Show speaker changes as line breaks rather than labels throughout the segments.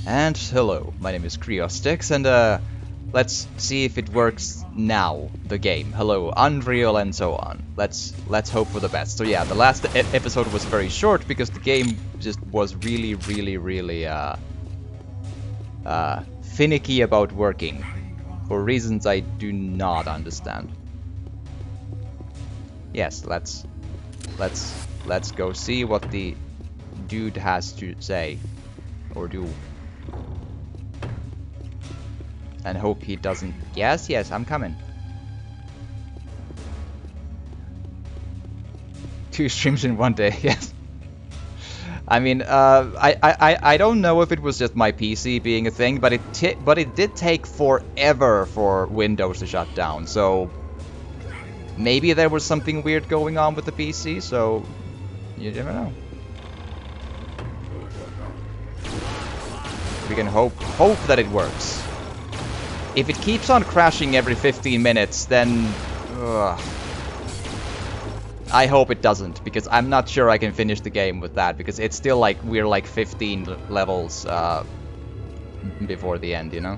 And hello, my name is Kriostix, and let's see if it works now, the game. Hello, Unreal, and so on. Let's hope for the best. So yeah, the last episode was very short because the game just was really finicky about working for reasons I do not understand. Yes, let's go see what the dude has to say or do. And hope he doesn't... Yes, I'm coming. 2 streams in 1 day, yes. I mean, I don't know if it was just my PC being a thing, but it did take forever for Windows to shut down, so... Maybe there was something weird going on with the PC, so... You never know. We can hope that it works. If it keeps on crashing every 15 minutes, then... I hope it doesn't, because I'm not sure I can finish the game with that, because it's still like, we're like 15 levels before the end, you know?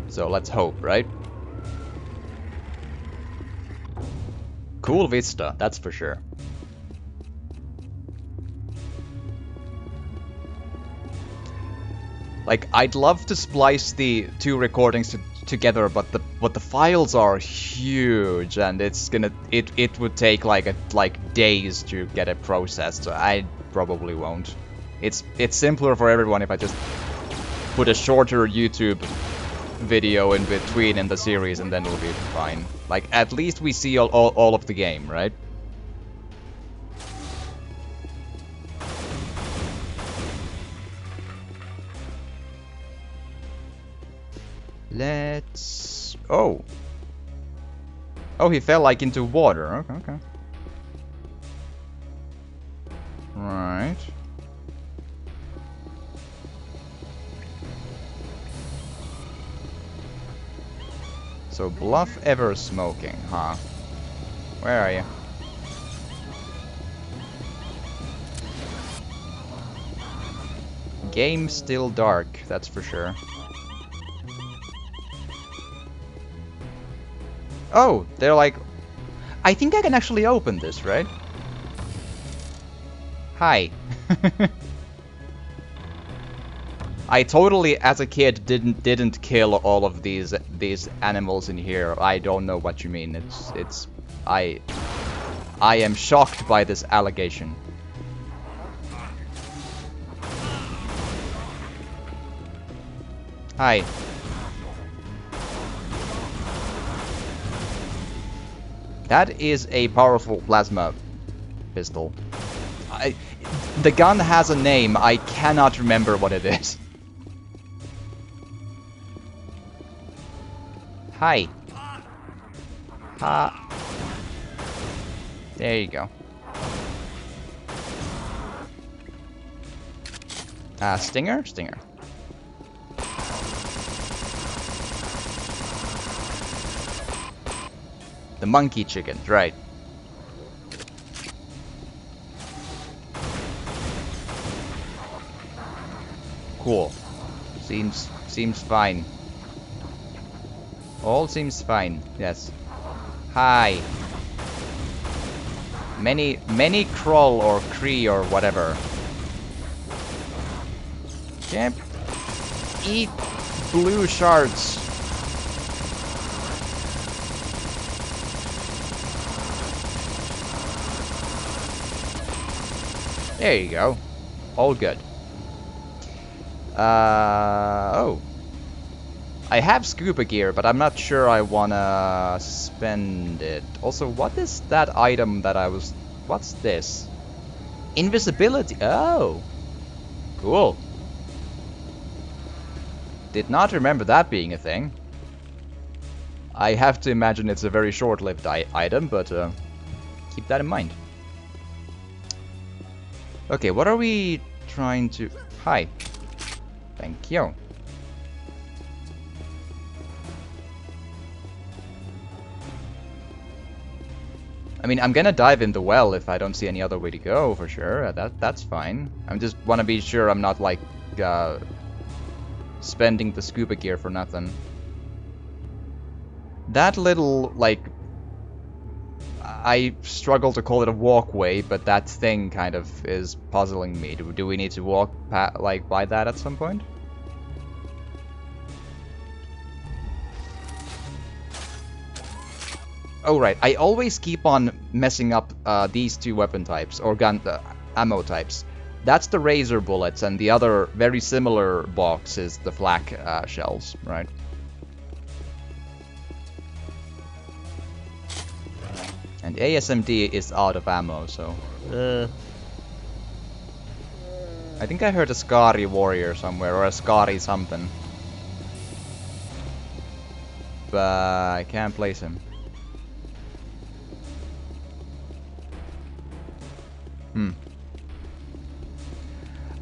So let's hope, right? Cool vista, that's for sure. Like, I'd love to splice the 2 recordings together, but the files are huge, and it would take like days to get it processed. So I probably won't. It's simpler for everyone if I just put a shorter YouTube video in between in the series, and then we'll be fine. Like, at least we see all of the game, right? Let's... Oh! Oh, he fell, like, into water. Okay. Right. So, bluff ever smoking, huh? Where are you? Game still dark, that's for sure. Oh, they're like... I think I can actually open this, right? Hi. I totally, as a kid, didn't kill all of these animals in here. I don't know what you mean. I am shocked by this allegation. Hi. That is a powerful plasma pistol. The gun has a name. I cannot remember what it is. Hi. Ha. There you go. Stinger? Stinger. The monkey chickens, right. Cool. Seems fine. All seems fine, yes. Hi. Many crawl or cree or whatever. Can't eat blue shards. There you go. All good. Oh. I have scuba gear, but I'm not sure I wanna spend it. Also, what is that item that I was... What's this? Invisibility. Oh. Cool. Did not remember that being a thing. I have to imagine it's a very short-lived item, but keep that in mind. Okay, what are we trying to... Hi. Thank you. I mean, I'm gonna dive in the well if I don't see any other way to go, for sure. That's fine. I just want to be sure I'm not, like, spending the scuba gear for nothing. That little, like... I struggle to call it a walkway, but that thing kind of is puzzling me. Do we need to walk, like, by that at some point? Oh right, I always keep on messing up these two weapon types, or gun ammo types. That's the razor bullets, and the other very similar box is the flak shells, right? And ASMD is out of ammo, so... I think I heard a Skari warrior somewhere, or a Skari something. But I can't place him.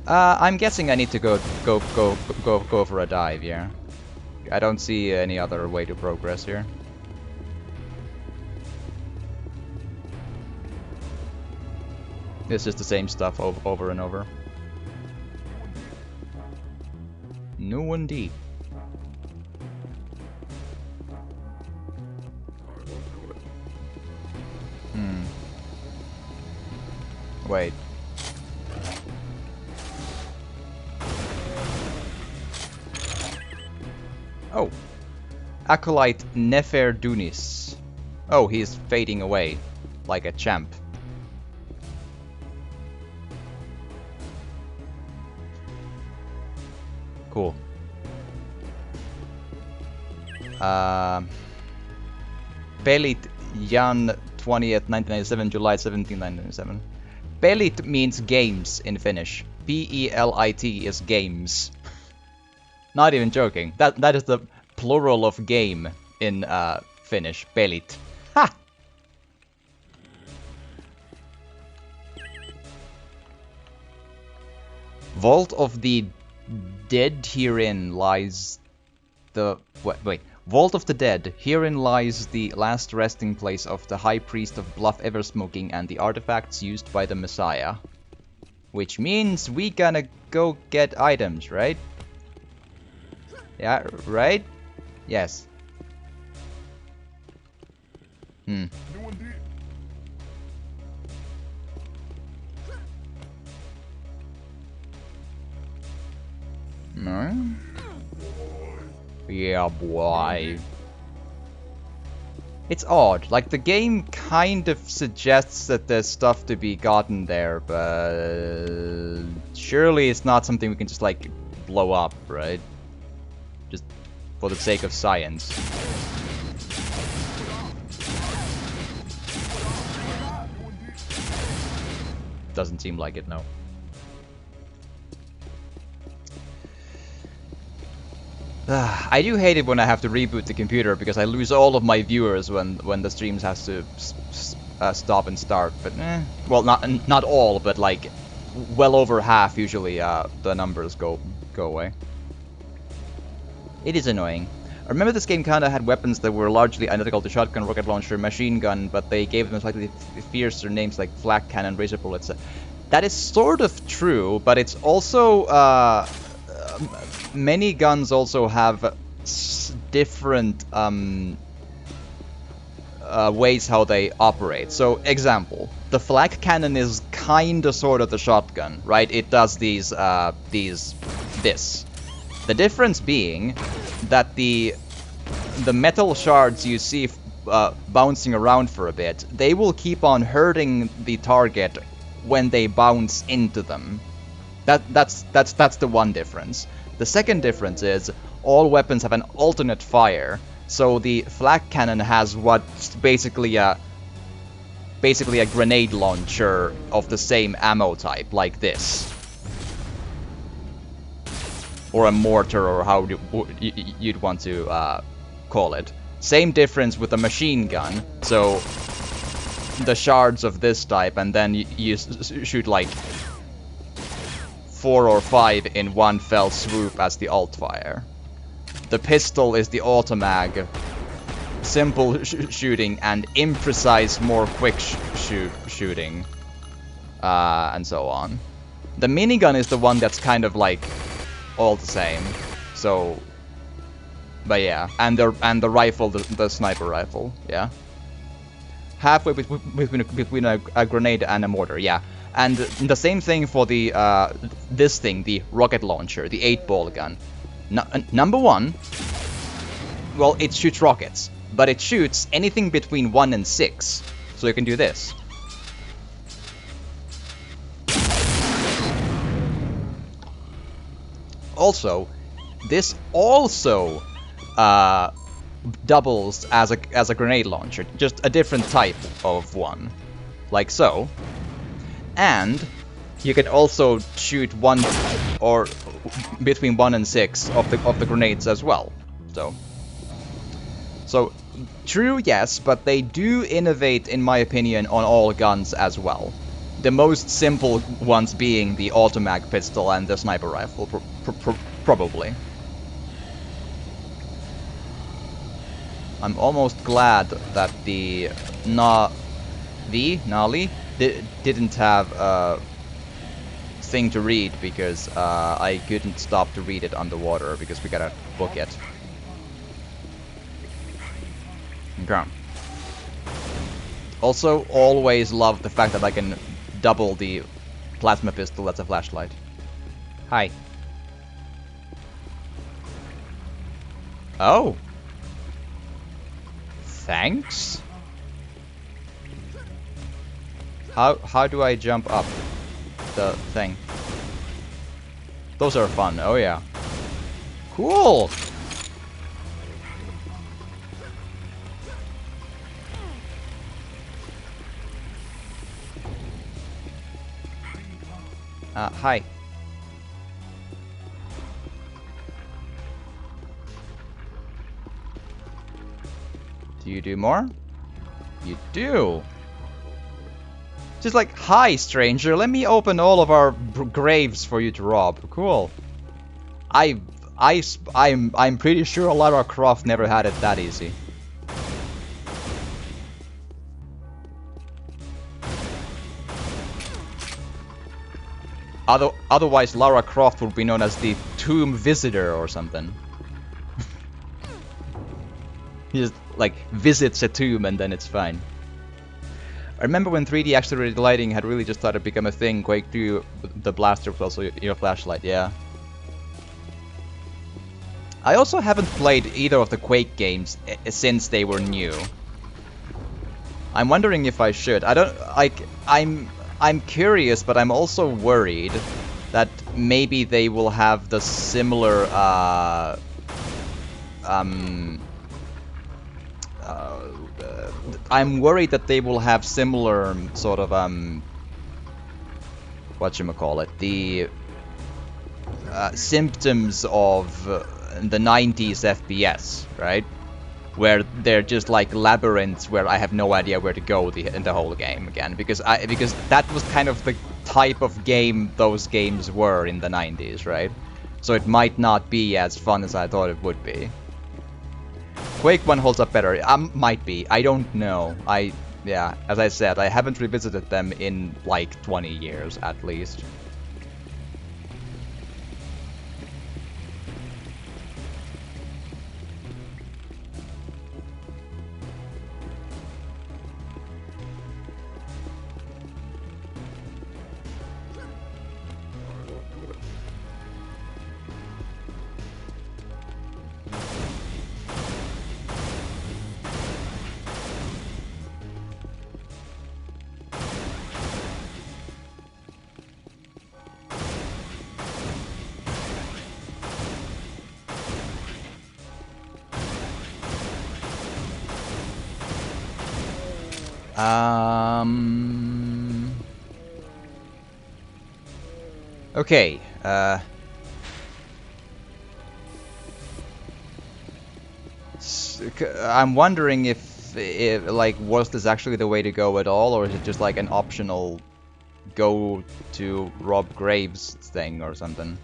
I'm guessing I need to go for a dive, yeah. I don't see any other way to progress here. It's just the same stuff over and over. No indeed. Wait. Oh. Acolyte Nefer Dunis. Oh, he's fading away. Like a champ. Cool. Pelit Jan 20th, 1997, July 17th, 1997. Pelit means games in Finnish. P-E-L-I-T is games. Not even joking. That is the plural of game in Finnish. Pelit. Ha! Vault of the Dead, herein lies the... Wait. Vault of the Dead. Herein lies the last resting place of the High Priest of Bluff Eversmoking and the artifacts used by the Messiah. Which means we gonna go get items, right? Yeah, right? Yes. No? Yeah, boy. It's odd. Like, the game kind of suggests that there's stuff to be gotten there, but... surely it's not something we can just, like, blow up, right? Just for the sake of science. Doesn't seem like it, no. I do hate it when I have to reboot the computer because I lose all of my viewers when the streams has to stop and start. But well, not all, but like well over half usually. The numbers go away. It is annoying. I remember this game kind of had weapons that were largely identical to shotgun, rocket launcher, machine gun, but they gave them slightly fiercer names like flak cannon, razor bullets. That is sort of true, but it's also many guns also have different ways how they operate. So, example, the flak cannon is kinda sort of the shotgun, right? It does this. The difference being that the metal shards you see bouncing around for a bit, they will keep on hurting the target when they bounce into them. That's the one difference. The second difference is all weapons have an alternate fire. So the flak cannon has what's basically a grenade launcher of the same ammo type, like this. Or a mortar, or how you'd want to call it. Same difference with a machine gun. So the shards of this type, and then you shoot like 4 or 5 in one fell swoop as the alt fire. The pistol is the automag simple shooting and imprecise, more quick shooting, and so on. The minigun is the one that's kind of like all the same. So, but yeah, and the rifle, the sniper rifle, yeah. Halfway between a grenade and a mortar, yeah. And the same thing for the this thing, the rocket launcher, the 8-ball gun. Number one, well, it shoots rockets, but it shoots anything between 1 and 6. So you can do this. Also, this also doubles as a grenade launcher, just a different type of one, like so. And you can also shoot 1 or between 1 and 6 of the grenades as well. So true, yes, but they do innovate, in my opinion, on all guns as well. The most simple ones being the automag pistol and the sniper rifle, probably. I'm almost glad that the Nali didn't have a thing to read, because I couldn't stop to read it underwater because we gotta book it. Okay. Also, always love the fact that I can double the plasma pistol as a flashlight. Hi. Oh. Thanks. How do I jump up the thing? Those are fun. Oh yeah. Cool. Hi. Do you do more? You do. Just like, hi, stranger. Let me open all of our graves for you to rob. Cool. I'm pretty sure Lara Croft never had it that easy. Otherwise, Lara Croft would be known as the Tomb Visitor or something. He just, like, visits a tomb and then it's fine. I remember when 3D accelerated lighting had really just started to become a thing. Quake 2, the blaster was also your flashlight, yeah. I also haven't played either of the Quake games since they were new. I'm wondering if I should. I don't, like, I'm curious, but I'm also worried that maybe they will have the similar, I'm worried that they will have similar sort of, whatchamacallit, the symptoms of the 90s FPS, right? Where they're just like labyrinths where I have no idea where to go in the whole game again, because that was kind of the type of game those games were in the 90s, right? So it might not be as fun as I thought it would be. Quake 1 holds up better. Might be. I don't know. Yeah, as I said, I haven't revisited them in like 20 years at least. Okay, I'm wondering if, like, was this actually the way to go at all, or is it just like an optional go to rob graves thing or something?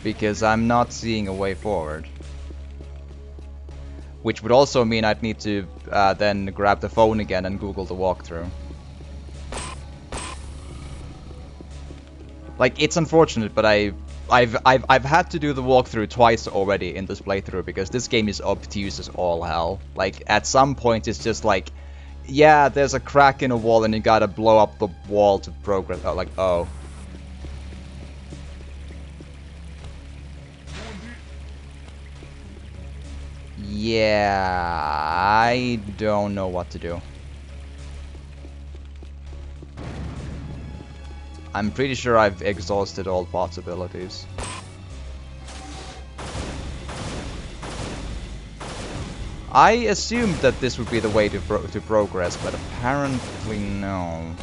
Because I'm not seeing a way forward. Which would also mean I'd need to then grab the phone again and Google the walkthrough. Like, it's unfortunate, but I've had to do the walkthrough twice already in this playthrough because this game is obtuse as all hell. Like, at some point it's just like, yeah, there's a crack in a wall and you gotta blow up the wall to progress. Oh, like, oh. Yeah, I don't know what to do. I'm pretty sure I've exhausted all possibilities. I assumed that this would be the way to progress, but apparently no.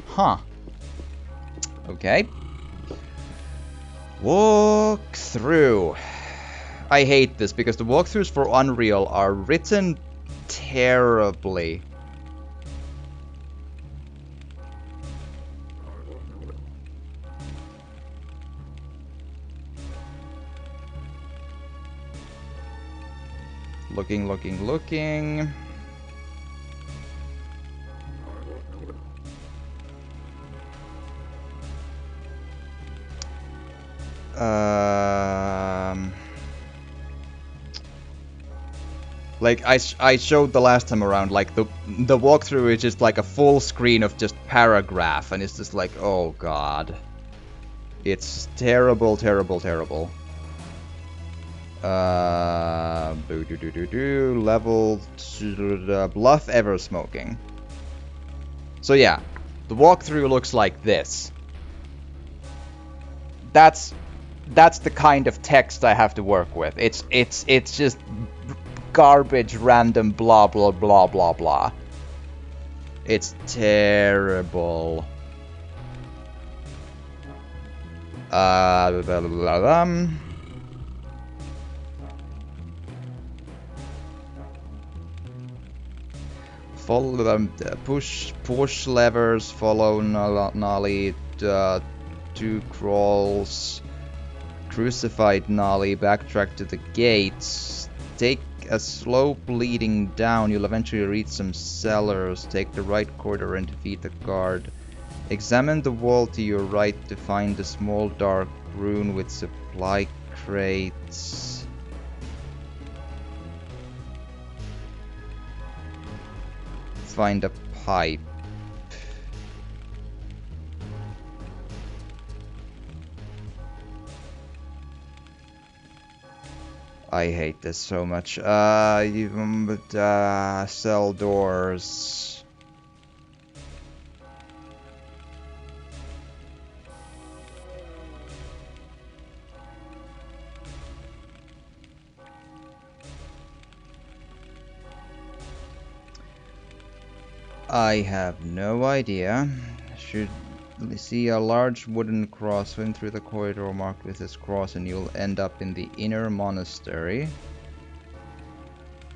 Huh. Okay. Walkthrough. I hate this because the walkthroughs for Unreal are written terribly. Looking. Like I showed the last time around, like the walkthrough is just like a full screen of just paragraph, and it's just like, oh god, it's terrible. Level bluff ever smoking. So yeah, the walkthrough looks like this. That's the kind of text I have to work with. It's just garbage, random, blah blah blah blah blah. It's terrible. Follow them. Push levers. Follow Nolly. 2 crawls. Crucified Nolly. Backtrack to the gates. Take a slope leading down. You'll eventually reach some cellars. Take the right corridor and defeat the guard. Examine the wall to your right to find a small dark room with supply crates. Find a pipe. I hate this so much. Cell doors. I have no idea. Should see a large wooden cross. Swim through the corridor marked with this cross and you'll end up in the inner monastery.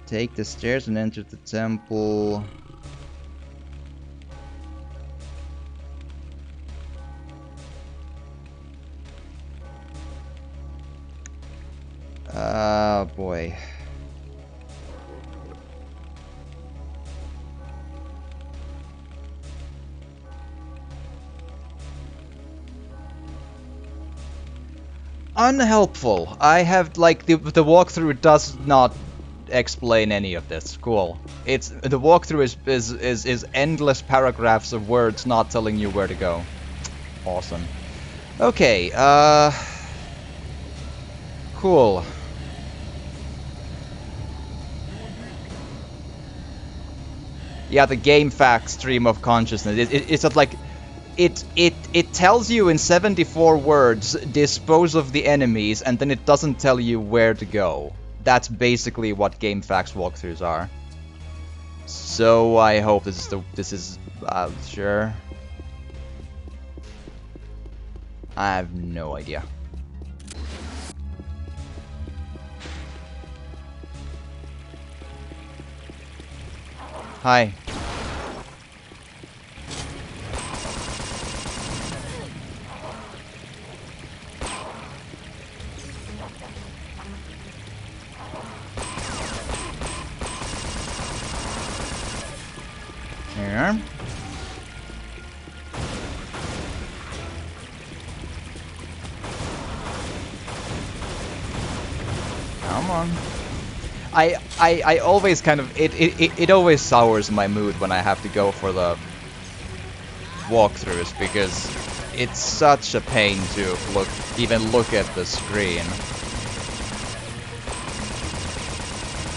Take the stairs and enter the temple. Ah, boy. Unhelpful. I have, like, the walkthrough does not explain any of this. Cool. It's the walkthrough is endless paragraphs of words not telling you where to go. Awesome. Okay, cool. Yeah, the game fact stream of consciousness. It's not like it tells you in 74 words, dispose of the enemies, and then it doesn't tell you where to go. That's basically what GameFAQs walkthroughs are. So I hope this is sure. I have no idea. Hi. Here. Come on. I always kind of it always sours my mood when I have to go for the walkthroughs because it's such a pain to even look at the screen.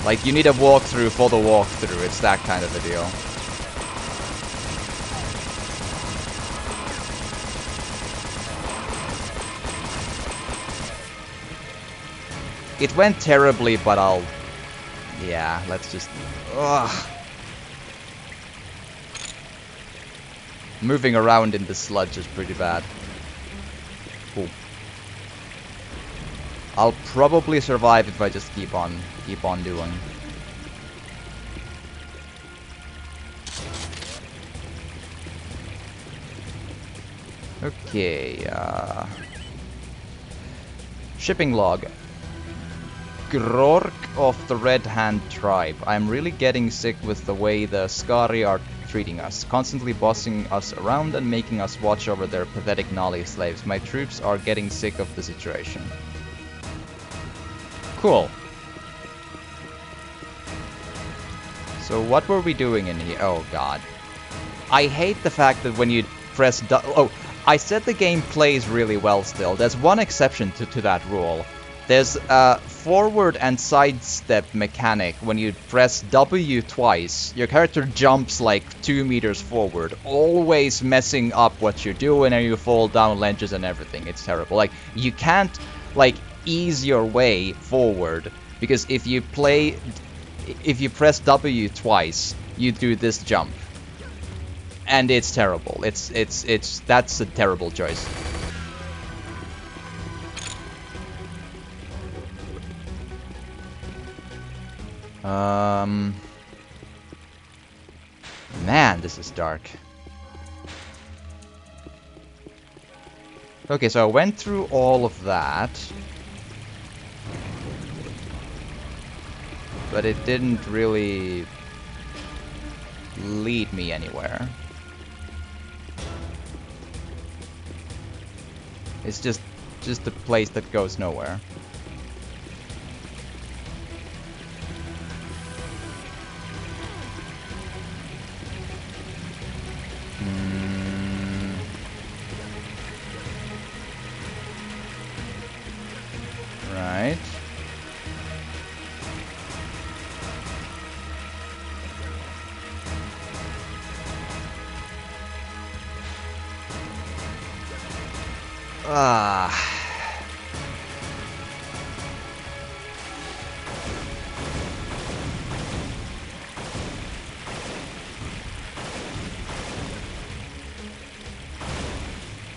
Like you need a walkthrough for the walkthrough. It's that kind of a deal. It went terribly, but yeah, let's just... Ugh. Moving around in the sludge is pretty bad. Ooh. I'll probably survive if I just keep on doing. Okay, shipping log. Grork of the Red Hand Tribe. I'm really getting sick with the way the Skari are treating us, constantly bossing us around and making us watch over their pathetic Nali slaves. My troops are getting sick of the situation. Cool. So what were we doing in here? Oh god. I hate the fact that when you press I said the game plays really well still. There's one exception to that rule. There's a forward and sidestep mechanic. When you press W twice, your character jumps like 2 meters forward, always messing up what you're doing, and you fall down ledges and everything. It's terrible. Like, you can't, like, ease your way forward, because if you press W twice, you do this jump. And it's terrible. That's a terrible choice. Man, this is dark. Okay, so I went through all of that. But it didn't really lead me anywhere. It's just a place that goes nowhere. Right.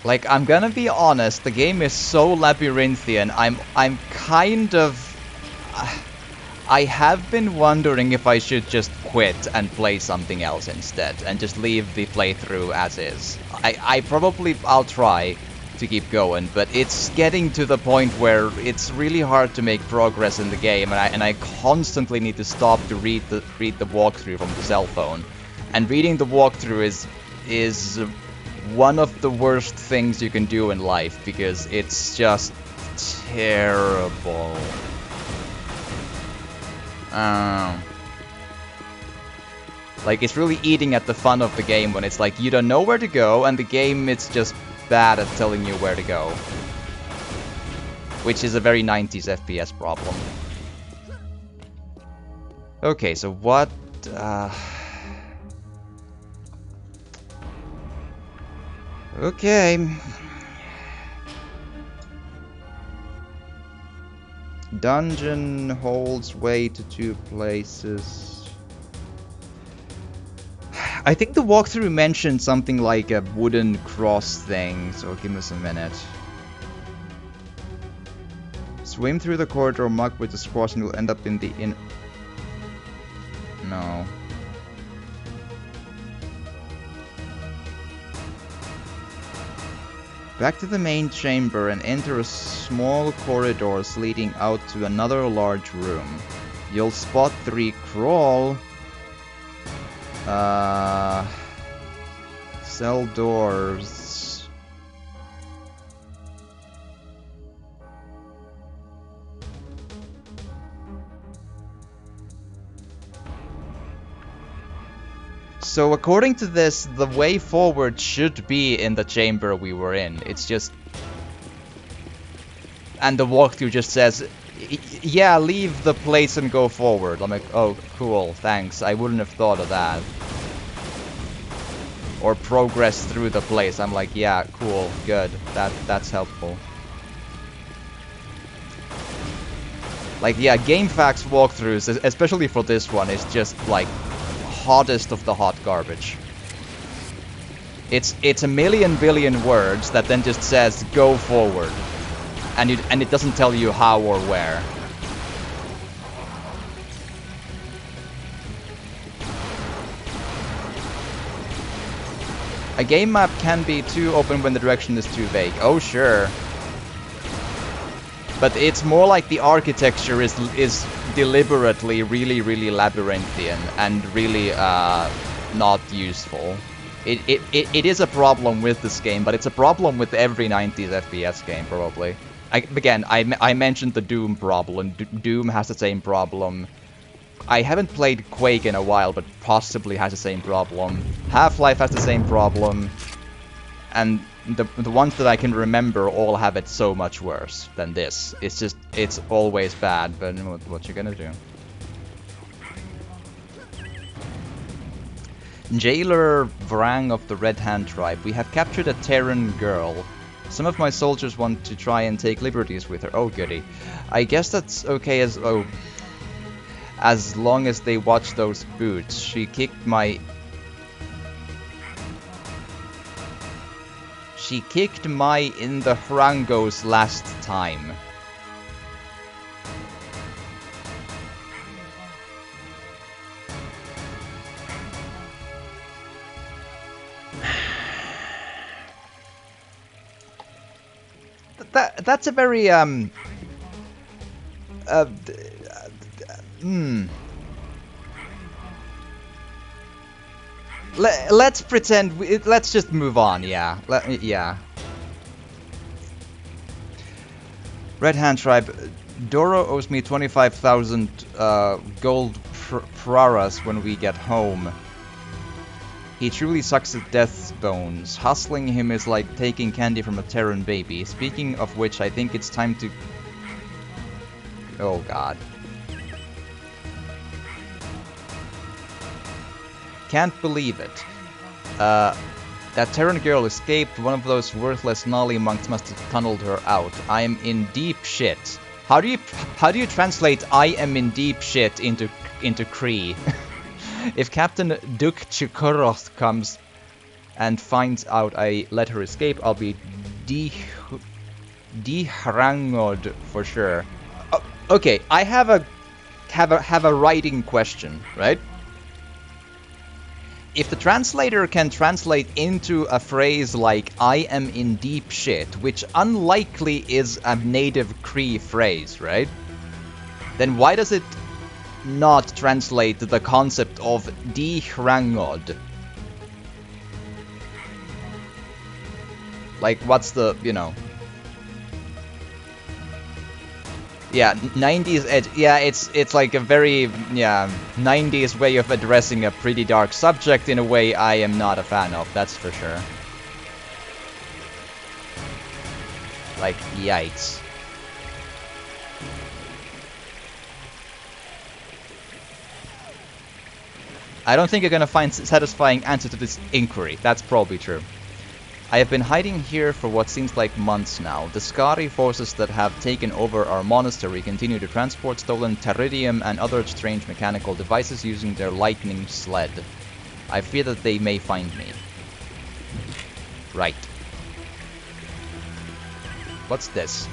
Like, I'm gonna be honest, the game is so labyrinthian. I'm kind of... I have been wondering if I should just quit and play something else instead, and just leave the playthrough as is. I'll try to keep going, but it's getting to the point where it's really hard to make progress in the game, and I constantly need to stop to read the walkthrough from the cell phone. And reading the walkthrough is one of the worst things you can do in life, because it's just terrible. Like, it's really eating at the fun of the game when it's like you don't know where to go, and the game is just bad at telling you where to go. Which is a very 90s FPS problem. Okay, so what... Okay. Dungeon holds way to 2 places. I think the walkthrough mentioned something like a wooden cross thing, so give us a minute. Swim through the corridor marked with the squash and you'll end up in the No. Back to the main chamber and enter a small corridors leading out to another large room. You'll spot 3 crawl. Cell doors. So according to this, the way forward should be in the chamber we were in. It's just... And the walkthrough just says, yeah, leave the place and go forward. I'm like, oh, cool, thanks. I wouldn't have thought of that. Or progress through the place. I'm like, yeah, cool, good. That's helpful. Like, yeah, GameFAQs walkthroughs, especially for this one, is just, like, hottest of the hot garbage. It's a million billion words that then just says, go forward. And it doesn't tell you how or where. A game map can be too open when the direction is too vague. Oh, sure. But it's more like the architecture is deliberately really labyrinthian and really not useful. It is a problem with this game, but it's a problem with every 90s FPS game, probably. I mentioned the Doom problem. Doom has the same problem. I haven't played Quake in a while, but possibly has the same problem. Half-Life has the same problem. And the ones that I can remember all have it so much worse than this. It's just, it's always bad, but what you gonna do? Jailer Vrang of the Red Hand tribe. We have captured a Terran girl. Some of my soldiers want to try and take liberties with her. Oh, goody. I guess that's okay as long as they watch those boots. She kicked my in the Hrangos last time. That's a very Let's pretend let's just move on. Yeah, yeah. Red Hand Tribe. Doro owes me 25,000 gold praras when we get home. He truly sucks at death's bones. Hustling him is like taking candy from a Terran baby. Speaking of which, I think it's time to... Oh god. Can't believe it. That Terran girl escaped. One of those worthless Nali monks must have tunneled her out. I am in deep shit. How do you translate "I am in deep shit" into Cree? If Captain Duk Chikoroth comes and finds out I let her escape, I'll be dehrangod for sure. Okay, I have a writing question, right? If the translator can translate into a phrase like "I am in deep shit," which unlikely is a native Cree phrase, right? Then why does it not translate the concept of dehrangod? Like, what's the, you know... Yeah, 90s edge. Yeah, it's like a very, yeah, 90s way of addressing a pretty dark subject in a way I am not a fan of, that's for sure. Like, yikes. I don't think you're gonna find a satisfying answer to this inquiry. That's probably true. I have been hiding here for what seems like months now. The Skari forces that have taken over our monastery continue to transport stolen Terridium and other strange mechanical devices using their lightning sled. I fear that they may find me. Right. What's this?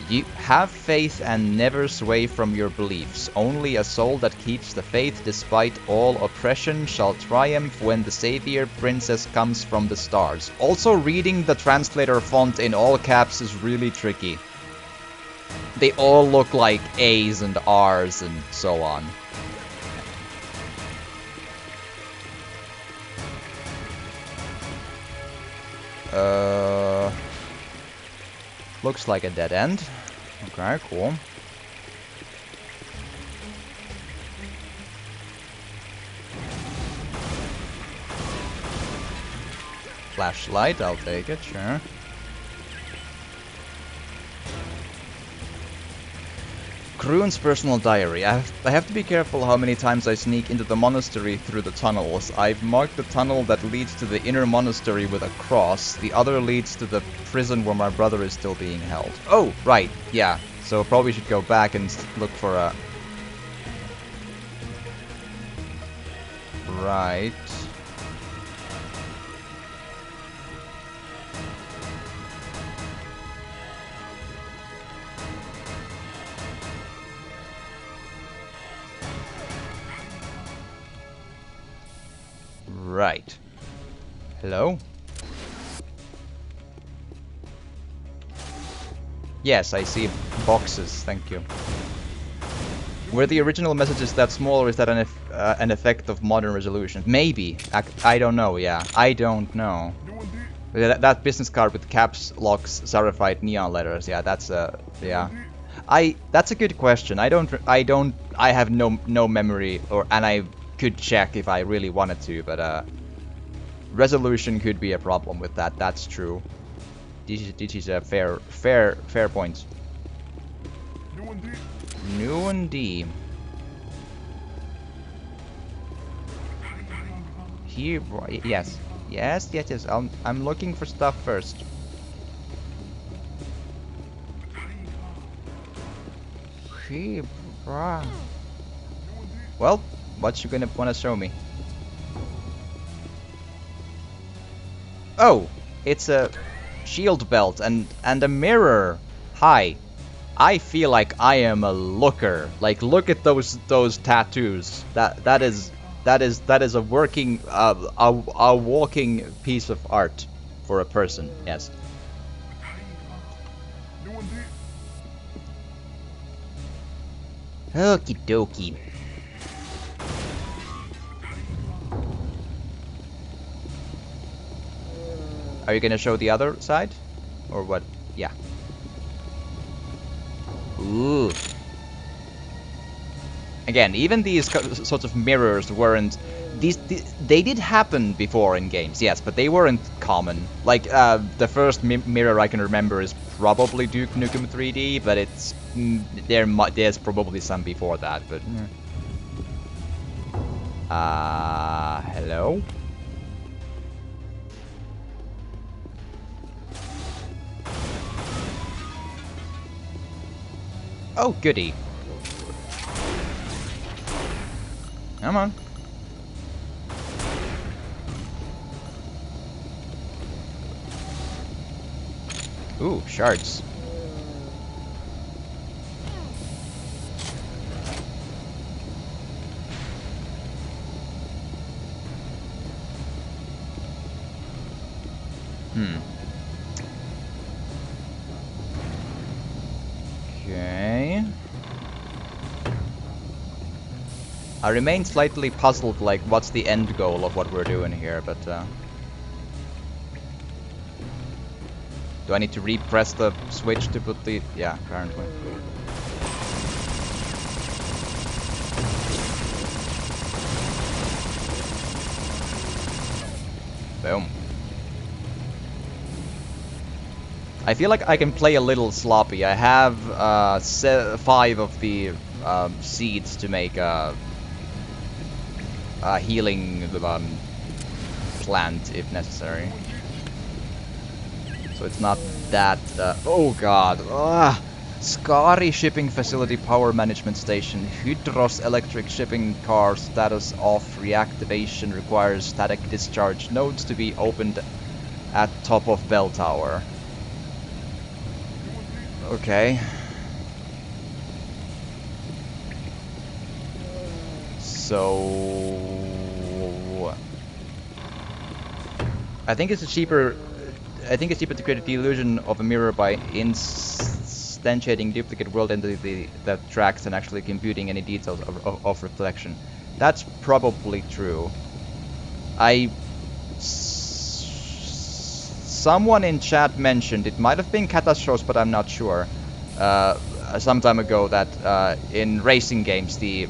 You have faith and never sway from your beliefs. Only a soul that keeps the faith despite all oppression shall triumph when the savior princess comes from the stars. Also, reading the translator font in all caps is really tricky. They all look like A's and R's and so on. Uh, looks like a dead end. Okay, cool. Flashlight, I'll take it, sure. Kroon's personal diary. I have to be careful how many times I sneak into the monastery through the tunnels. I've marked the tunnel that leads to the inner monastery with a cross. The other leads to the prison where my brother is still being held. Oh, right, yeah. So probably should go back and look for a... Right. Right. Hello? Yes, I see boxes, thank you. Were the original messages that small, or is that an effect of modern resolution? Maybe. I don't know, yeah. I don't know. That business card with caps locks, Zarified neon letters, yeah, that's yeah. That's a good question. I have no memory, and I could check if I really wanted to, but resolution could be a problem with that, that's true. This is a fair point. New and D. Here, yes. Yes. I'm looking for stuff first. Here, well, what you gonna wanna show me? Oh, it's a shield belt and a mirror. Hi. I feel like I am a looker. Like, look at those tattoos. That is a working a walking piece of art for a person. Yes. Okie dokie. Are you gonna show the other side, or what? Yeah. Ooh. Again, even these sorts of mirrors weren't... They did happen before in games, yes, but they weren't common. Like, the first mirror I can remember is probably Duke Nukem 3D, but it's... there's probably some before that, but... hello? Oh, goody. Come on. Ooh, shards. Okay. I remain slightly puzzled, like, what's the end goal of what we're doing here, but, do I need to repress the switch to put the... Yeah, apparently. Boom. I feel like I can play a little sloppy. I have 5 of the seeds to make a healing plant if necessary. So it's not that... oh god. Skari Shipping Facility Power Management Station. Hydros Electric Shipping Car status off. Reactivation requires static discharge nodes to be opened at top of bell tower. Okay. So... I think it's cheaper to create the illusion of a mirror by instantiating duplicate world entity that tracks and actually computing any details of reflection. That's probably true. I someone in chat mentioned, it might have been Catastros, but I'm not sure, some time ago that in racing games the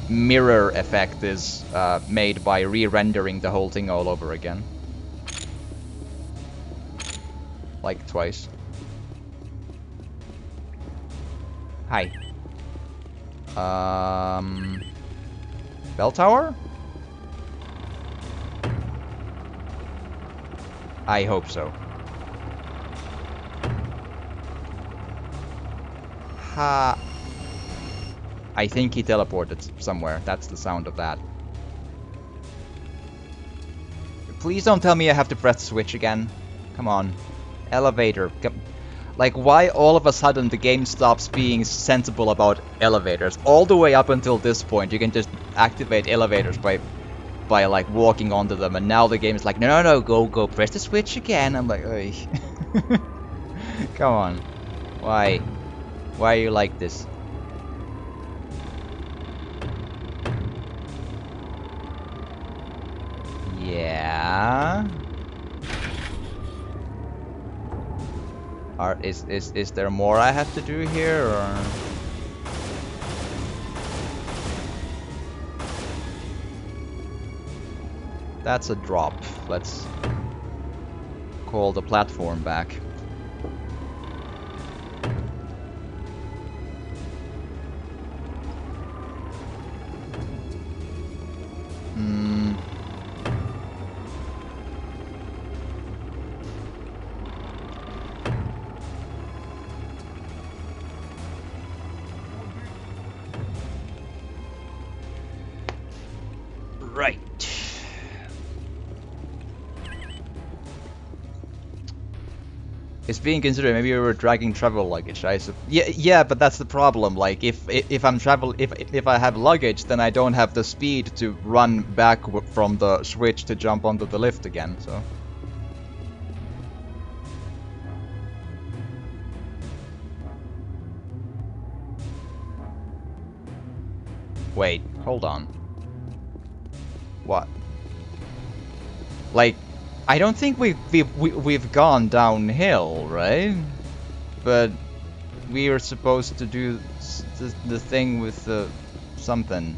mirror effect is made by re-rendering the whole thing all over again. Like twice. Hi. Bell tower? I hope so. Ha. I think he teleported somewhere. That's the sound of that. Please don't tell me I have to press the switch again. Come on. Elevator. Like, why all of a sudden the game stops being sensible about elevators? All the way up until this point, you can just activate elevators by like walking onto them, and now the game is like, no, go, press the switch again. I'm like, oy. Come on. Why? Why are you like this? Yeah. Is there more I have to do here, or? That's a drop. Let's call the platform back. Right. It's being considered. Maybe we were dragging travel luggage. Yeah, but that's the problem. Like, if I'm if I have luggage, then I don't have the speed to run back from the switch to jump onto the lift again. So. Wait, hold on. What? Like, I don't think we've gone downhill, right? But we were supposed to do the thing with the something.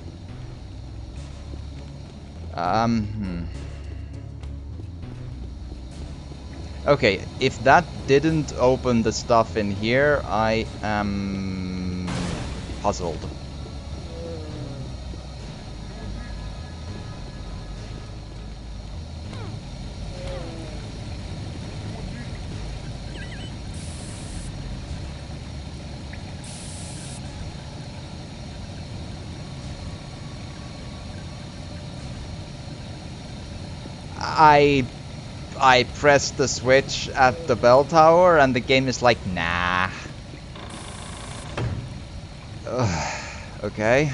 Okay, if that didn't open the stuff in here, I am puzzled. I pressed the switch at the bell tower and the game is like, nah. Okay.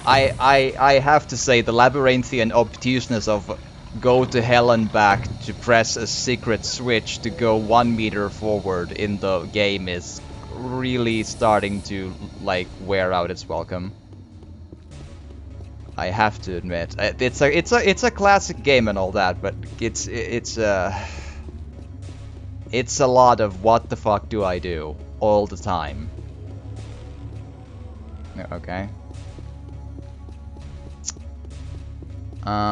I have to say the labyrinthian obtuseness of go to hell and back to press a secret switch to go 1 meter forward in the game is really starting to like wear out its welcome. I have to admit, it's a classic game and all that, but it's a lot of what the fuck do I do all the time. Okay. Or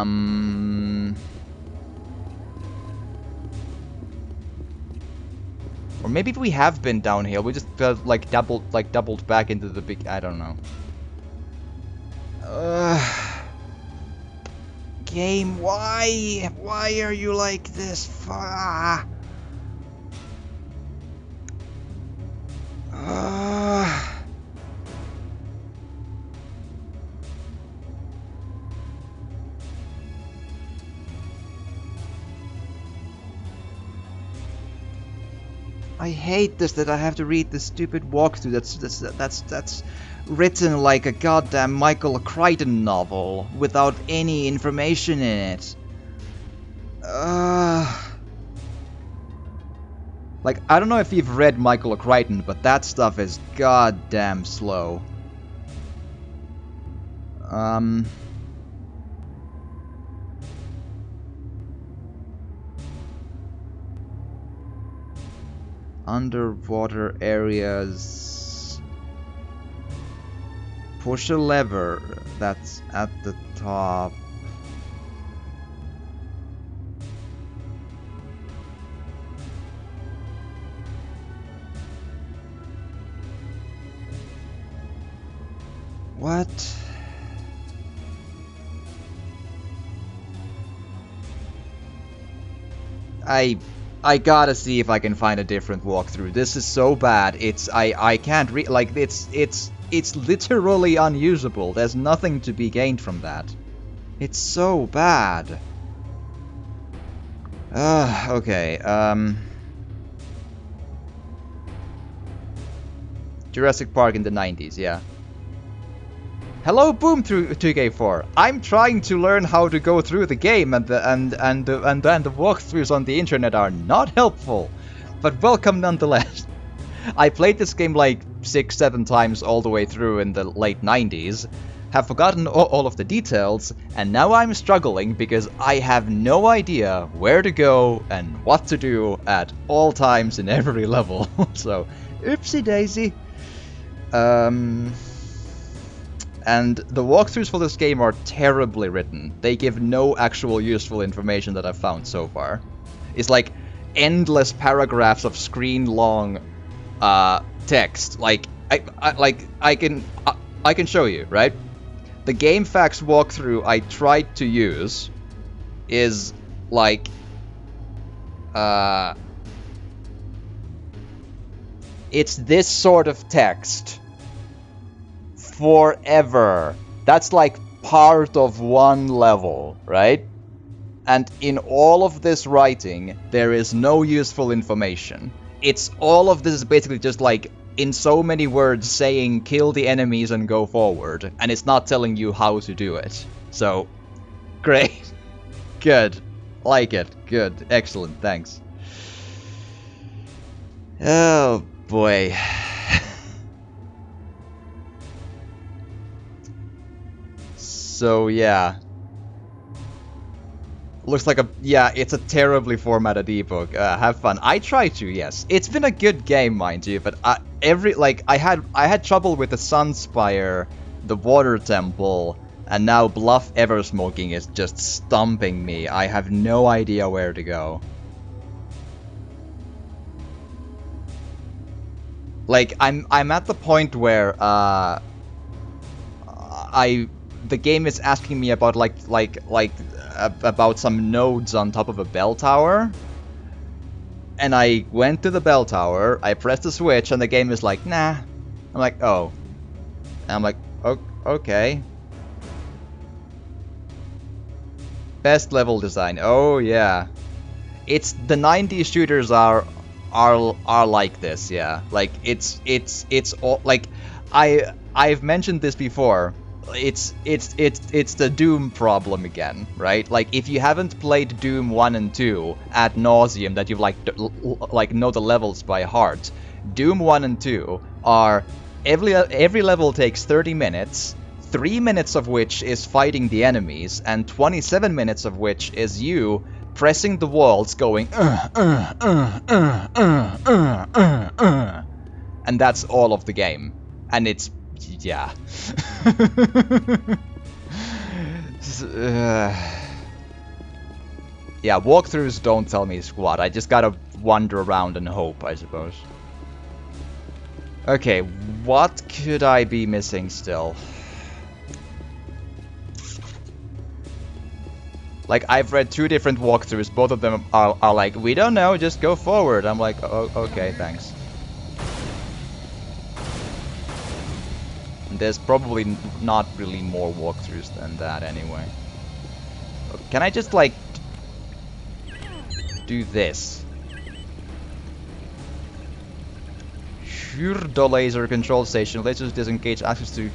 maybe we have been downhill. We just like doubled back into the big. I don't know. Game, why? Why are you like this? I hate this, that I have to read this stupid walkthrough that's written like a goddamn Michael Crichton novel without any information in it. Like, I don't know if you've read Michael Crichton, but that stuff is goddamn slow. underwater areas. Push a lever that's at the top. What? I gotta see if I can find a different walkthrough. This is so bad. I can't read, like, it's literally unusable. There's nothing to be gained from that. It's so bad. Okay. Jurassic Park in the 90s, yeah. Hello, Boom 2K4. I'm trying to learn how to go through the game, and the walkthroughs on the internet are not helpful. But welcome nonetheless. I played this game like 6-7 times all the way through in the late 90s, have forgotten all of the details, and now I'm struggling because I have no idea where to go and what to do at all times in every level. So, oopsie daisy. And the walkthroughs for this game are terribly written. They give no actual useful information that I've found so far. It's like endless paragraphs of screen-long text. Like I can show you, right? The GameFAQs walkthrough I tried to use is like it's this sort of text forever. That's like part of one level, right? And in all of this writing, there is no useful information. It's all of this is basically just like, in so many words, saying kill the enemies and go forward, and it's not telling you how to do it. So, great. Good. Like it. Good. Excellent. Thanks. Oh, boy. So, yeah. Looks like it's a terribly formatted ebook. Have fun. I try to, yes. It's been a good game, mind you, but I had trouble with the Sunspire, the Water Temple, and now Bluff Eversmoking is just stumping me. I have no idea where to go. Like, I'm at the point where the game is asking me about about some nodes on top of a bell tower, and I went to the bell tower, I pressed the switch, and the game is like, nah. I'm like, oh. And I'm like, okay. Best level design. Oh yeah. It's the 90s shooters are like this, yeah. Like it's all like I've mentioned this before. It's the Doom problem again, right? Like, if you haven't played Doom 1 and 2 ad nauseum, that you've like know the levels by heart, Doom 1 and 2 are every level takes 30 minutes, 3 minutes of which is fighting the enemies, and 27 minutes of which is you pressing the walls going and that's all of the game. And it's yeah. Yeah, walkthroughs don't tell me squat. I just gotta wander around and hope, I suppose. Okay, what could I be missing still? Like, I've read 2 different walkthroughs. Both of them are like, we don't know, just go forward. I'm like, oh, okay, thanks. There's probably not really more walkthroughs than that anyway. Can I just, like, do this? Hurdo laser control station. Lasers disengage access to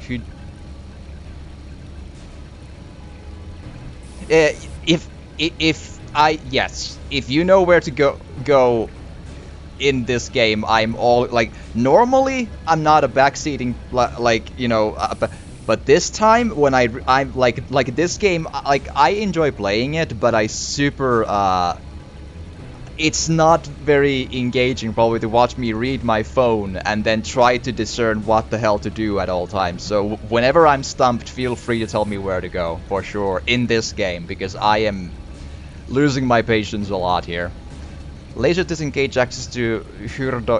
if you know where to go in this game, I'm all like, normally I'm not a backseating like, you know, but this time when I'm like this game, like, I enjoy playing it, but I super it's not very engaging probably to watch me read my phone and then try to discern what the hell to do at all times. So whenever I'm stumped, feel free to tell me where to go, for sure, in this game, because I am losing my patience a lot here. Laser disengage access to Hurdo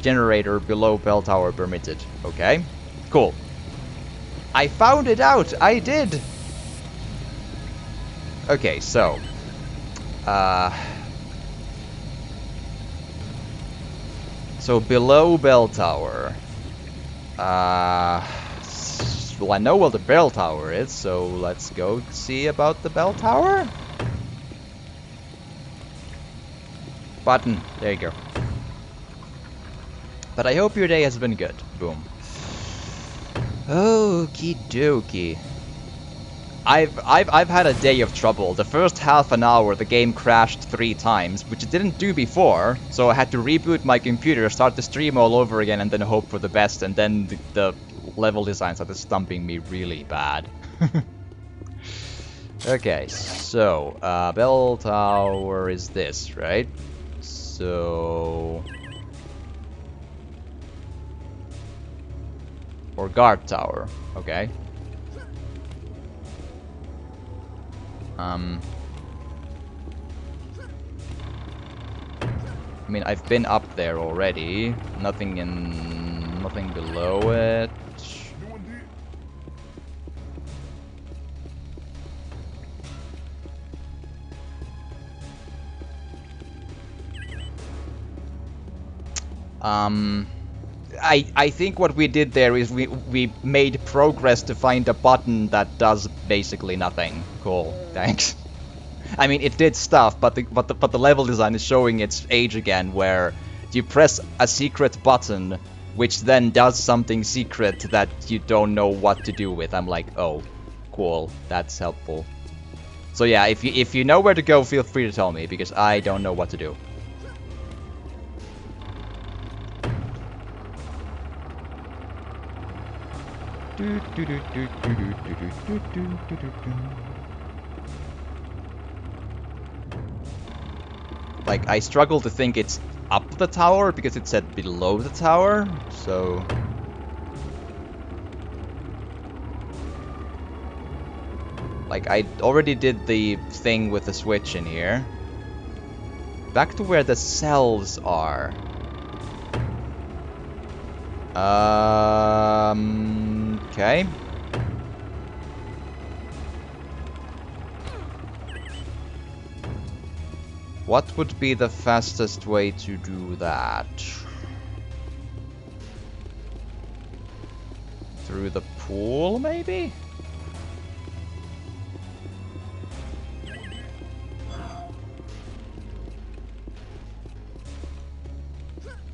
generator below bell tower permitted. Okay, cool. I found it out! I did! Okay, so... So below bell tower. Well, I know where the bell tower is, so let's go see about the bell tower. Button. There you go. But I hope your day has been good. Boom. Okie dokie. I've had a day of trouble. The first half an hour the game crashed 3 times, which it didn't do before, so I had to reboot my computer, start the stream all over again, and then hope for the best, and then the level design started stumping me really bad. Okay, so bell tower is this, right? So... Or guard tower, okay. I mean, I've been up there already. Nothing below it. I think what we did there is we made progress to find a button that does basically nothing. Cool, thanks. I mean, it did stuff, but the level design is showing its age again, where you press a secret button, which then does something secret that you don't know what to do with. I'm like, oh, cool, that's helpful. So yeah, if you know where to go, feel free to tell me, because I don't know what to do. Like, I struggle to think it's up the tower because it said below the tower, so... Like, I already did the thing with the switch in here. Back to where the cells are. Okay. What would be the fastest way to do that? Through the pool, maybe?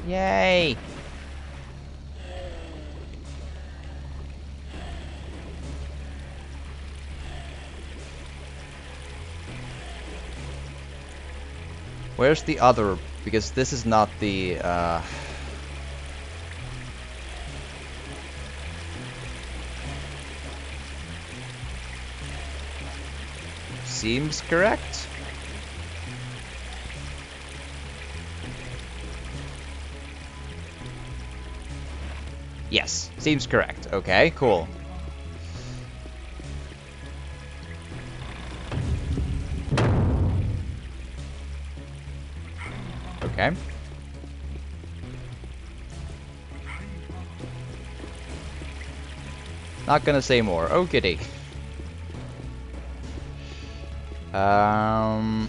Yay! Where's the other? Because this is not the, Seems correct? Yes, seems correct. Okay, cool. Okay. Not gonna say more. Okey-doke.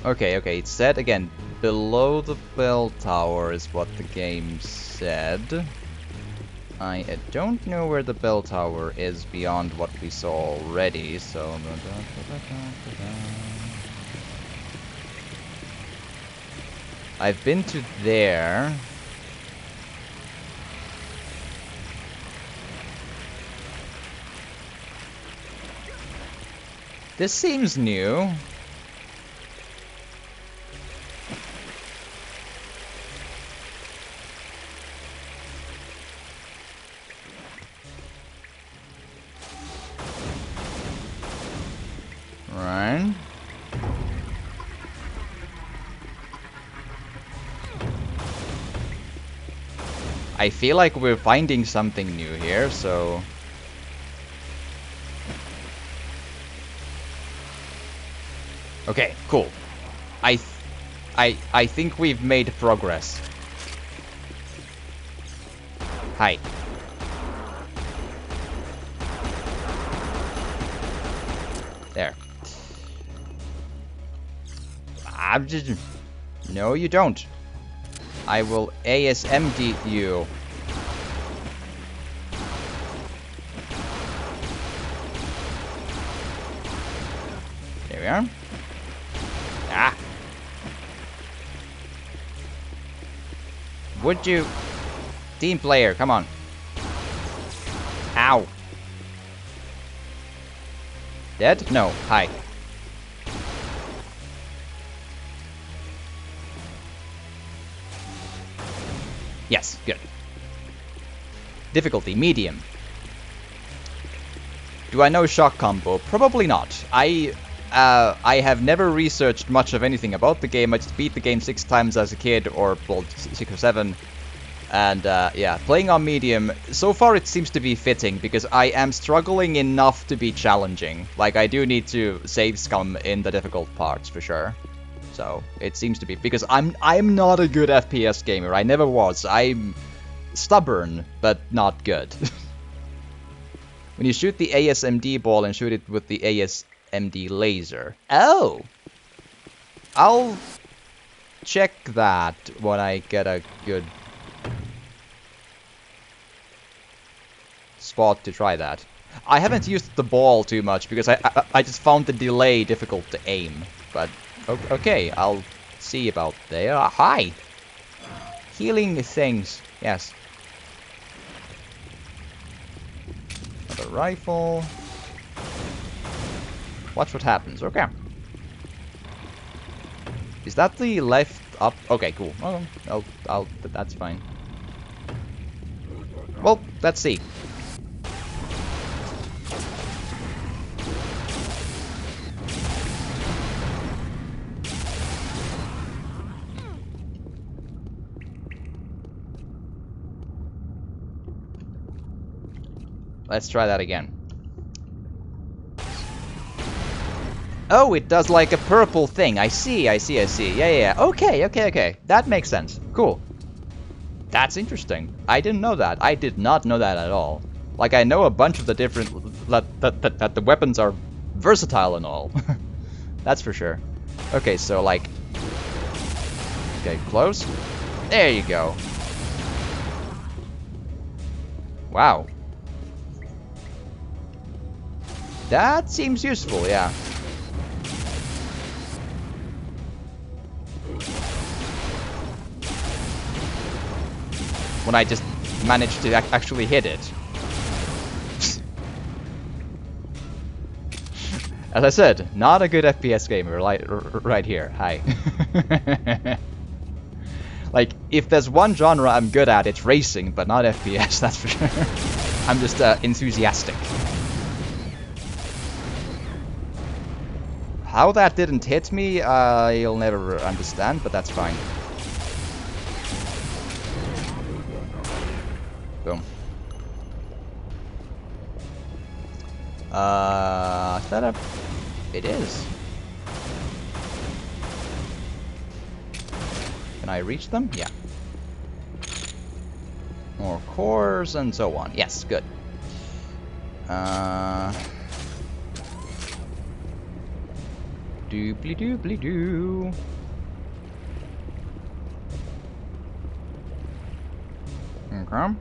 Okay, it said again, below the bell tower is what the game said. I don't know where the bell tower is beyond what we saw already, so... I've been to there. This seems new. Right. I feel like we're finding something new here, so... Okay, cool. I think we've made progress. Hi. There. I'm just... No, you don't. I will ASMD you. There we are. Ah. Would you... Team player, come on. Ow. Dead? No. Hi. Yes, good. Difficulty, medium. Do I know shock combo? Probably not. I have never researched much of anything about the game. I just beat the game 6 times as a kid, or well, 6 or 7. And yeah, playing on medium, so far it seems to be fitting, because I am struggling enough to be challenging. Like, I do need to save scum in the difficult parts, for sure. So, it seems to be, because I'm not a good FPS gamer, I never was. I'm stubborn, but not good. When you shoot the ASMD ball and shoot it with the ASMD laser. Oh! I'll check that when I get a good spot to try that. I haven't used the ball too much because I just found the delay difficult to aim. But okay, I'll see about there. Hi! Healing things. Yes. Another rifle. Watch what happens. Okay. Is that the left up? Okay, cool. Oh, that's fine. Well, let's see. Let's try that again. Oh, it does like a purple thing. I see. Yeah. Okay. That makes sense. Cool. That's interesting. I didn't know that. I did not know that at all. Like, I know a bunch of the different... that the weapons are versatile and all. That's for sure. Okay, so like... Okay, close. There you go. Wow. That seems useful, yeah. When I just managed to actually hit it. As I said, not a good FPS gamer right here. Hi. Like, if there's one genre I'm good at, it's racing, but not FPS, that's for sure. I'm just enthusiastic. How that didn't hit me, you'll never understand, but that's fine. Boom. Is that a... It is. Can I reach them? Yeah. More cores and so on. Yes, good. Doobly doobly doo. Okay.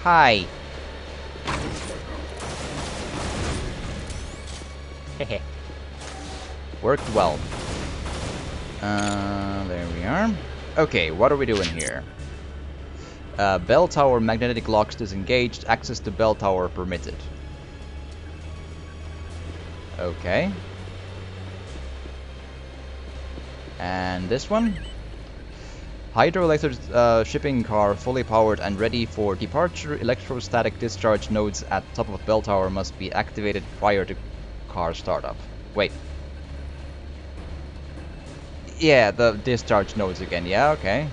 Hi. Hehe. Worked well. There we are. Okay, what are we doing here? Bell tower magnetic locks disengaged. Access to bell tower permitted. Okay. And this one? Hydroelectric shipping car fully powered and ready for departure. Electrostatic discharge nodes at top of bell tower must be activated prior to car startup. Wait. Yeah, the discharge nodes again. Yeah, okay.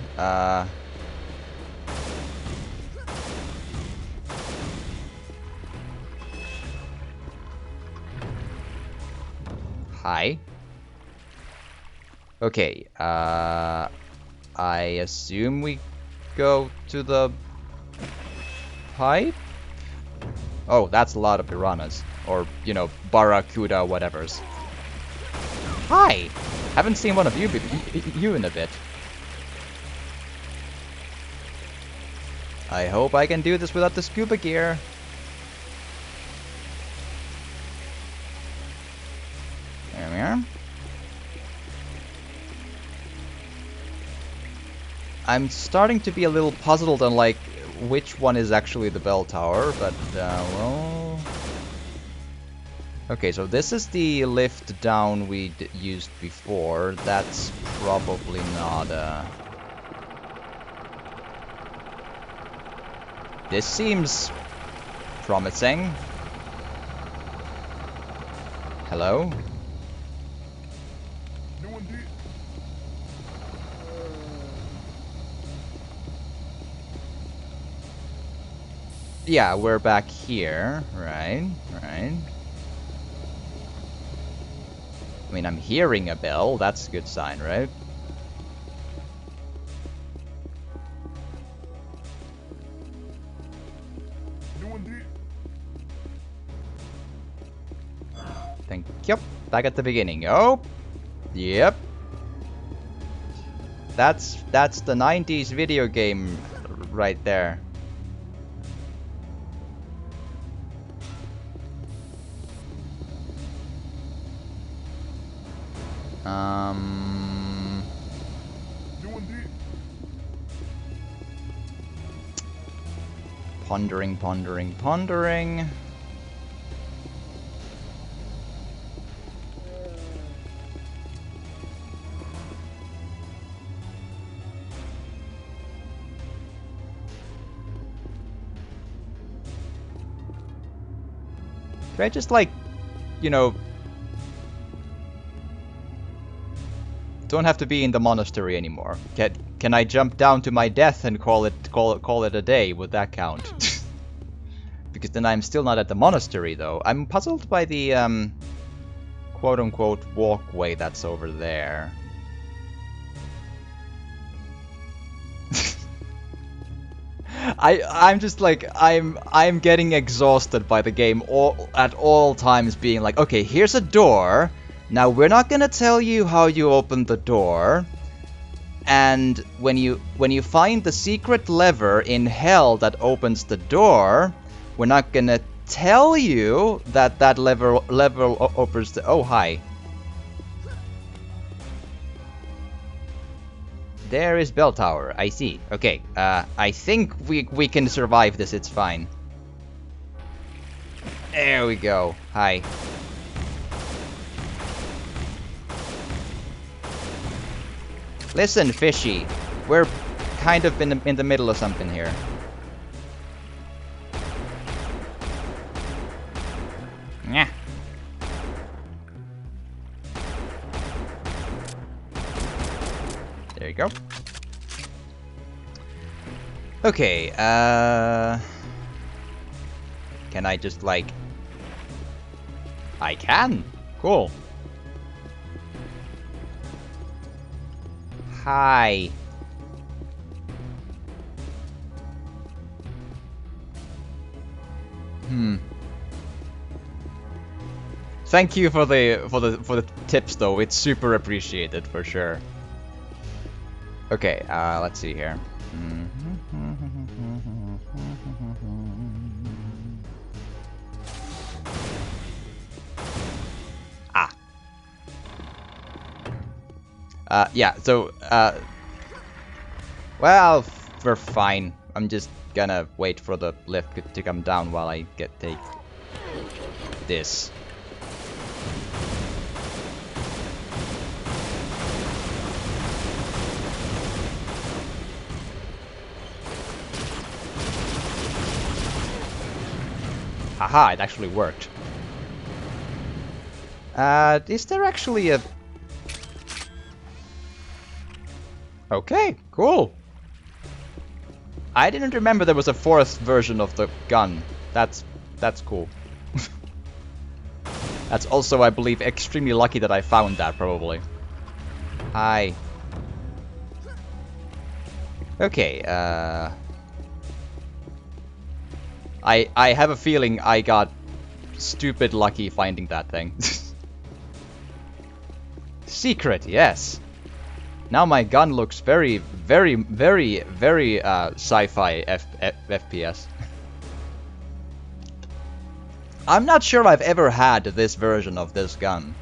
Hi. Okay, I assume we go to the pipe? Oh, that's a lot of piranhas. Or, you know, barracuda whatevers. Hi! Haven't seen one of you in a bit. I hope I can do this without the scuba gear. There we are. I'm starting to be a little puzzled on, like, which one is actually the bell tower, but, well... Okay, so this is the lift down we used before. That's probably not, This seems promising. Hello? Yeah, we're back here. Right, right. I mean, I'm hearing a bell. That's a good sign, right? Thank you. Back at the beginning. Oh, yep. That's the 90s video game right there. Pondering, pondering, pondering. Could I just, like, you know, don't have to be in the monastery anymore? Can I jump down to my death and call it a day? Would that count? Because then I'm still not at the monastery, though. I'm puzzled by the quote-unquote walkway that's over there. I'm just like I'm getting exhausted by the game at all times being like, okay, here's a door. Now we're not gonna tell you how you open the door. And when you find the secret lever in hell that opens the door, we're not gonna tell you that that lever opens the... Oh, hi. There is bell tower. I see. Okay. I think we can survive this. It's fine. There we go. Hi. Listen, fishy. We're kind of in the middle of something here. Yeah. There you go. Okay, can I just, like... I can! Cool. Hi. Thank you for the tips, though. It's super appreciated for sure. Okay, let's see here. Yeah, so, well, we're fine. I'm just gonna wait for the lift to come down while I take this. Haha, it actually worked. Is there actually a... Okay, cool. I didn't remember there was a fourth version of the gun. That's cool. That's also, I believe, extremely lucky that I found that, probably. Hi. Okay, I have a feeling I got stupid lucky finding that thing. Secret, yes. Now my gun looks very, very, very, very sci-fi FPS. I'm not sure I've ever had this version of this gun.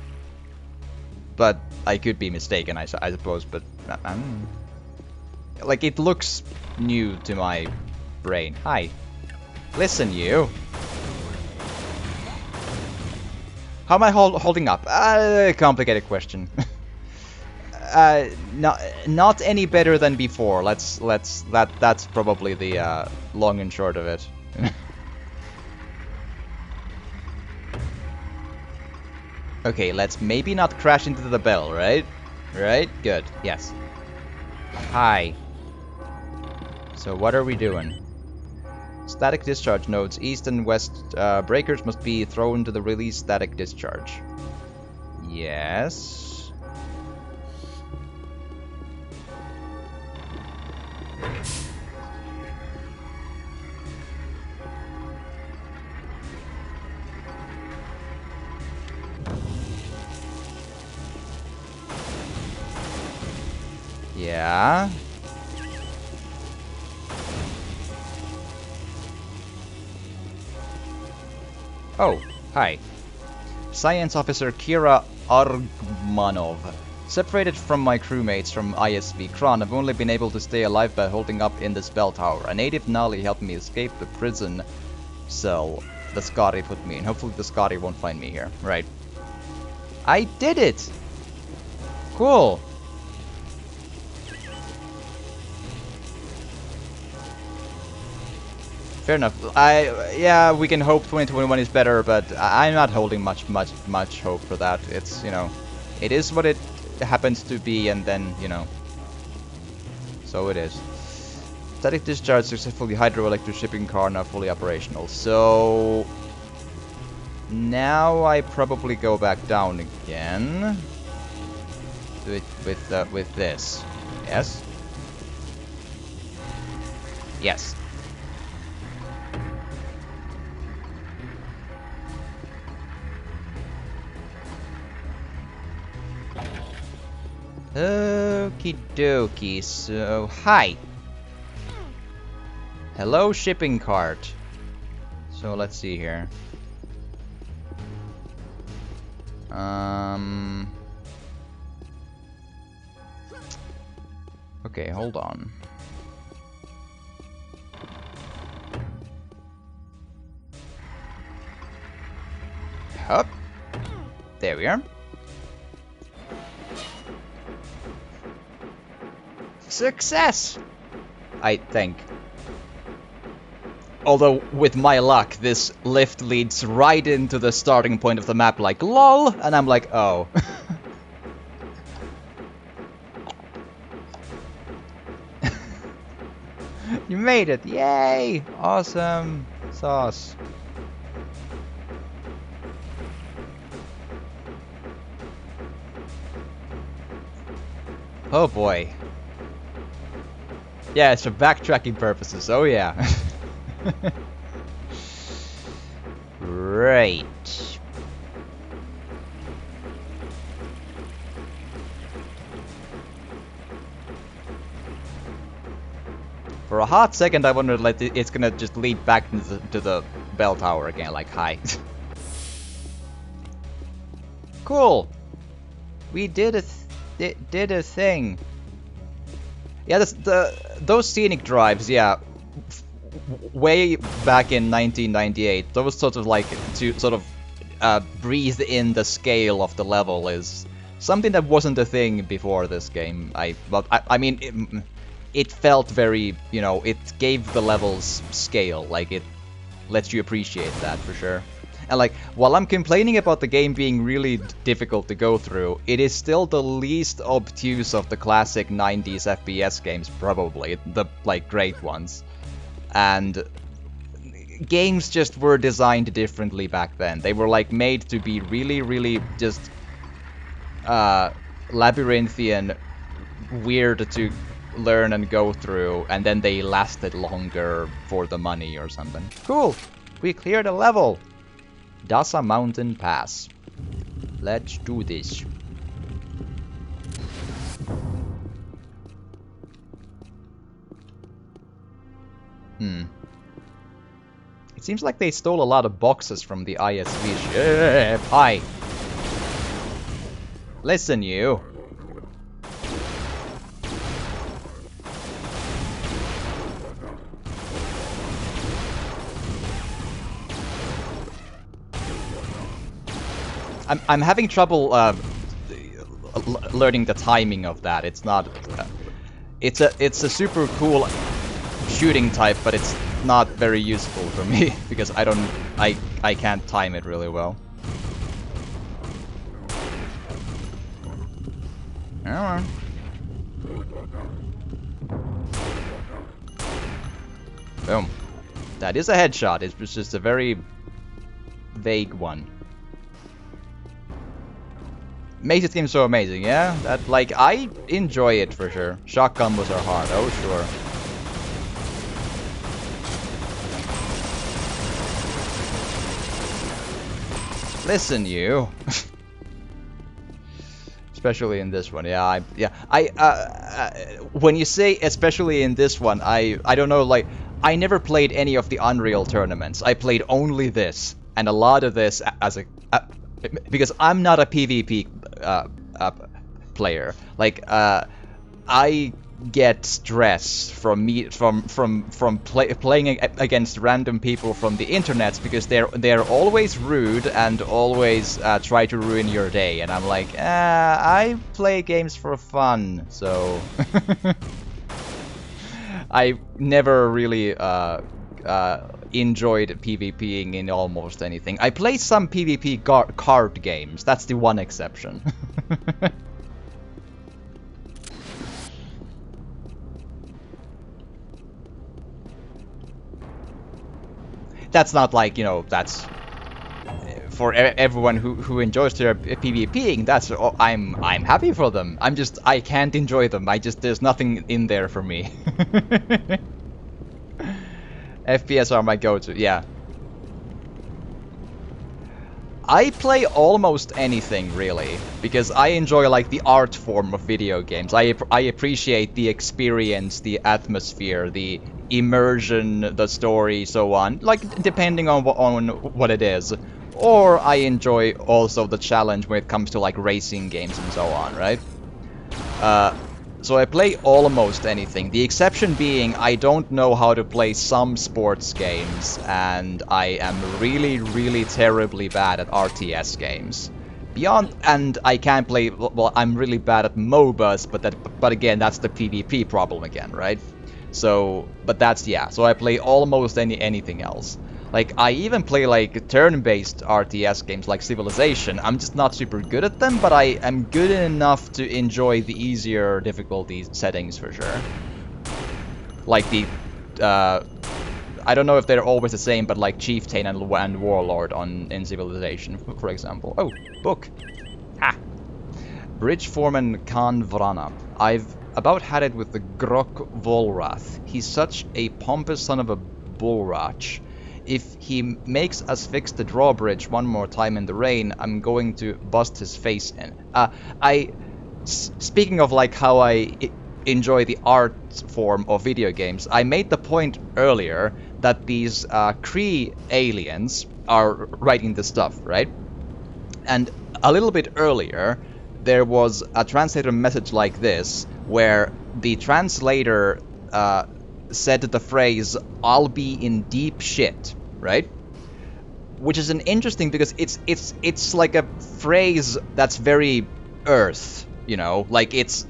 But I could be mistaken, I suppose, but... like, it looks new to my brain. Hi. Listen, you. How am I holding up? Complicated question. Not any better than before. That's probably the long and short of it. Okay, let's maybe not crash into the bell, right? Right? Good. Yes. Hi. So what are we doing? Static discharge nodes. East and west breakers must be thrown to the release static discharge. Yes. Yeah. Oh, hi. Science Officer Kira Argmanov. Separated from my crewmates from ISV Kron, I've only been able to stay alive by holding up in this bell tower. A native Nali helped me escape the prison cell the Scotty put me in. Hopefully the Scotty won't find me here. Right. I did it! Cool. Fair enough. Yeah, we can hope 2021 is better, but I'm not holding much hope for that. It's, you know, it is what it happens to be, and then, you know, so it is. Static discharge successfully. Hydroelectric shipping car now fully operational. So now I probably go back down again. Do it with this. Yes. Yes. Okie dokie, so hi. Hello, shipping cart. So let's see here. Okay, hold on. Up. There we are. Success! I think. Although, with my luck, this lift leads right into the starting point of the map like LOL, and I'm like, oh. You made it! Yay! Awesome! Sauce. Oh boy. Yeah, it's for backtracking purposes, oh yeah. Right. For a hot second I wondered like it's gonna just lead back to the bell tower again, like hi. Cool. We did a thing. Yeah, those scenic drives, yeah, way back in 1998, those sort of like to sort of breathe in the scale of the level is something that wasn't a thing before this game. I mean, it felt very, you know, it gave the levels scale, like it lets you appreciate that for sure. And like, while I'm complaining about the game being really difficult to go through, it is still the least obtuse of the classic 90s FPS games, probably. The, like, great ones. And games just were designed differently back then. They were, like, made to be really, really just labyrinthian, weird to learn and go through, and then they lasted longer for the money or something. Cool! We cleared a level! Dasa Mountain Pass. Let's do this. It seems like they stole a lot of boxes from the ISV ship. Hi! Listen, you! I'm having trouble learning the timing of that. It's not. It's a super cool shooting type, but it's not very useful for me because I can't time it really well. Alright. Boom. That is a headshot. It's just a very vague one. Makes it seem so amazing, yeah? That, like, I enjoy it for sure. Shock combos are hard, oh sure. Listen, you. Especially in this one, yeah. When you say especially in this one, I don't know, like, I never played any of the Unreal tournaments. I played only this, and a lot of this as a because I'm not a PvP player. Like, I get stress from playing against random people from the internet because they're always rude and always try to ruin your day, and I'm like, I play games for fun, so I never really enjoyed PvPing in almost anything. I play some PvP card games. That's the one exception. That's not like, you know, that's for everyone who enjoys their PvPing. That's I'm happy for them. I can't enjoy them. There's nothing in there for me. FPS are my go-to, yeah. I play almost anything, really, because I enjoy, like, the art form of video games. I appreciate the experience, the atmosphere, the immersion, the story, so on. Like, depending on what it is. Or I enjoy also the challenge when it comes to, like, racing games and so on, right? So I play almost anything. The exception being I don't know how to play some sports games, and I am really, really terribly bad at RTS games. And I can't play. Well, I'm really bad at MOBAs, but again, that's the PvP problem again, right? So, but that's, yeah. So I play almost anything else. Like, I even play, like, turn-based RTS games like Civilization. I'm just not super good at them, but I am good enough to enjoy the easier difficulty settings for sure. Like the, I don't know if they're always the same, but like Chieftain and Warlord in Civilization, for example. Oh, book. Ha! Bridge Foreman Khan Vrana. I've about had it with the Grok Volrath. He's such a pompous son of a bullrach. If he makes us fix the drawbridge one more time in the rain, I'm going to bust his face in. Speaking of like how I enjoy the art form of video games, I made the point earlier that these Kree aliens are writing the stuff, right? And a little bit earlier, there was a translator message like this, where the translator said the phrase, "I'll be in deep shit," right? Which is an interesting, because it's like a phrase that's very Earth, you know, like it's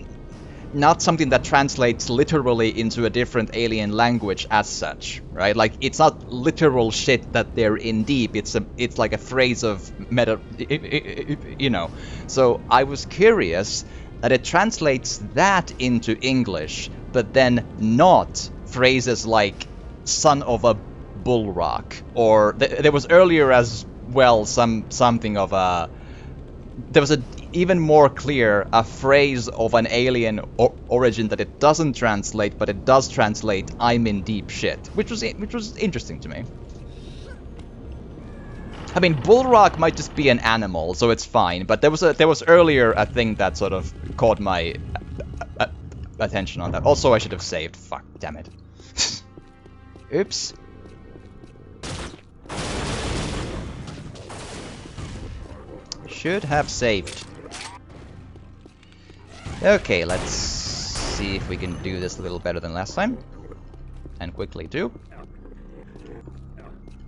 not something that translates literally into a different alien language as such, right? Like, it's not literal shit that they're in deep. It's like a phrase of meta, you know. So I was curious that it translates that into English, but then not phrases like "son of a bull rock," or there was earlier as well something of a. There was a even more clear a phrase of an alien origin that it doesn't translate, but it does translate "I'm in deep shit," which was interesting to me. I mean, bullrock might just be an animal, so it's fine. But there was earlier a thing that sort of caught my attention on that. Also, I should have saved. Fuck, damn it. Oops. Should have saved. Okay, let's see if we can do this a little better than last time. And quickly too.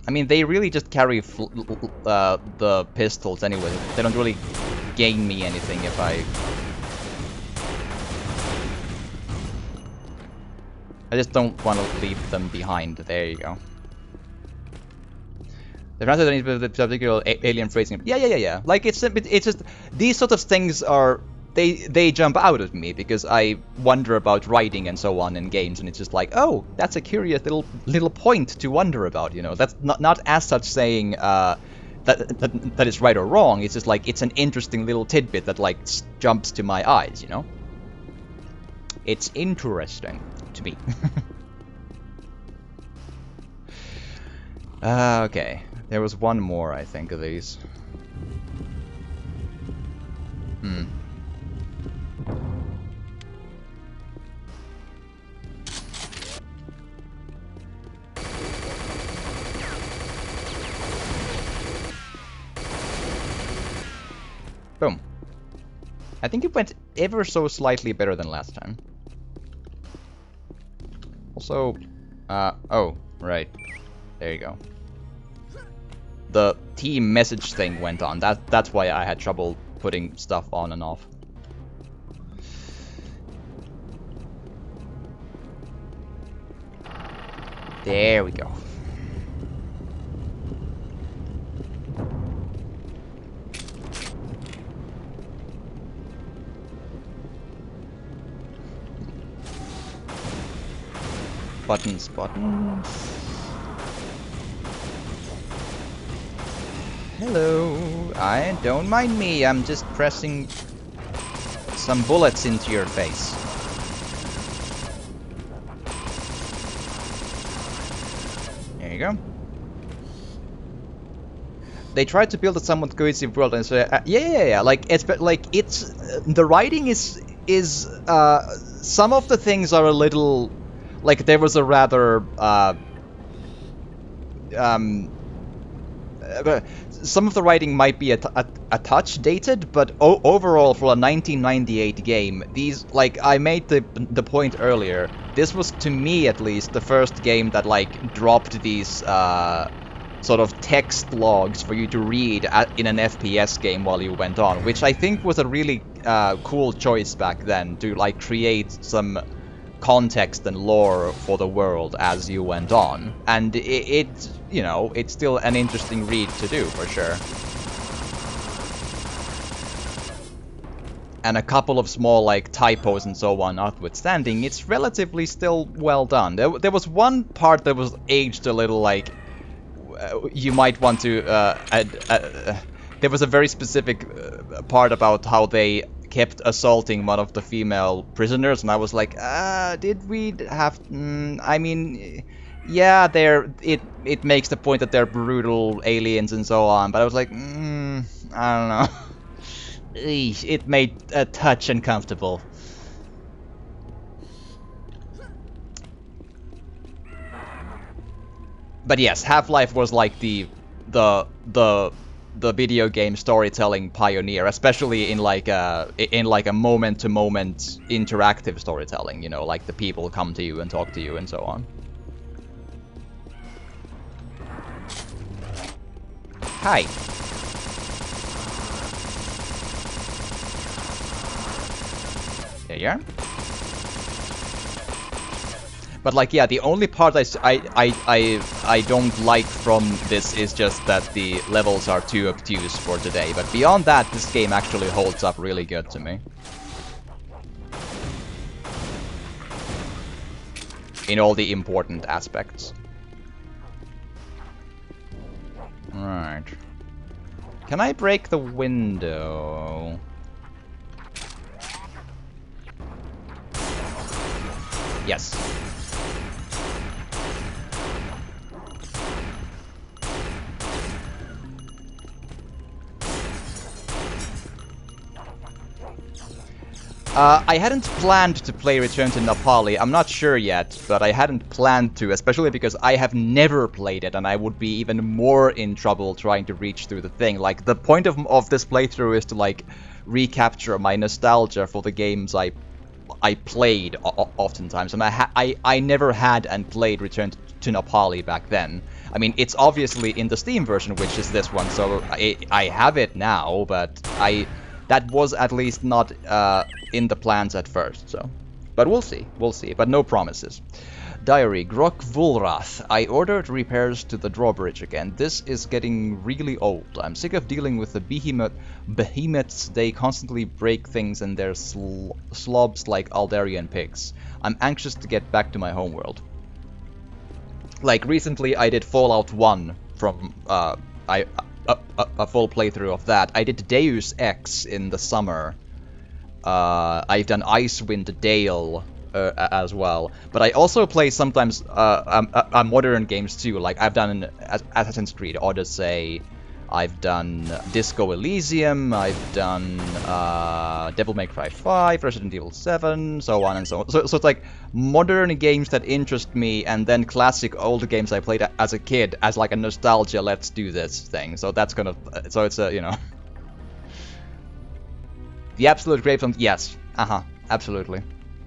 I mean, they really just carry the pistols anyway. They don't really gain me anything if I just don't want to leave them behind. There you go. The answer don't need the particular alien phrasing. Yeah. Like it's just these sort of things are they jump out at me because I wonder about writing and so on in games, and it's just like, oh, that's a curious little point to wonder about. You know, that's not as such saying that is right or wrong. It's just like it's an interesting little tidbit that like jumps to my eyes. You know, it's interesting to me. Okay. There was one more, I think, of these. Boom. I think it went ever so slightly better than last time. Also, oh, right. There you go. The team message thing went on. That's why I had trouble putting stuff on and off. There we go. Buttons. Hello, don't mind me, I'm just pressing some bullets into your face. There you go. They tried to build a somewhat cohesive world, and so yeah. Like it's the writing is some of the things are a little like there was a rather some of the writing might be a touch dated, but overall for a 1998 game, these, like I made the point earlier, this was, to me at least, the first game that like dropped these sort of text logs for you to read in an FPS game while you went on, which I think was a really cool choice back then to like create some context and lore for the world as you went on, and it you know, it's still an interesting read to do for sure. And a couple of small like typos and so on notwithstanding, it's relatively still well done. There was one part that was aged a little, like you might want to there was a very specific part about how they kept assaulting one of the female prisoners, and I was like, did we have? I mean, yeah, it makes the point that they're brutal aliens and so on, but I was like, I don't know. It made a touch uncomfortable. But yes, Half-Life was like the video game storytelling pioneer, especially in like a moment-to-moment interactive storytelling. You know, like the people come to you and talk to you and so on. Hi. There you are. But like, yeah, the only part I don't like from this is just that the levels are too obtuse for today. But beyond that, this game actually holds up really good to me. In all the important aspects. Right. Can I break the window? Yes. I hadn't planned to play Return to Nepali. I'm not sure yet, but I hadn't planned to, especially because I have never played it, and I would be even more in trouble trying to reach through the thing. Like, the point of this playthrough is to, like, recapture my nostalgia for the games I played oftentimes, and I never had and played Return to Nepali back then. I mean, it's obviously in the Steam version, which is this one, so I have it now, but that was at least not in the plans at first, so. But we'll see, but no promises. Diary, Grok Vulrath. I ordered repairs to the drawbridge again. This is getting really old. I'm sick of dealing with the behemoths. They constantly break things and they're slobs like Aldarian pigs. I'm anxious to get back to my homeworld. Like, recently I did Fallout 1 from, a full playthrough of that. I did Deus Ex in the summer. I've done Icewind Dale as well. But I also play sometimes modern games too. Like, I've done Assassin's Creed Odyssey. I've done Disco Elysium. I've done Devil May Cry 5, Resident Evil 7, so on and so on. So it's like modern games that interest me, and then classic old games I played as a kid as like a nostalgia, let's do this thing. So that's kind of, so it's a, you know. The absolute great film, yes, absolutely.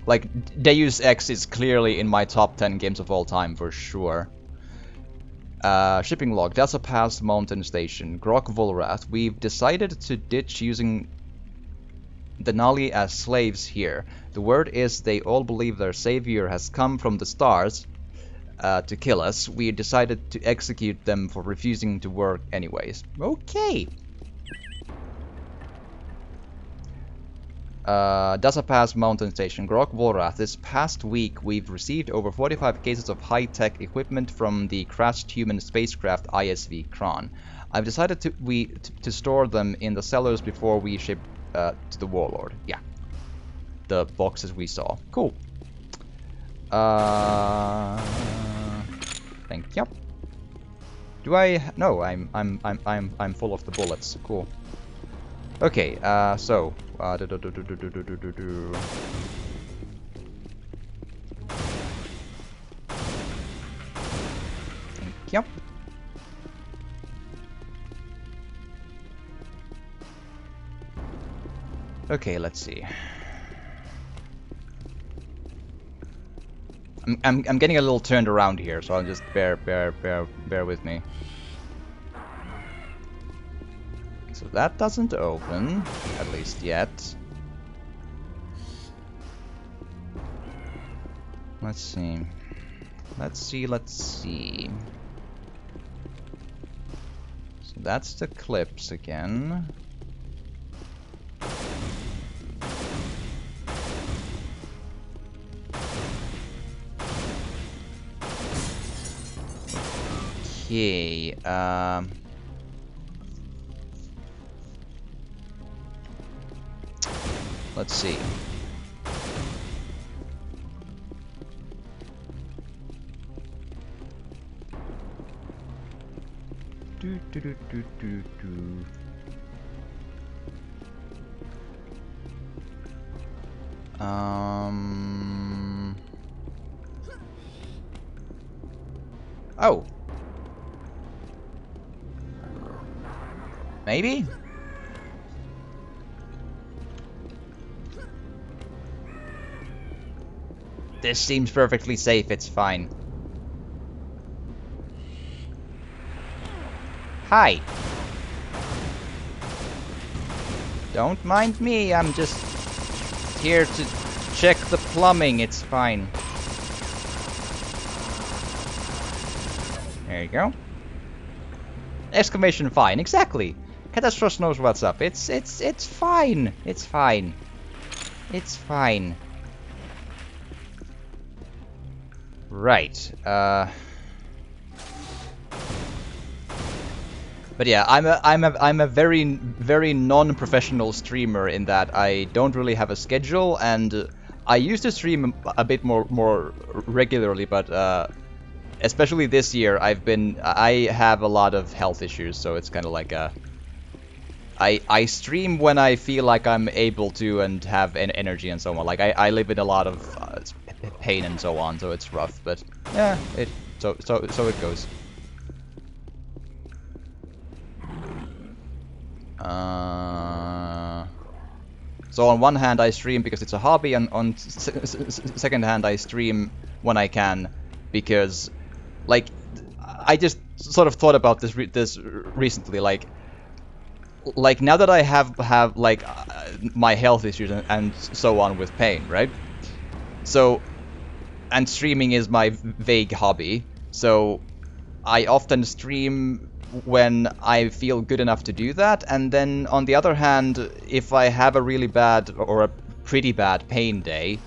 Like, Deus Ex is clearly in my top 10 games of all time for sure. Shipping log, Delta Pass Mountain Station, Grok Vulrath. We've decided to ditch using Denali as slaves here. The word is they all believe their savior has come from the stars to kill us. We decided to execute them for refusing to work anyways. Okay. Dasa Pass Mountain Station, Grok Vulrath. This past week, we've received over 45 cases of high-tech equipment from the crashed human spacecraft ISV Kron. I've decided to store them in the cellars before we ship to the Warlord. Yeah, the boxes we saw. Cool. Thank you. Do I? No, I'm full of the bullets. Cool. Okay, so thank you. Okay, let's see. I'm getting a little turned around here, so I'll just bear with me. So that doesn't open, at least yet. Let's see. Let's see. So that's the clips again. Okay, let's see. Oh. Maybe? This seems perfectly safe, it's fine. Hi. Don't mind me, I'm just here to check the plumbing, it's fine. There you go. Exclamation fine, exactly. Catastrophe knows what's up. It's fine. It's fine. It's fine. Right. But yeah, I'm a very non-professional streamer in that I don't really have a schedule, and I used to stream a bit more regularly, but especially this year I have a lot of health issues, so it's kind of like I stream when I feel like I'm able to and have energy and so on. Like I live in a lot of pain and so on, so it's rough. But yeah, so it goes. So on one hand I stream because it's a hobby, and on second hand I stream when I can because, like, I just sort of thought about this recently. Like now that I have like my health issues and so on with pain, right? So, and streaming is my vague hobby, so I often stream when I feel good enough to do that, and then on the other hand, if I have a really bad or a pretty bad pain day,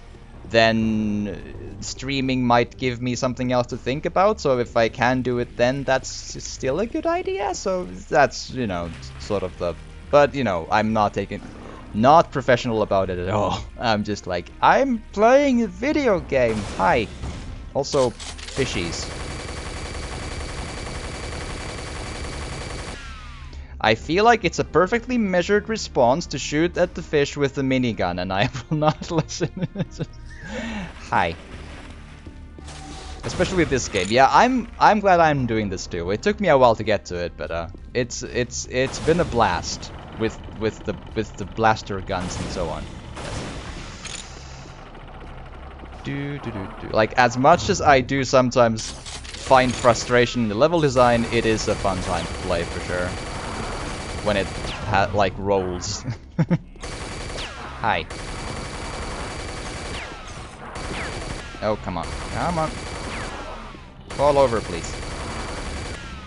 then streaming might give me something else to think about. So if I can do it then, that's still a good idea. So that's, you know, sort of the... But, you know, I'm not professional about it at all. I'm just like, I'm playing a video game. Hi. Also, fishies. I feel like it's a perfectly measured response to shoot at the fish with the minigun, and I will not listen. Hi. Especially this game. Yeah, I'm glad I'm doing this too. It took me a while to get to it, but it's been a blast with the blaster guns and so on. Like, as much as I do sometimes find frustration in the level design, it is a fun time to play for sure. When it like rolls. Hi. Oh, come on. Come on. Fall over, please.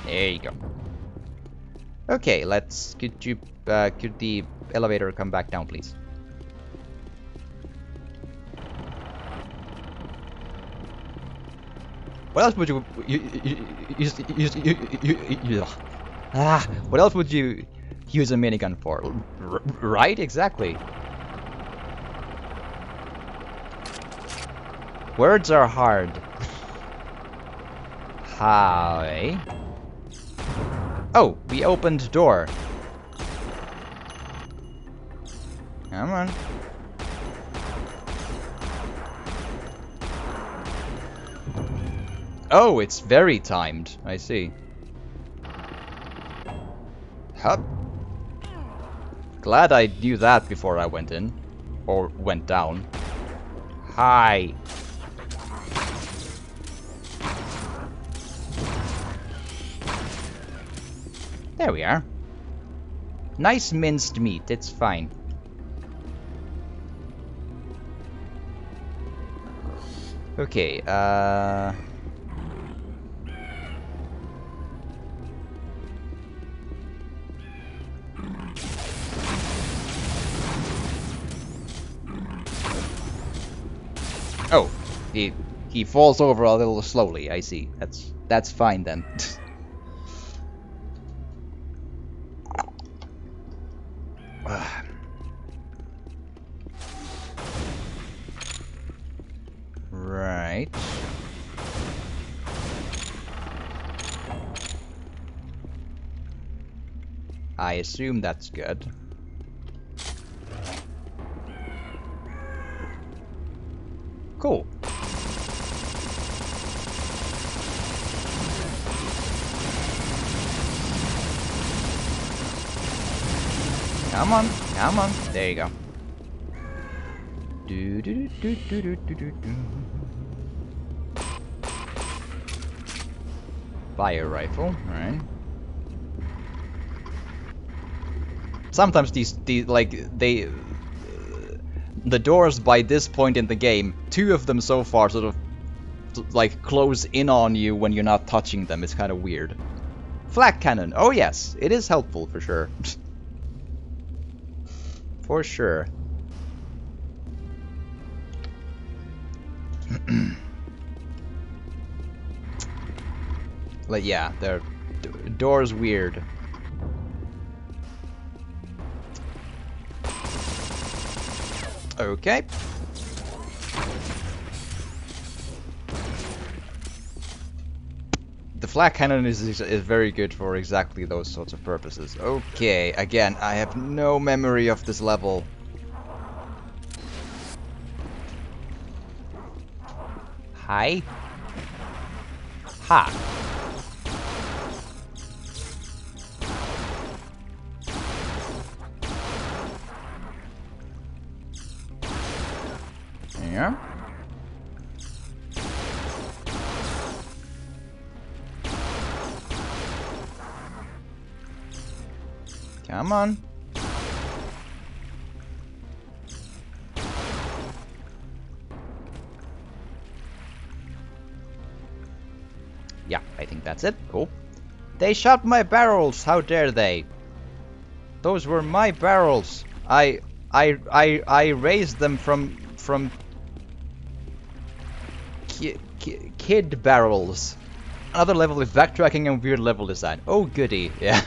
There you go. Okay, could the elevator come back down, please? What else would what else would you use a minigun for? Right? Exactly. Words are hard. Hi. Oh, we opened door. Come on. Oh, it's very timed. I see. Hup. Glad I knew that before I went in. Or went down. Hi. There we are. Nice minced meat, it's fine. Okay, oh, he falls over a little slowly, I see. That's fine then. Right. I assume that's good. Cool. Come on, come on. There you go. Do do do do do do do do. Fire rifle, alright. Sometimes the doors by this point in the game, two of them so far sort of like close in on you when you're not touching them. It's kind of weird. Flak cannon. Oh yes, it is helpful for sure. For sure. Like yeah, the door's weird. Okay. The flak cannon is very good for exactly those sorts of purposes. Okay, again, I have no memory of this level. Hi. Ha. Yeah. Come on. Yeah, I think that's it. Cool. They shot my barrels. How dare they? Those were my barrels. I raised them from kid barrels. Another level with backtracking and weird level design. Oh goody, yeah.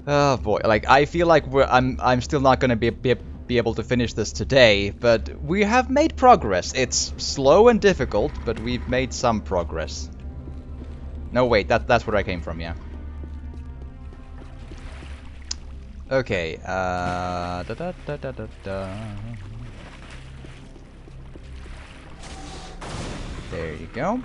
Oh boy, like I feel like I'm still not gonna be able to finish this today, but we have made progress. It's slow and difficult, but we've made some progress. No wait, that's where I came from, yeah. Okay, There you go.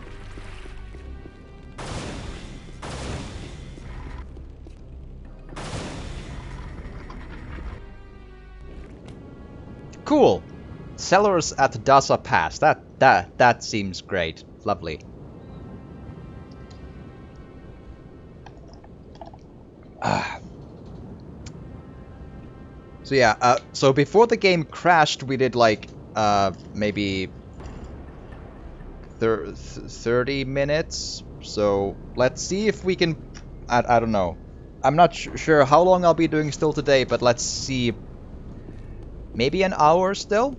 Cool. Cellars at Dasa Pass. That seems great. Lovely. So yeah, so before the game crashed, we did like maybe 30 minutes. So let's see if we can. I don't know. I'm not sure how long I'll be doing still today, but let's see. Maybe an hour still?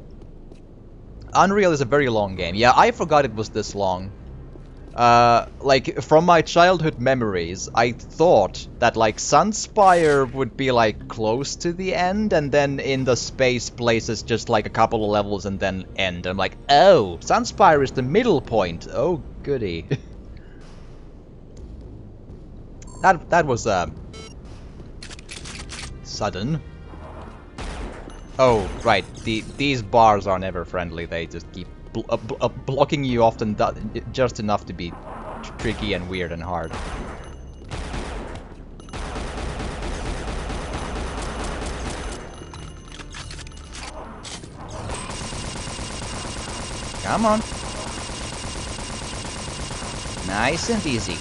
Unreal is a very long game. Yeah, I forgot it was this long. Like, from my childhood memories, I thought that, like, Sunspire would be, like, close to the end, and then in the space places just, like, a couple of levels and then end. I'm like, oh, Sunspire is the middle point. Oh, goody. that was, sudden. Oh, right. These bars are never friendly. They just keep blocking you often just enough to be tricky and weird and hard. Come on. Nice and easy.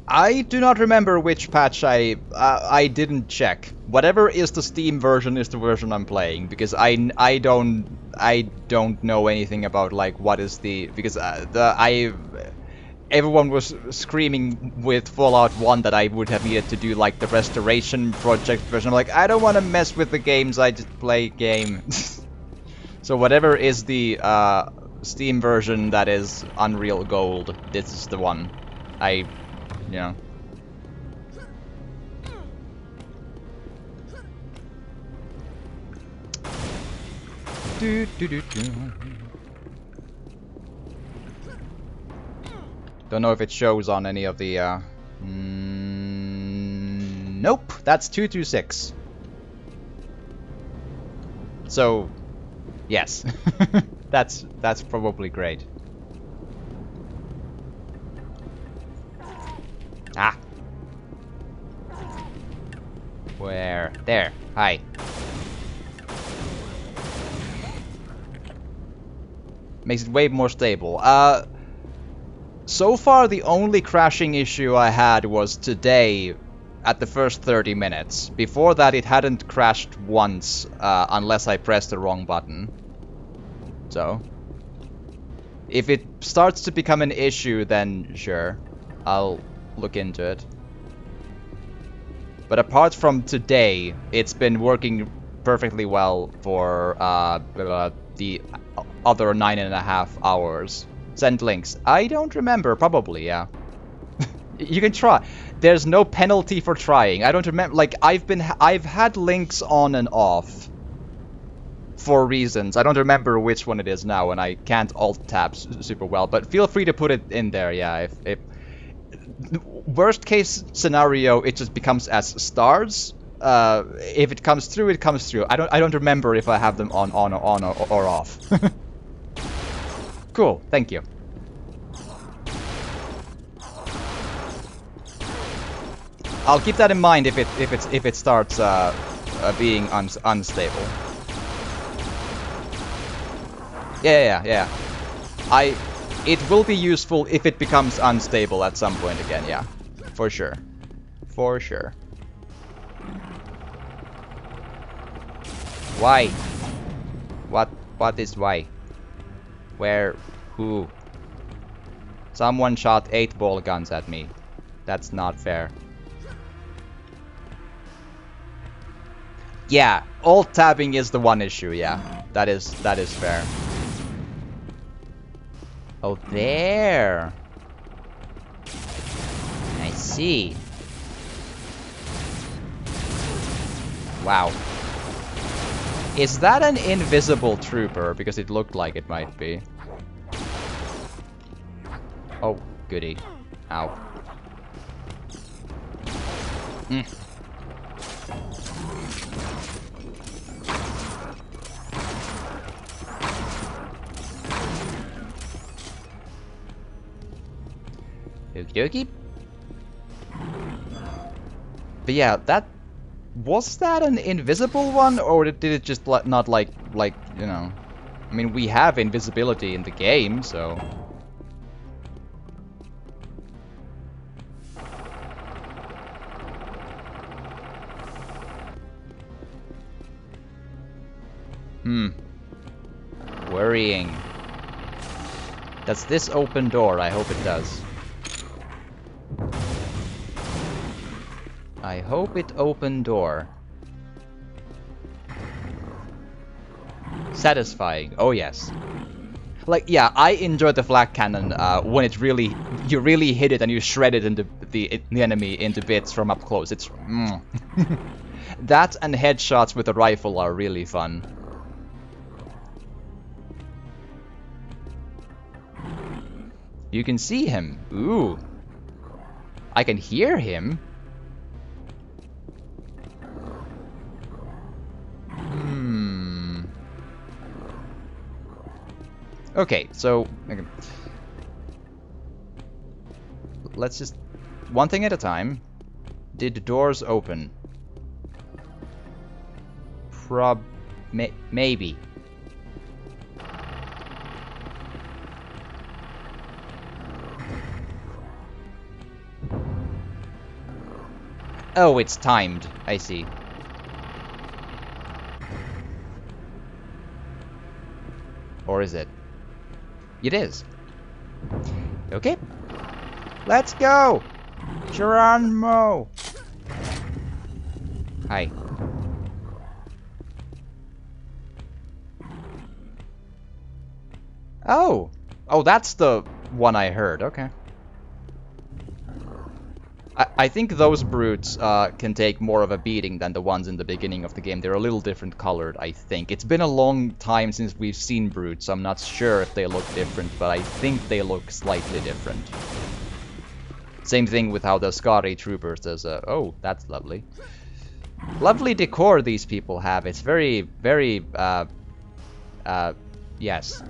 I do not remember which patch I didn't check. Whatever is the Steam version is the version I'm playing, because I don't know anything about like what is the, because everyone was screaming with Fallout 1 that I would have needed to do like the restoration project version. I'm like, I don't want to mess with the games, I just play game. So whatever is the Steam version that is Unreal Gold, this is the one. Yeah. Don't know if it shows on any of the nope, that's 226. So yes. that's probably great. Ah. Where? There. Hi. Makes it way more stable. So far the only crashing issue I had was today at the first 30 minutes. Before that, it hadn't crashed once, unless I pressed the wrong button. So, if it starts to become an issue, then sure, I'll look into it. But apart from today, it's been working perfectly well for the other 9.5 hours. Send links. I don't remember. Probably, yeah. You can try. There's no penalty for trying. I don't remember. Like, I've had links on and off for reasons. I don't remember which one it is now, and I can't alt-tab super well. But feel free to put it in there, yeah. If worst case scenario, it just becomes as stars. If it comes through, it comes through. I don't remember if I have them on or off. Cool, thank you. I'll keep that in mind if it starts being unstable. Yeah. It will be useful if it becomes unstable at some point again, yeah. For sure. For sure. Why? What is why? Where? Who? Someone shot 8 ball guns at me. That's not fair. Yeah, alt-tabbing is the one issue, yeah. That is fair. Oh, there. I see. Wow. Is that an invisible trooper? Because it looked like it might be. Oh, goody. Ow. Okie dokie. But yeah, was that an invisible one, or did it just not like, you know? I mean, we have invisibility in the game, so. Worrying. Does this open door? I hope it does. I hope it open door. Satisfying. Oh yes. Like, yeah, I enjoy the flak cannon when it you really hit it and you shred it into the enemy into bits from up close. It's that and headshots with a rifle are really fun. You can see him. Ooh. I can hear him. Okay, so let's just one thing at a time. Did the doors open? Maybe. Oh, it's timed. I see. Or is it? It is. Okay. Let's go! Geronimo! Hi. Oh! Oh, that's the one I heard. Okay. I think those brutes can take more of a beating than the ones in the beginning of the game. They're a little different colored, I think. It's been a long time since we've seen brutes, so I'm not sure if they look different, but I think they look slightly different. Same thing with how the Scotty troopers does. Oh, that's lovely. Lovely decor these people have. It's very, very, yes.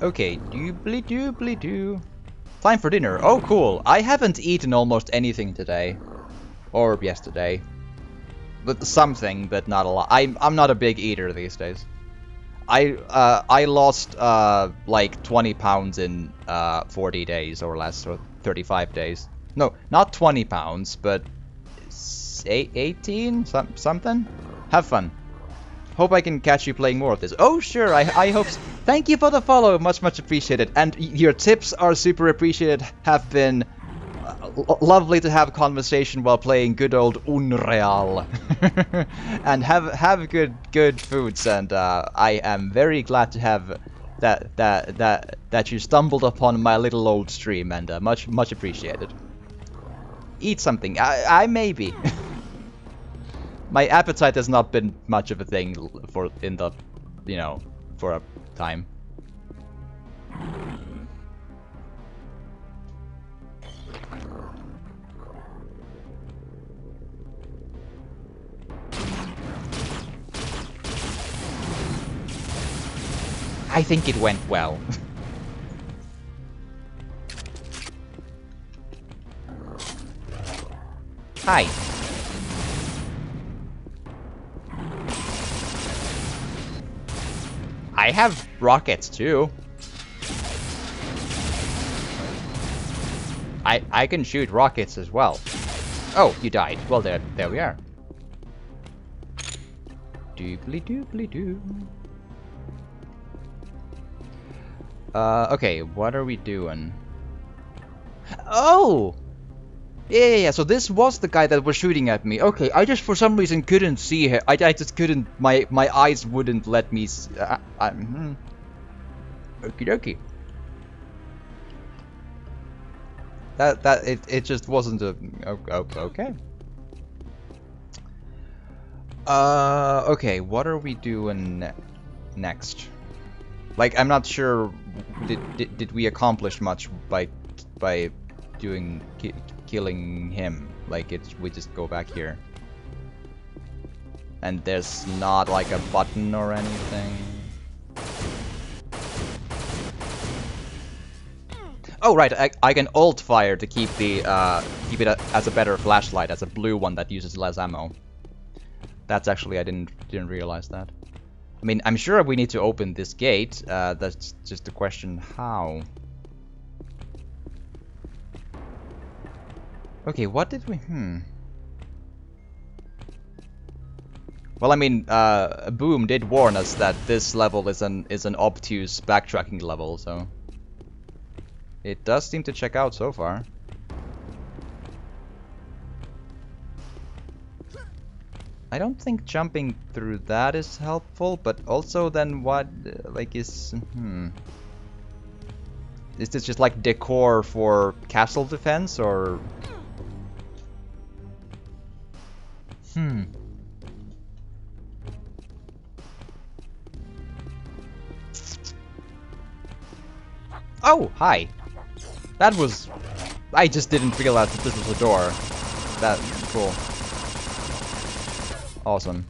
Okay, doobly-doobly-doo. Time for dinner. Oh, cool. I haven't eaten almost anything today. Or yesterday. But something, but not a lot. I'm not a big eater these days. I lost, like, 20 pounds in 40 days or less, or 35 days. No, not 20 pounds, but 18? Something? Have fun. Hope I can catch you playing more of this. Oh, sure, I hope so. Thank you for the follow, much appreciated. And your tips are super appreciated, have been lovely to have a conversation while playing good old Unreal. And have good foods, and I am very glad to have that you stumbled upon my little old stream, and much appreciated. Eat something. I maybe. My appetite has not been much of a thing for for a time. I think it went well. Hi. I have rockets too. I can shoot rockets as well. Oh, you died. Well, there we are. Doobly doo. Okay, what are we doing? Oh! Yeah. So this was the guy that was shooting at me. Okay, I just for some reason couldn't see him. I just couldn't. My eyes wouldn't let me. Okie dokie. It just wasn't a. Okay. Okay. What are we doing next? Like, I'm not sure. Did we accomplish much by doing killing him? Like, we just go back here, and there's not like a button or anything. Oh right, I can alt fire to keep the keep it as a better flashlight, as a blue one that uses less ammo. That's actually I didn't realize that. I mean, I'm sure we need to open this gate. That's just the question how. Okay, what did we? Well, I mean, Boom did warn us that this level is an obtuse backtracking level, so it does seem to check out so far. I don't think jumping through that is helpful, but also then what, like, is this just like decor for castle defense, or? Oh, hi. That was... I just didn't realize that this was a door. That's cool. Awesome.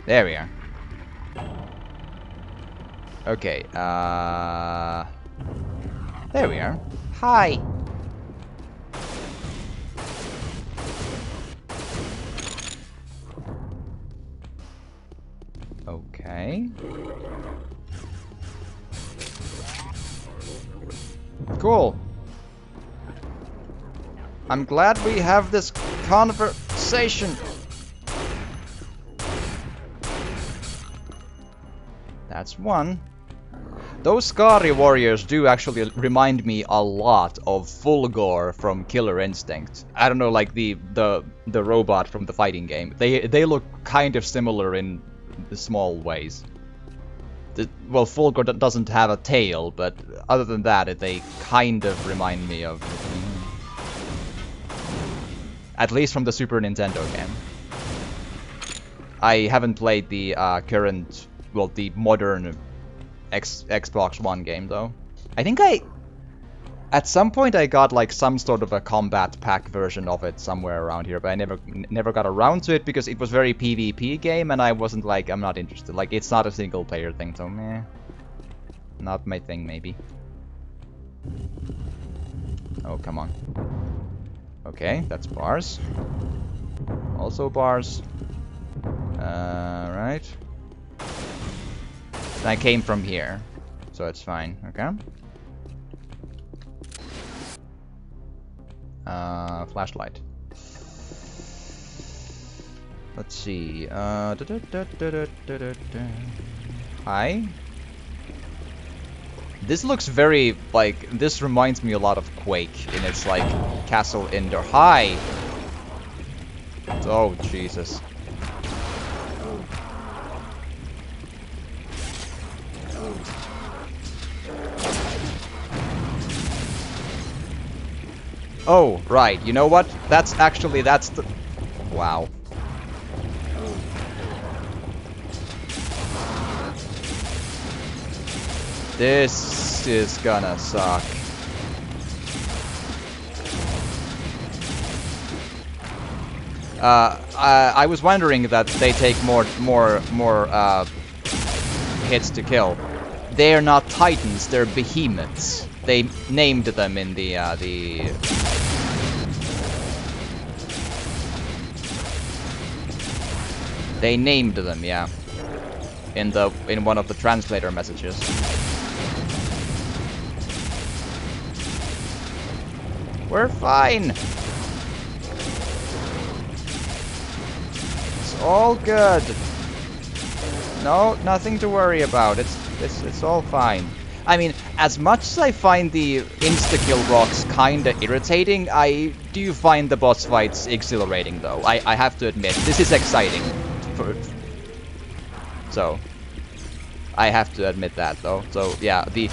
There we are. Okay, there we are. Hi! Okay. Cool. I'm glad we have this conversation. That's one. Those Skari warriors do actually remind me a lot of Fulgor from Killer Instinct. I don't know, like the robot from the fighting game. They look kind of similar in small ways. Well, Fulgor doesn't have a tail, but other than that, they kind of remind me of... At least from the Super Nintendo game. I haven't played the current, well, the modern Xbox One game, though. I think at some point I got like some sort of a combat pack version of it somewhere around here, but I never got around to it because it was very PvP game, and I wasn't like, I'm not interested. Like, it's not a single player thing, so meh. Not my thing, maybe. Oh, come on. Okay, that's bars. Also bars. Right. I came from here, so it's fine. Okay. Flashlight. Let's see. Hi. This looks very, like, this reminds me a lot of Quake in its, like, castle indoor. Hi! Oh, Jesus. Oh, right. You know what? That's the... Wow. This is gonna suck. I was wondering that they take more hits to kill. They're not titans, they're behemoths. They named them in the They named them, yeah. In one of the translator messages. We're fine. It's all good. No, nothing to worry about. It's all fine. I mean, as much as I find the insta-kill rocks kinda irritating, I do find the boss fights exhilarating though. I have to admit, this is exciting. So, I have to admit that though. So yeah, the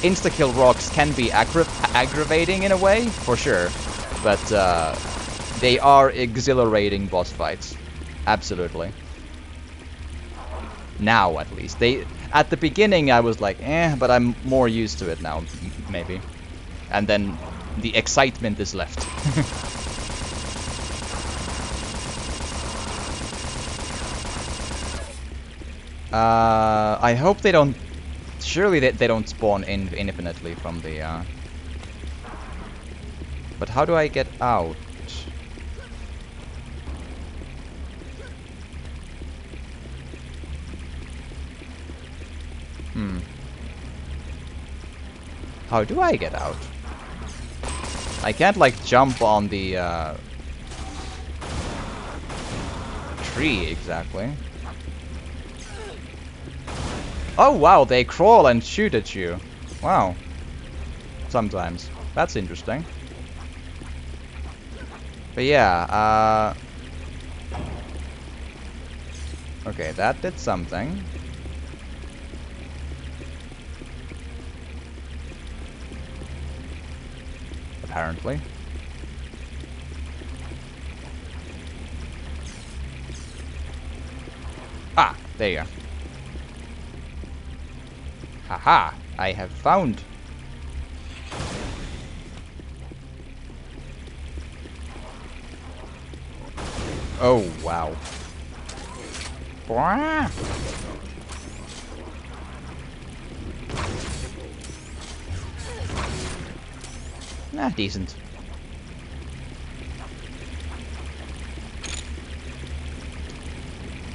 insta-kill rocks can be aggravating in a way, for sure. But they are exhilarating boss fights. Absolutely. Now, at least. At the beginning, I was like, eh, but I'm more used to it now, maybe. And then the excitement is left. I hope they don't... Surely they don't spawn infinitely from the... But how do I get out? How do I get out? I can't, like, jump on the, tree, exactly. Oh, wow, they crawl and shoot at you. Wow. Sometimes. That's interesting. But yeah, okay, that did something. Apparently. Ah, there you go. Haha, I have found. Oh, wow. Nah, decent.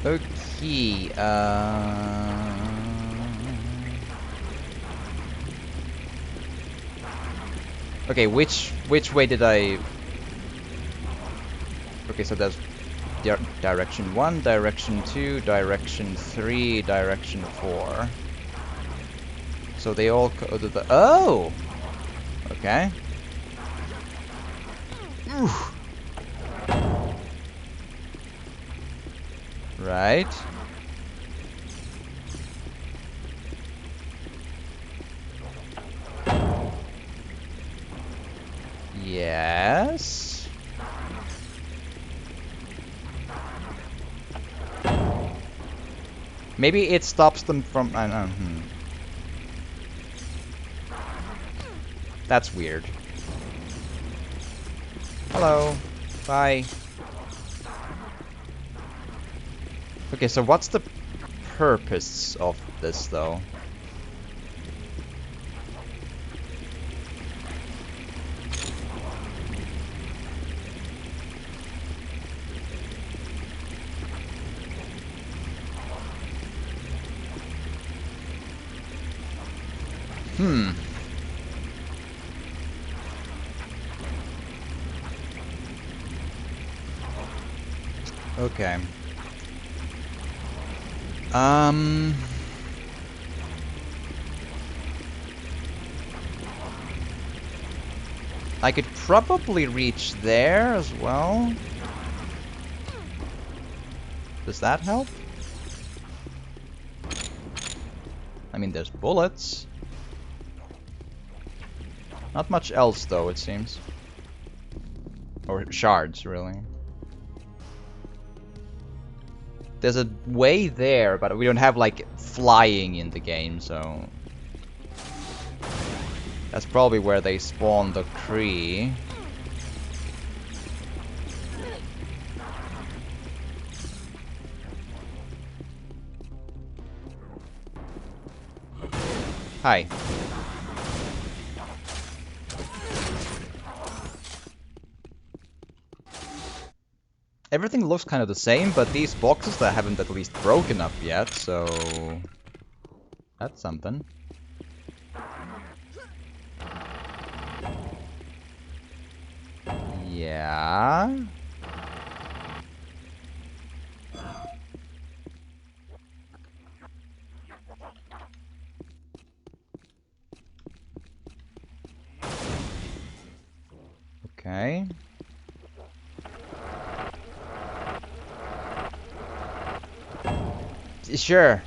Okay, okay, which way did I... Okay, so there's direction 1, direction 2, direction 3, direction 4. So they all go to the... Oh! Okay. Oof. Right. Yes. Maybe it stops them from... That's weird. Hello. Bye. Okay, so what's the purpose of this, though? Hmm. Okay. I could probably reach there as well. Does that help? I mean, there's bullets. Not much else, though, it seems. Or shards, really. There's a way there, but we don't have, like, flying in the game, so... That's probably where they spawn the Kree. Hi. Everything looks kind of the same, but these boxes that haven't at least broken up yet, so... That's something. Yeah... Okay. Sure.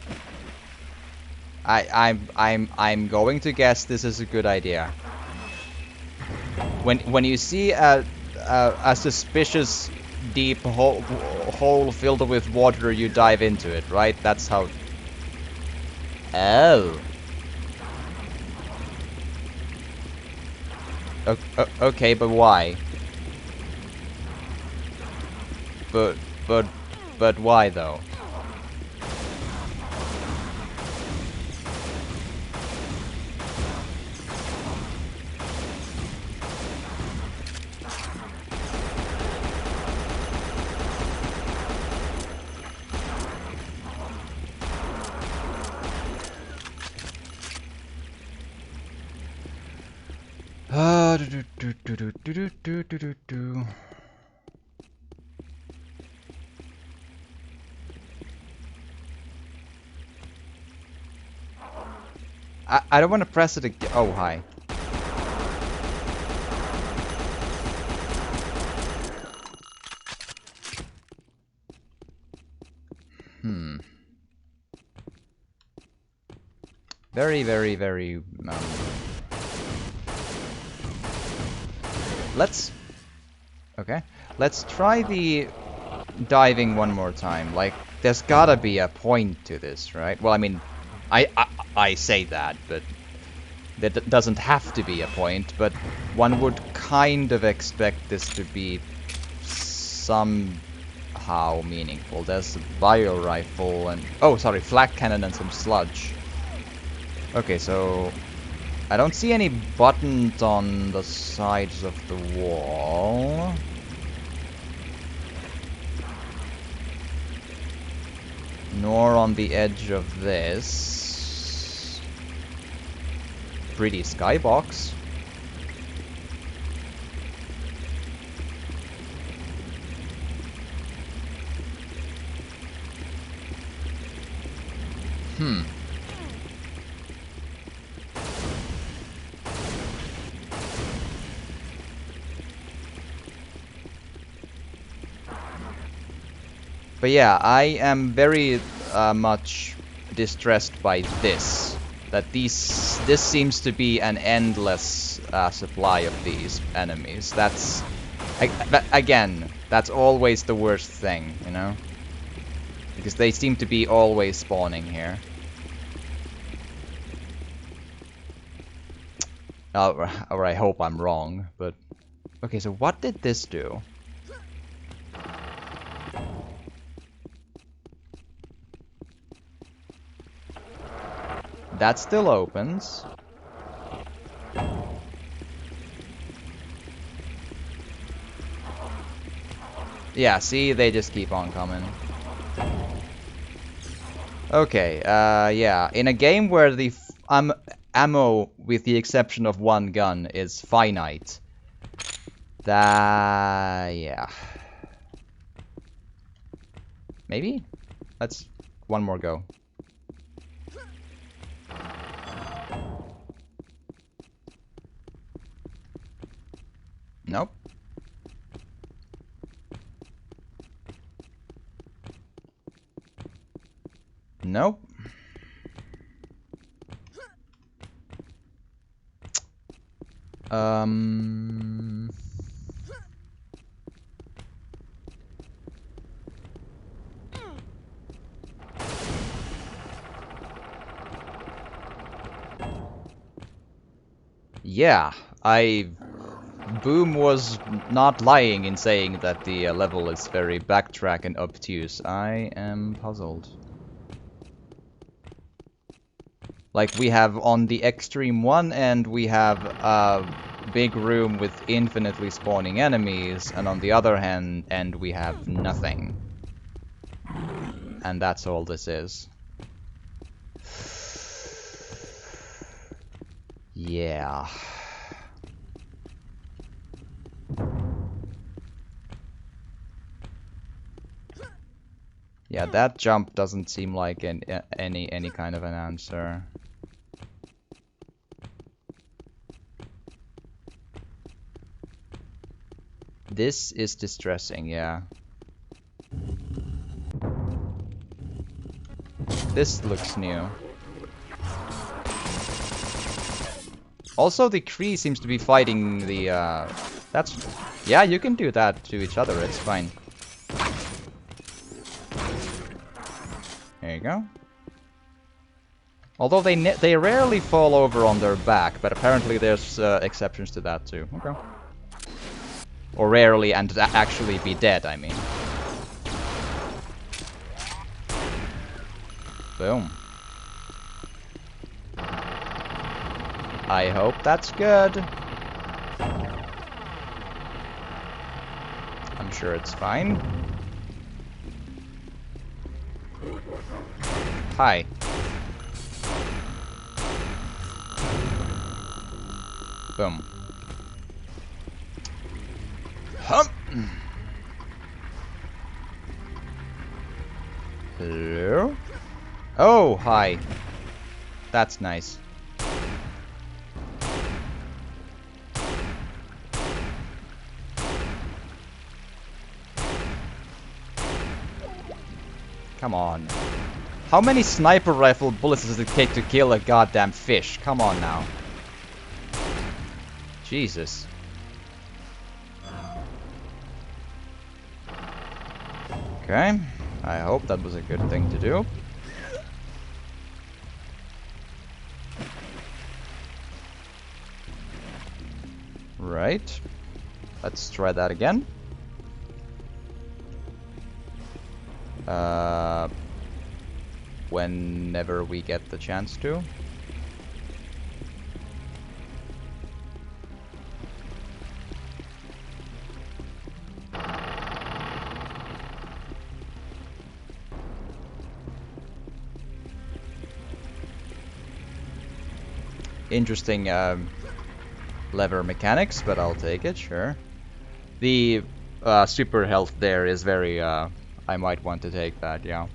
I'm going to guess this is a good idea. When you see a suspicious deep hole filled with water, you dive into it, right? That's how. Oh. Okay, but why? But but why though? I don't want to press it again. Oh, hi. Hmm. Very, very, very... Let's... Okay. Let's try the diving one more time. Like, there's gotta be a point to this, right? Well, I mean, I say that, but there doesn't have to be a point, but one would kind of expect this to be somehow meaningful. There's a bio rifle and... Oh, sorry, flak cannon and some sludge. Okay, so... I don't see any buttons on the sides of the wall. Nor on the edge of this. Pretty skybox. Hmm. But yeah, I am very much distressed by this. That this seems to be an endless supply of these enemies. That's again, that's always the worst thing, you know, because they seem to be always spawning here. Or I hope I'm wrong, but okay. So what did this do? That still opens. Yeah, see, they just keep on coming. Okay, yeah, in a game where the ammo, with the exception of one gun, is finite. Yeah. Maybe? Let's one more go. Nope. Nope. Yeah, Boom was not lying in saying that the level is very backtrack and obtuse. I am puzzled. Like, we have on the extreme one end, we have a big room with infinitely spawning enemies, and on the other hand, we have nothing. And that's all this is. Yeah. Yeah, that jump doesn't seem like any kind of an answer. This is distressing, yeah. This looks new. Also, the Kree seems to be fighting the, yeah, you can do that to each other, it's fine. There you go. Although they rarely fall over on their back, but apparently there's exceptions to that too. Okay. Or rarely and actually be dead, I mean. Boom. I hope that's good. I'm sure it's fine. Hi. Boom. Hump. Hello? Oh, hi. That's nice. Come on. How many sniper rifle bullets does it take to kill a goddamn fish? Come on now. Jesus. Okay. I hope that was a good thing to do. Right. Let's try that again. Whenever we get the chance to. Interesting lever mechanics, but I'll take it, sure. The super health there is very, I might want to take that, yeah.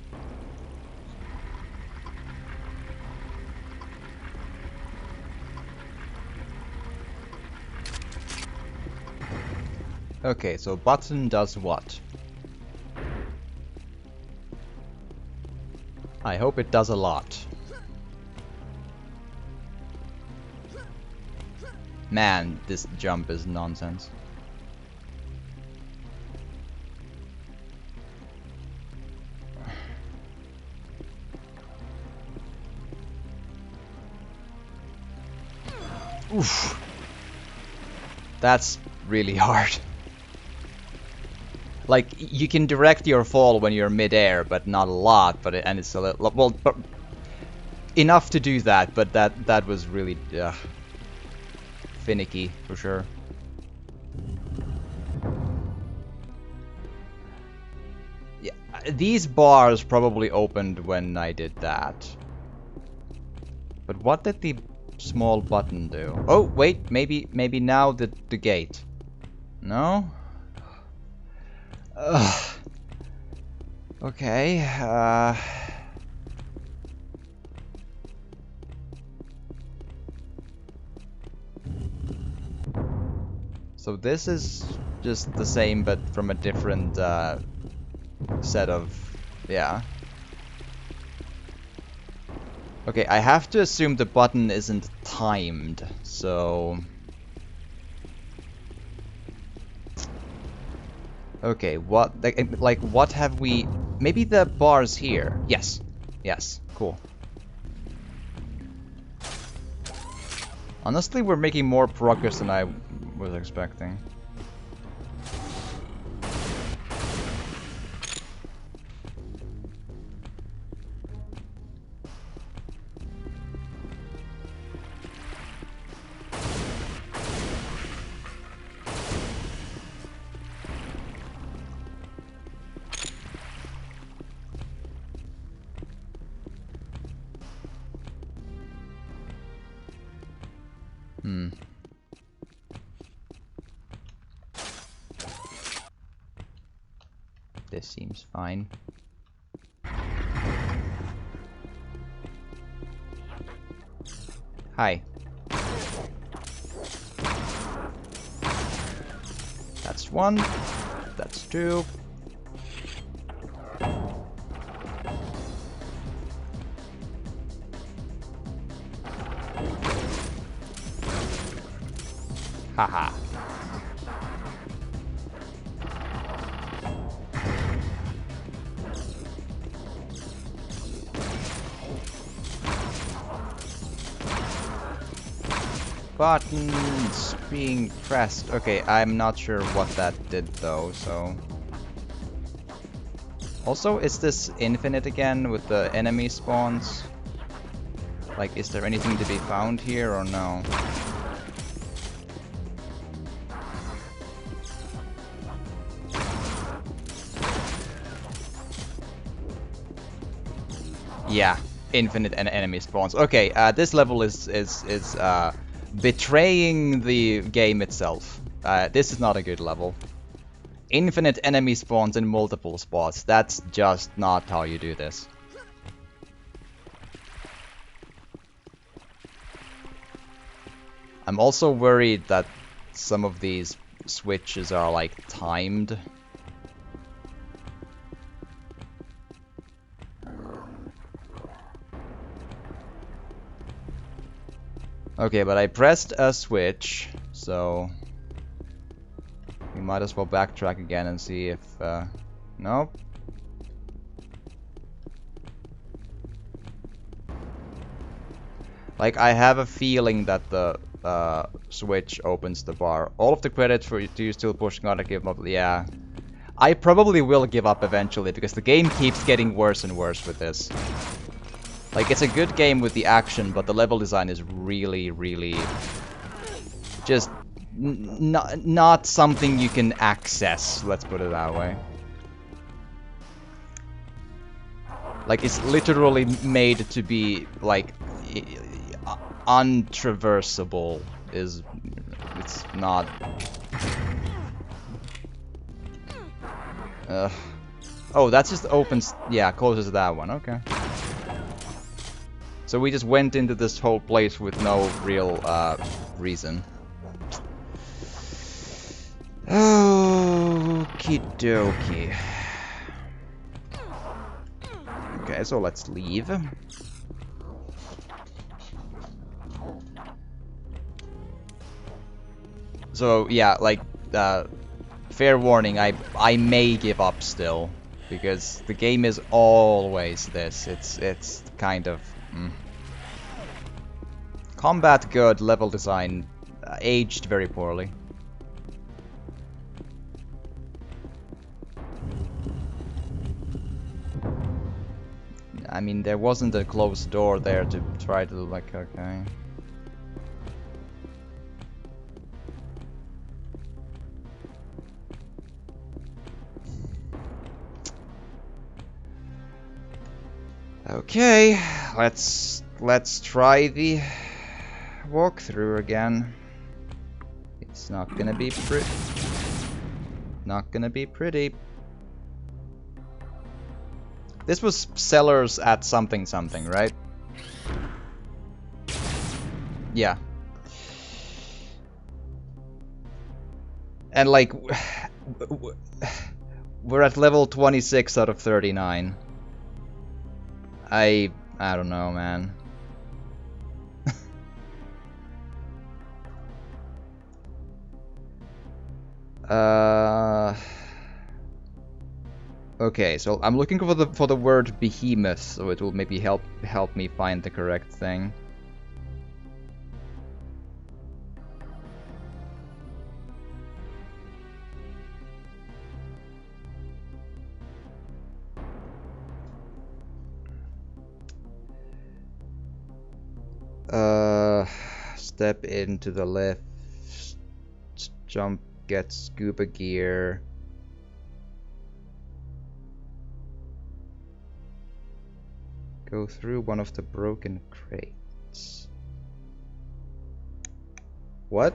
Okay, so button does what? I hope it does a lot. Man, this jump is nonsense. Oof. That's really hard. Like, you can direct your fall when you're mid-air, but not a lot, and it's a little, well, but enough to do that, but that was really finicky, for sure. Yeah, these bars probably opened when I did that. But what did the small button do? Oh, wait, maybe now the gate. No? Ugh. Okay, so this is just the same, but from a different, set of... yeah. Okay, I have to assume the button isn't timed, so... okay, what... like, what have we... maybe the bar's here. Yes. Yes, cool. Honestly, we're making more progress than I was expecting. Hmm. This seems fine. Hi. That's one. That's two. Haha. Buttons being pressed. Okay, I'm not sure what that did though, so... also, is this infinite again with the enemy spawns? Like, is there anything to be found here or no? Yeah, infinite enemy spawns. Okay, this level is betraying the game itself. This is not a good level. Infinite enemy spawns in multiple spots. That's just not how you do this. I'm also worried that some of these switches are like timed. Okay, but I pressed a switch, so we might as well backtrack again and see if, nope. Like, I have a feeling that the switch opens the bar. All of the credit for you still pushing on to give up, yeah. I probably will give up eventually, because the game keeps getting worse and worse with this. Like, it's a good game with the action, but the level design is really, really... just not something you can access, let's put it that way. Like, it's literally made to be, like, untraversable. It's not... oh, that just opens... yeah, closes that one, okay. So we just went into this whole place with no real reason. Okie dokie. Okay, so let's leave. So yeah, like, fair warning, I may give up still, because the game is always this. It's kind of... combat good, level design aged very poorly. I mean, there wasn't a closed door there to try to, like, okay. Okay, let's try the walkthrough again. It's not gonna be pretty. Not gonna be pretty. This was sellers at something something, right? Yeah. And like, we're at level 26 out of 39. I don't know, man. Okay, so I'm looking for the word behemoth, so it will maybe help me find the correct thing. Step into the lift, jump, get scuba gear. Go through one of the broken crates. What?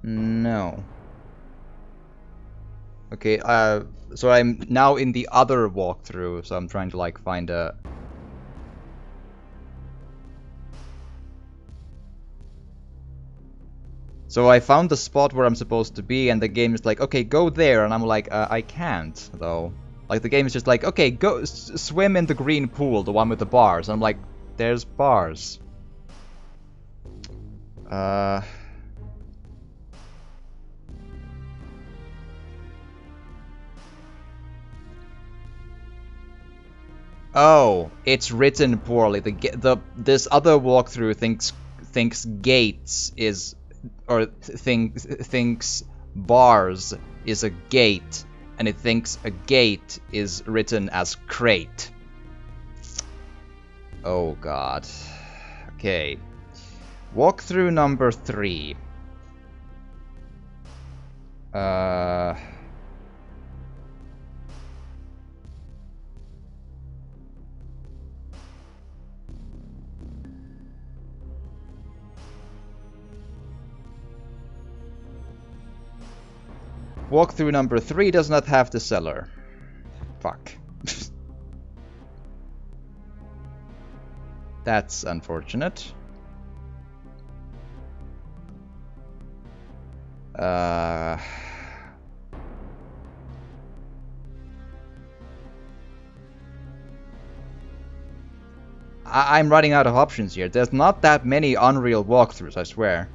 No. Okay, so I'm now in the other walkthrough, so I'm trying to like find a... So I found the spot where I'm supposed to be, and the game is like, okay, go there, and I'm like, I can't, though. Like, the game is just like, okay, go swim in the green pool, the one with the bars. And I'm like, there's bars. Oh, it's written poorly. This other walkthrough thinks gates is, or thinks bars is a gate, and it thinks a gate is written as crate. Oh god. Okay. Walkthrough number 3. Walkthrough number 3 does not have the cellar. Fuck. That's unfortunate. I'm running out of options here. There's not that many Unreal walkthroughs, I swear.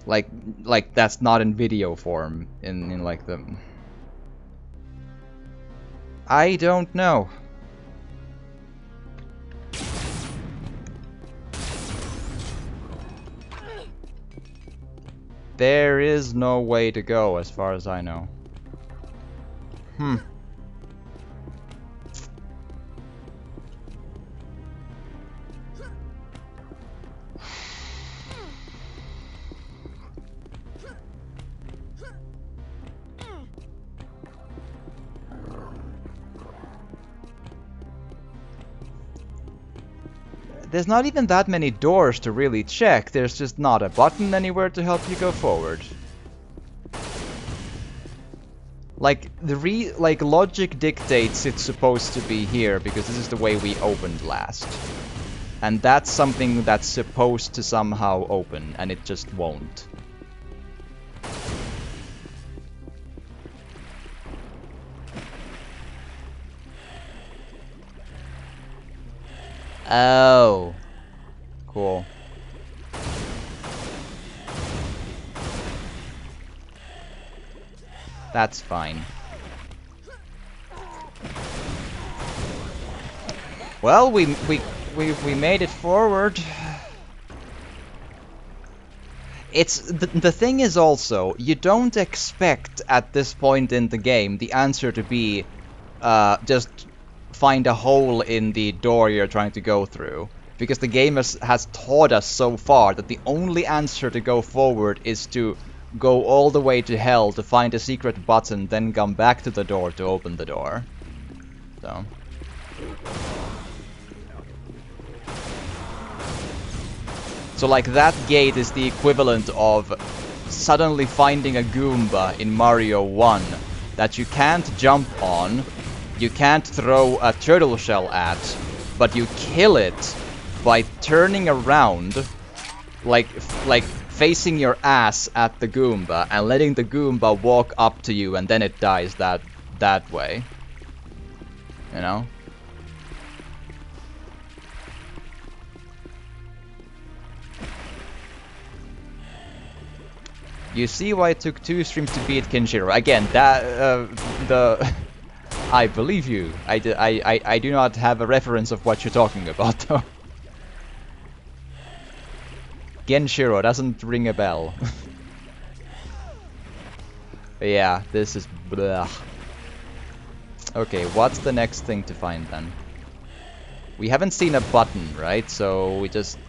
Like that's not in video form in like the... I don't know. There is no way to go as far as I know. There's not even that many doors to really check. There's just not a button anywhere to help you go forward. Like logic dictates it's supposed to be here because this is the way we opened last. And that's something that's supposed to somehow open, and it just won't. Oh. Cool. That's fine. Well, we made it forward. It's the thing is also, you don't expect at this point in the game the answer to be just find a hole in the door you're trying to go through. Because the game has taught us so far that the only answer to go forward is to go all the way to hell to find a secret button, then come back to the door to open the door. So. So like that gate is the equivalent of suddenly finding a Goomba in Mario 1 that you can't jump on, you can't throw a turtle shell at, but you kill it by turning around, like facing your ass at the Goomba and letting the Goomba walk up to you, and then it dies that way. You know? You see why it took 2 streams to beat Kenshiro. Again, that, I believe you. I do not have a reference of what you're talking about, though. Genshiro doesn't ring a bell. Yeah, this is blah. Okay, what's the next thing to find then? We haven't seen a button, right? So we just...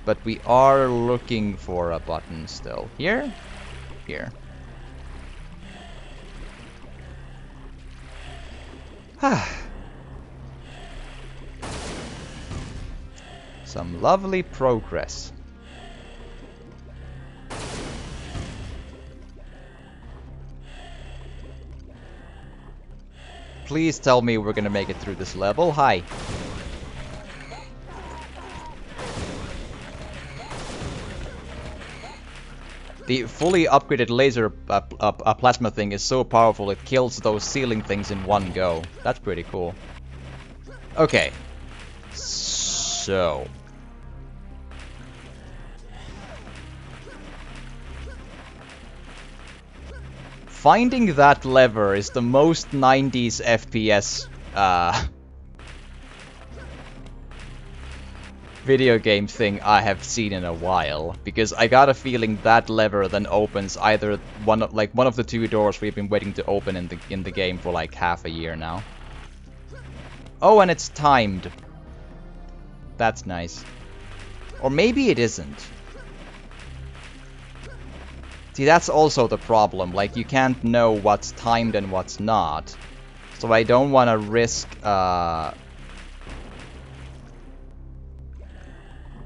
But we are looking for a button still. Here? Here. Some lovely progress. Please tell me we're gonna make it through this level. Hi. The fully upgraded laser plasma thing is so powerful it kills those ceiling things in one go. That's pretty cool. Okay. So... Finding that lever is the most 90s FPS video game thing I have seen in a while, because I got a feeling that lever then opens either one of the 2 doors we've been waiting to open in the game for like half a year now. Oh, and it's timed. That's nice. Or maybe it isn't. See, that's also the problem. Like, you can't know what's timed and what's not. So I don't want to risk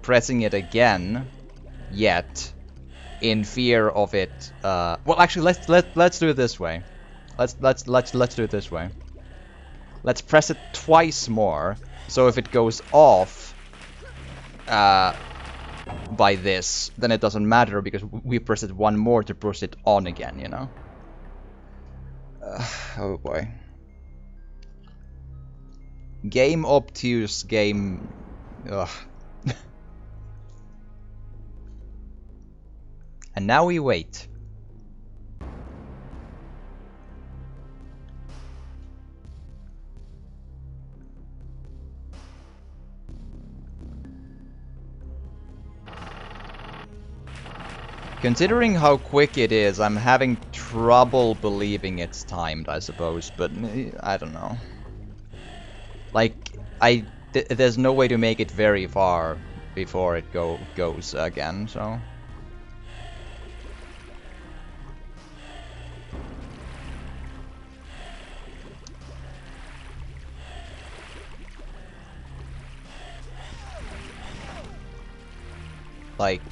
pressing it again yet, in fear of it. Well, actually, let's do it this way. Let's do it this way. Let's press it twice more. So if it goes off by this, then it doesn't matter because we press it one more to push it on again, you know? Oh boy. Game obtuse, game... Ugh. And now we wait. Considering how quick it is, I'm having trouble believing it's timed, I suppose, but I don't know. Like, there's no way to make it very far before it goes again, so... Like...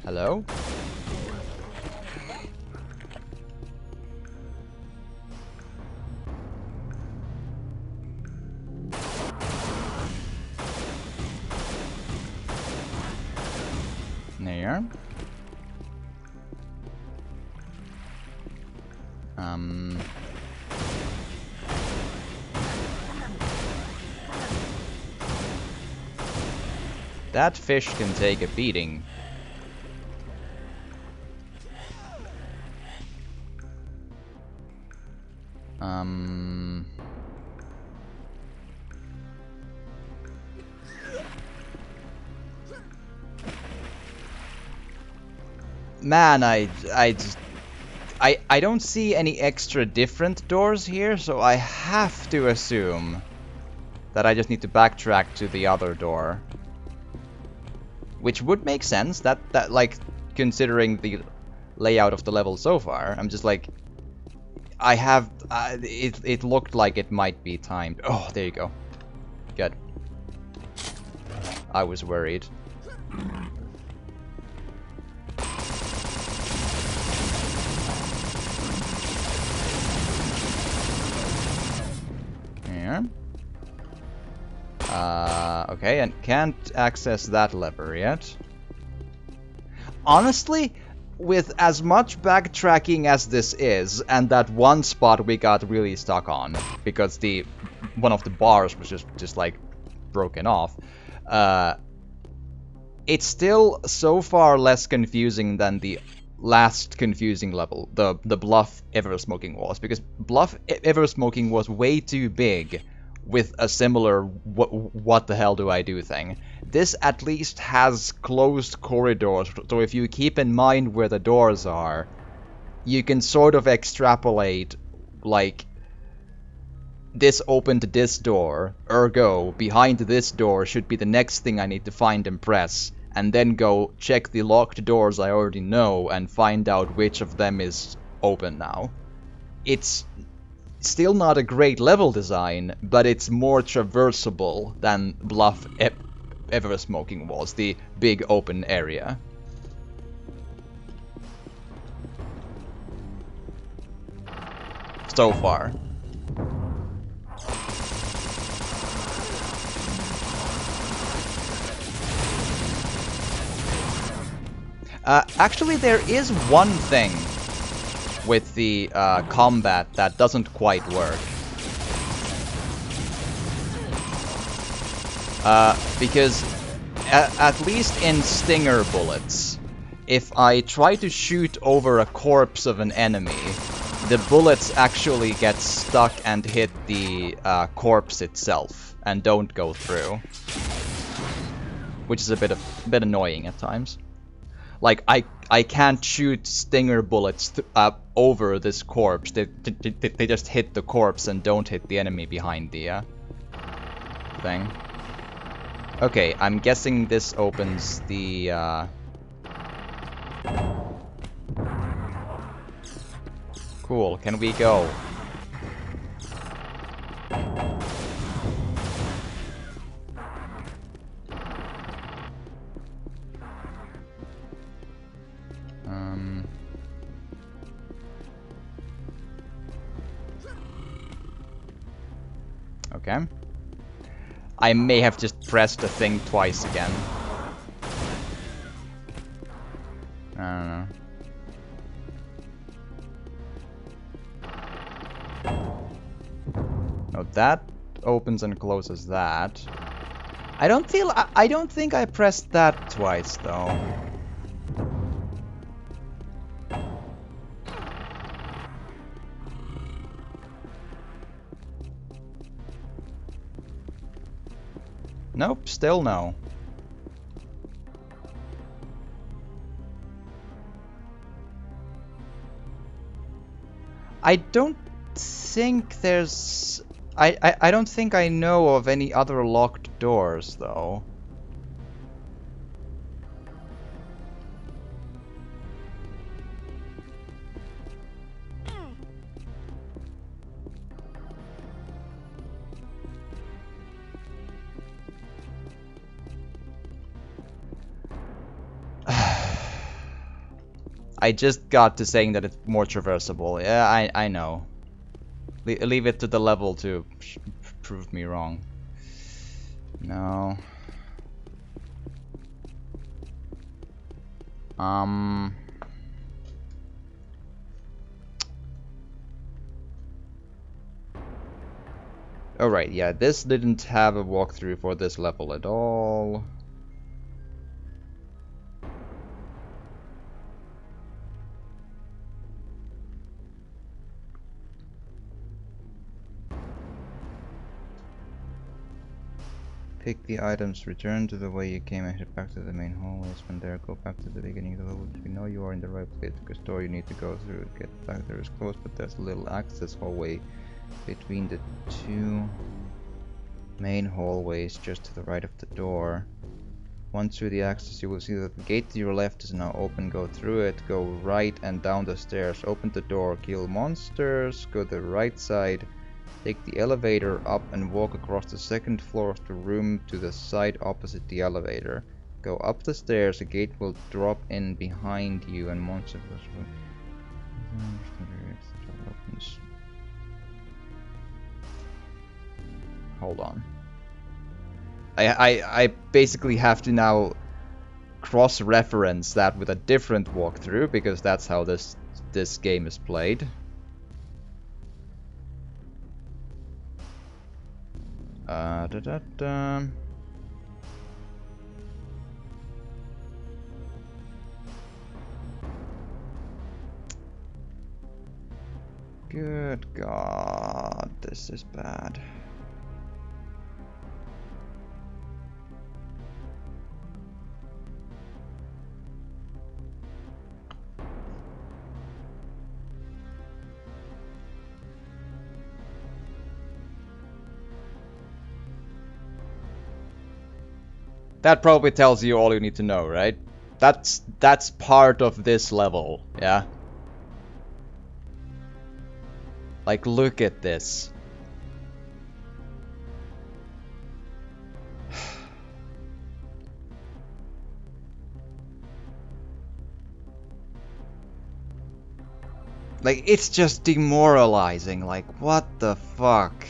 Hello? There. That fish can take a beating. man, I don't see any extra different doors here, so I have to assume that I just need to backtrack to the other door. Which would make sense, that like, considering the layout of the level so far. I'm just like, I have, it looked like it might be timed. Oh, there you go. Good. I was worried. Here. Okay, and can't access that lever yet. Honestly, with as much backtracking as this is, and that one spot we got really stuck on, because one of the bars was just like broken off, it's still so far less confusing than the last confusing level, the Bluff Ever Smoking was, because Bluff Ever Smoking was way too big with a similar what the hell do I do thing. This at least has closed corridors, so if you keep in mind where the doors are, you can sort of extrapolate, like, this opened this door, ergo, behind this door should be the next thing I need to find and press, and then go check the locked doors I already know and find out which of them is open now. It's still not a great level design, but it's more traversable than Bluff Ever Smoking was, the big open area. So far. Actually, there is one thing with the combat that doesn't quite work. Because at least in stinger bullets, if I try to shoot over a corpse of an enemy, the bullets actually get stuck and hit the corpse itself and don't go through, which is a bit annoying at times. Like, I can't shoot stinger bullets over this corpse. They just hit the corpse and don't hit the enemy behind the thing. Okay, I'm guessing this opens the Cool, can we go? Okay. I may have just pressed the thing twice again. I don't know. No, that opens and closes that. I don't think I pressed that twice though. Nope, still no. I don't think there's... I don't think I know of any other locked doors, though. I just got to saying that it's more traversable. Yeah, I know. Leave it to the level to prove me wrong. No. Alright, yeah, this didn't have a walkthrough for this level at all.
Pick the items, return to the way you came and head back to the main hallways. When there, go back to the beginning of the level. You know you are in the right place because door you need to go through. Get back there is closed, but there's a little access hallway between the two main hallways just to the right of the door. Once through the access, you will see that the gate to your left is now open. Go through it, go right and down the stairs. Open the door, kill monsters, go to the right side. Take the elevator up and walk across the second floor of the room to the side opposite the elevator. Go up the stairs, a gate will drop in behind you and monsters will... Hold on. I basically have to now cross-reference that with a different walkthrough because that's how this game is played. Good God, this is bad. That probably tells you all you need to know, right? That's part of this level, yeah? Like, look at this. Like, it's just demoralizing. Like, what the fuck?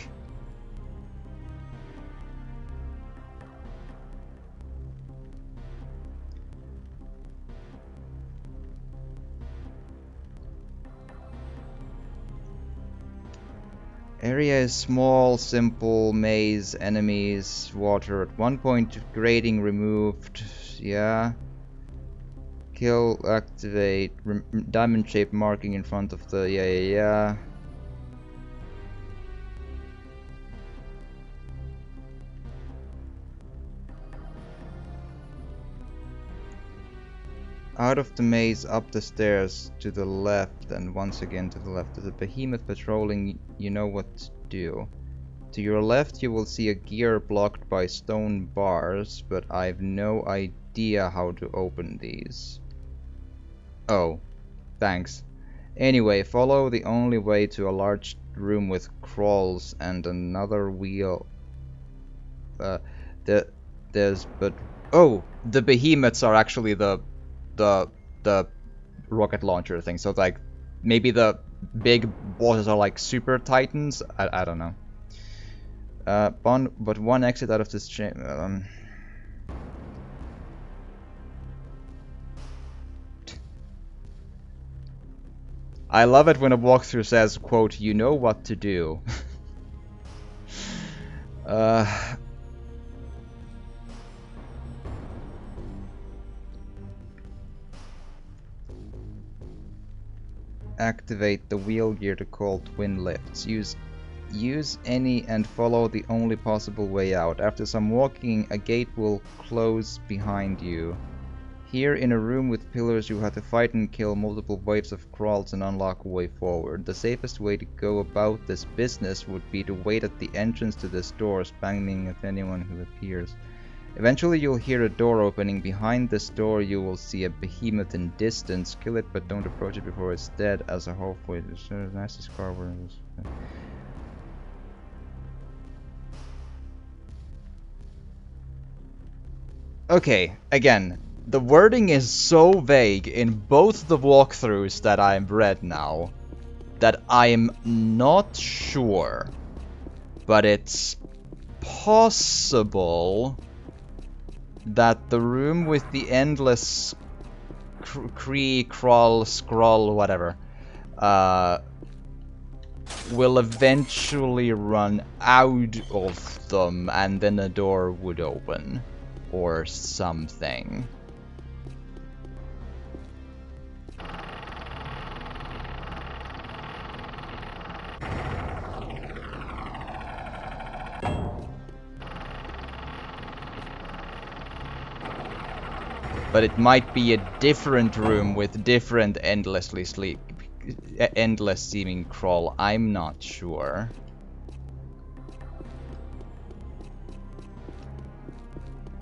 Area is small, simple, maze, enemies, water. At one point, grading removed. Yeah. Kill, activate, diamond-shaped marking in front of the... Yeah. Out of the maze, up the stairs, to the left, and once again to the left. There's a behemoth patrolling, you know what to do. To your left you will see a gear blocked by stone bars, but I've no idea how to open these. Oh, thanks. Anyway, follow the only way to a large room with crawls and another wheel. There's but... Oh! The behemoths are actually the rocket launcher thing. So like maybe the big bosses are like super titans. I don't know. But one exit out of this chamber. I love it when a walkthrough says, quote, "You know what to do." Activate the wheel gear to call twin lifts. Use any and follow the only possible way out. After some walking, a gate will close behind you. Here in a room with pillars you have to fight and kill multiple waves of crawls and unlock a way forward. The safest way to go about this business would be to wait at the entrance to this door, spamming at anyone who appears. Eventually you'll hear a door opening. Behind this door you will see a behemoth in distance. Kill it, but don't approach it before it's dead. As a halfway, there's a nasty scar where it was. Okay, again, the wording is so vague in both the walkthroughs that I've read now that I'm not sure, but it's possible that the room with the endless crawl, scroll, whatever, will eventually run out of them and then a door would open. Or something.
but it might be a different room with different endless seeming crawl. I'm not sure.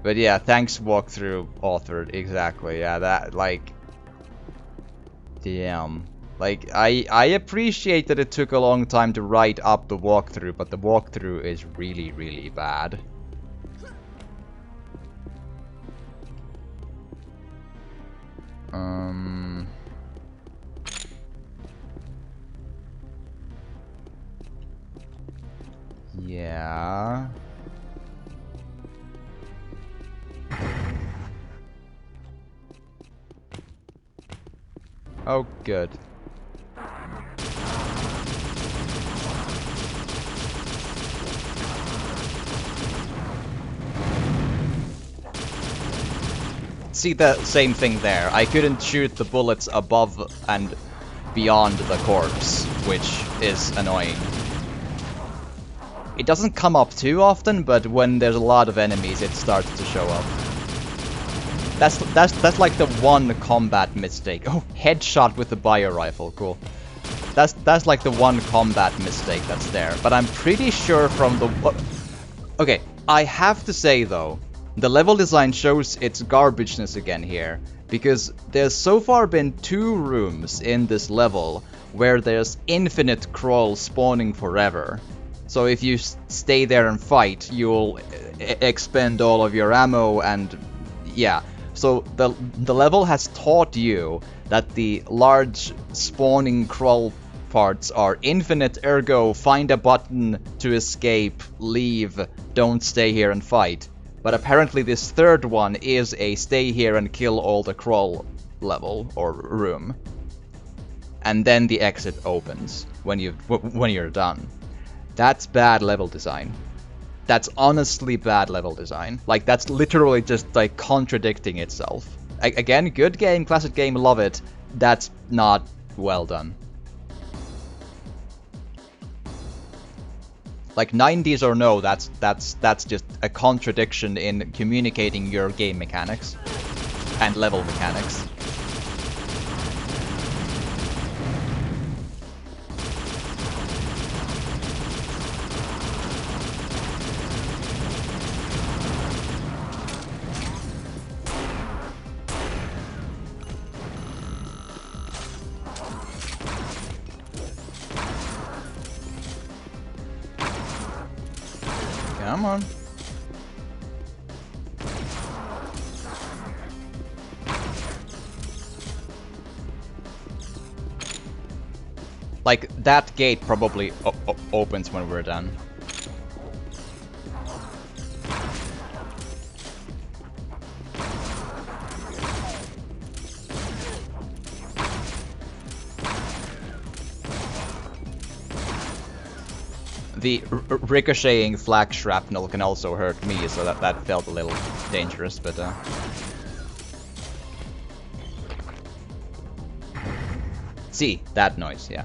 But yeah, thanks walkthrough author, exactly. Yeah, that like damn. Like I appreciate that it took a long time to write up the walkthrough, but the walkthrough is really, really bad. Yeah. Oh, good. See the same thing there. I couldn't shoot the bullets above and beyond the corpse, which is annoying. It doesn't come up too often, but when there's a lot of enemies, it starts to show up. That's like the one combat mistake. Oh, headshot with the bio rifle, cool. That's like the one combat mistake that's there. But I'm pretty sure from the... Okay, I have to say though, the level design shows its garbageness again here. Because there's so far been 2 rooms in this level where there's infinite crawl spawning forever. So if you stay there and fight, you'll expend all of your ammo and... yeah. So the level has taught you that the large spawning crawl parts are infinite, ergo find a button to escape, leave, don't stay here and fight. But apparently this third one is a stay here and kill all the crawl level or room. And then the exit opens when you're done. That's bad level design. That's honestly bad level design. Like, that's literally just, like, contradicting itself. Again, good game, classic game, love it. That's not well done. Like, 90s or no, that's just a contradiction in communicating your game mechanics. And level mechanics. Come on. Like, that gate probably opens when we're done. The ricocheting flak shrapnel can also hurt me, so that felt a little dangerous, but see, that noise, yeah.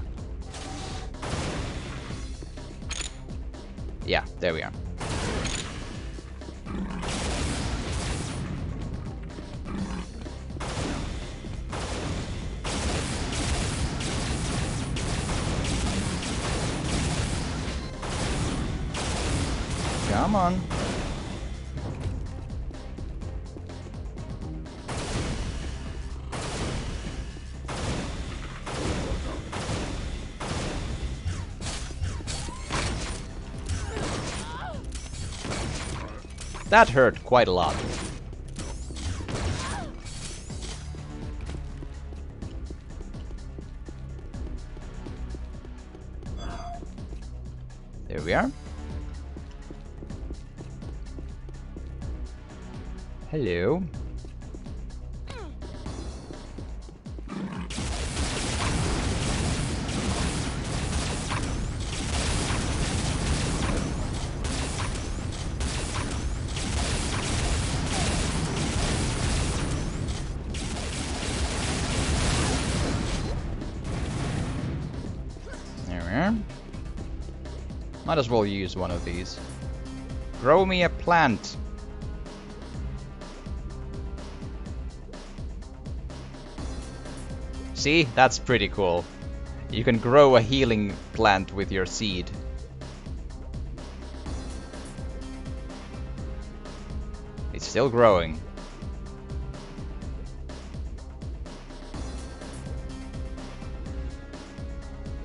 Yeah, there we are. Come on. That hurt quite a lot. There we are. Hello. There we are. Might as well use one of these. Grow me a plant. See? That's pretty cool. You can grow a healing plant with your seed. It's still growing.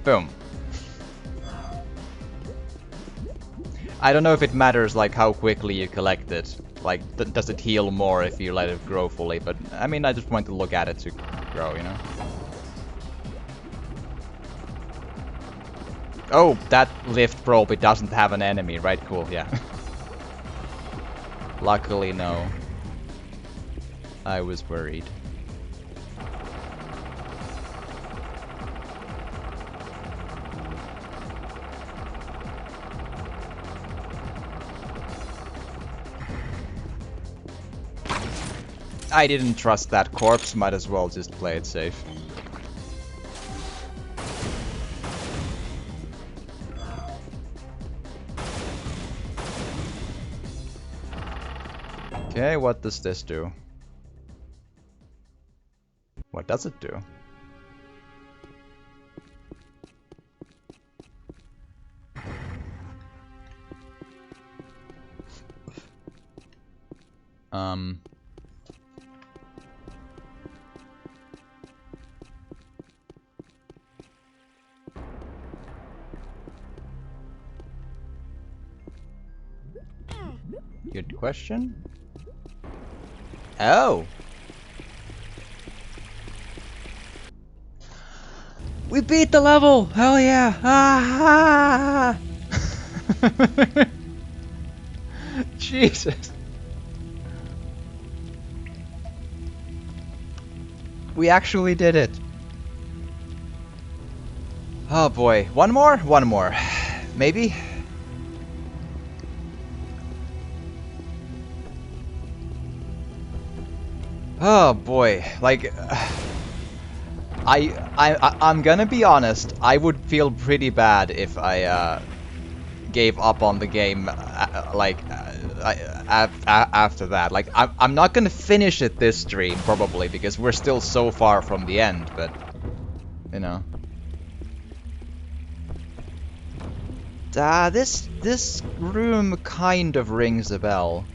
Boom. I don't know if it matters like how quickly you collect it. Like, does it heal more if you let it grow fully? But I mean, I just want to look at it to grow, you know? Oh, that lift probably doesn't have an enemy, right? Cool, yeah. Luckily, no. I was worried. I didn't trust that corpse, might as well just play it safe. Okay, what does this do? What does it do? Good question. Oh! We beat the level! Hell yeah! Ah! Jesus! We actually did it! Oh boy. One more? One more. Maybe? Oh boy, like I'm gonna be honest. I would feel pretty bad if I gave up on the game after that. Like I'm not gonna finish it this stream probably because we're still so far from the end. But you know, this room kind of rings a bell,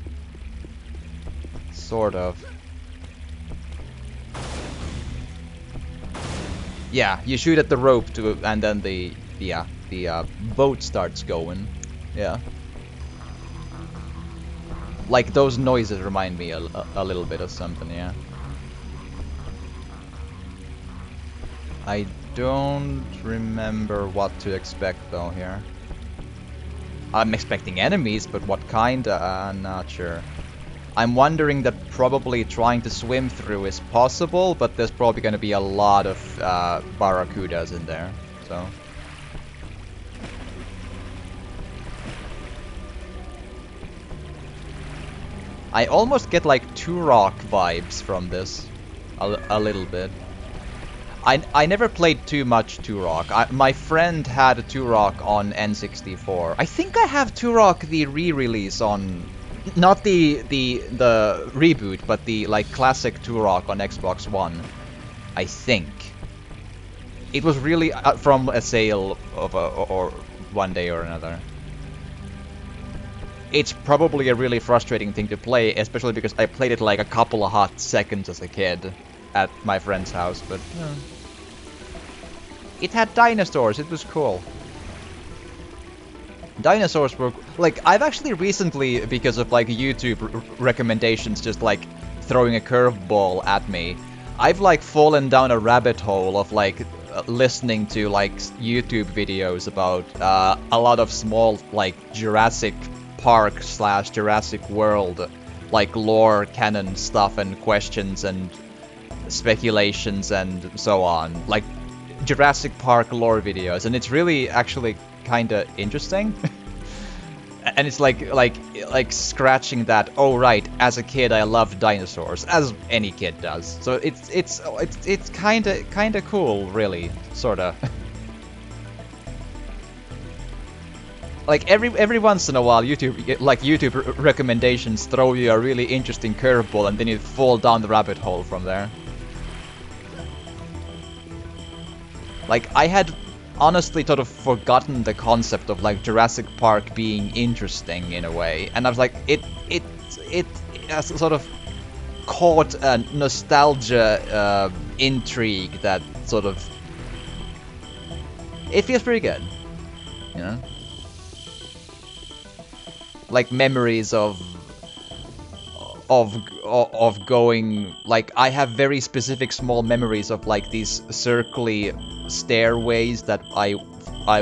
sort of. Yeah, you shoot at the rope to, and then the boat starts going. Yeah. Like those noises remind me a little bit of something. Yeah. I don't remember what to expect though here. I'm expecting enemies, but what kind? I'm not sure. I'm wondering that probably trying to swim through is possible, but there's probably going to be a lot of barracudas in there, so... I almost get like Turok vibes from this, a little bit. I never played too much Turok. My friend had a Turok on N64. I think I have Turok the re-release on... Not the reboot, but the like classic Turok on Xbox One. I think it was really from a sale of or one day or another. It's probably a really frustrating thing to play, especially because I played it like a couple of hot seconds as a kid at my friend's house. But it had dinosaurs. It was cool. Dinosaurs were like, I've actually recently, because of like YouTube recommendations just like throwing a curveball at me, I've like fallen down a rabbit hole of like listening to like YouTube videos about a lot of small like Jurassic Park / Jurassic World like lore canon stuff and questions and speculations and so on, like Jurassic Park lore videos, and it's really actually kind of interesting. And it's like scratching that, oh right, as a kid I loved dinosaurs, as any kid does. So it's kind of cool, really, sort of. Like every once in a while YouTube recommendations throw you a really interesting curveball and then you fall down the rabbit hole from there. Like, I had honestly sort of forgotten the concept of like Jurassic Park being interesting in a way, and I was like, it has sort of caught a nostalgia intrigue that sort of, it feels pretty good, you know, like memories of going, like, I have very specific small memories of like these circly stairways that I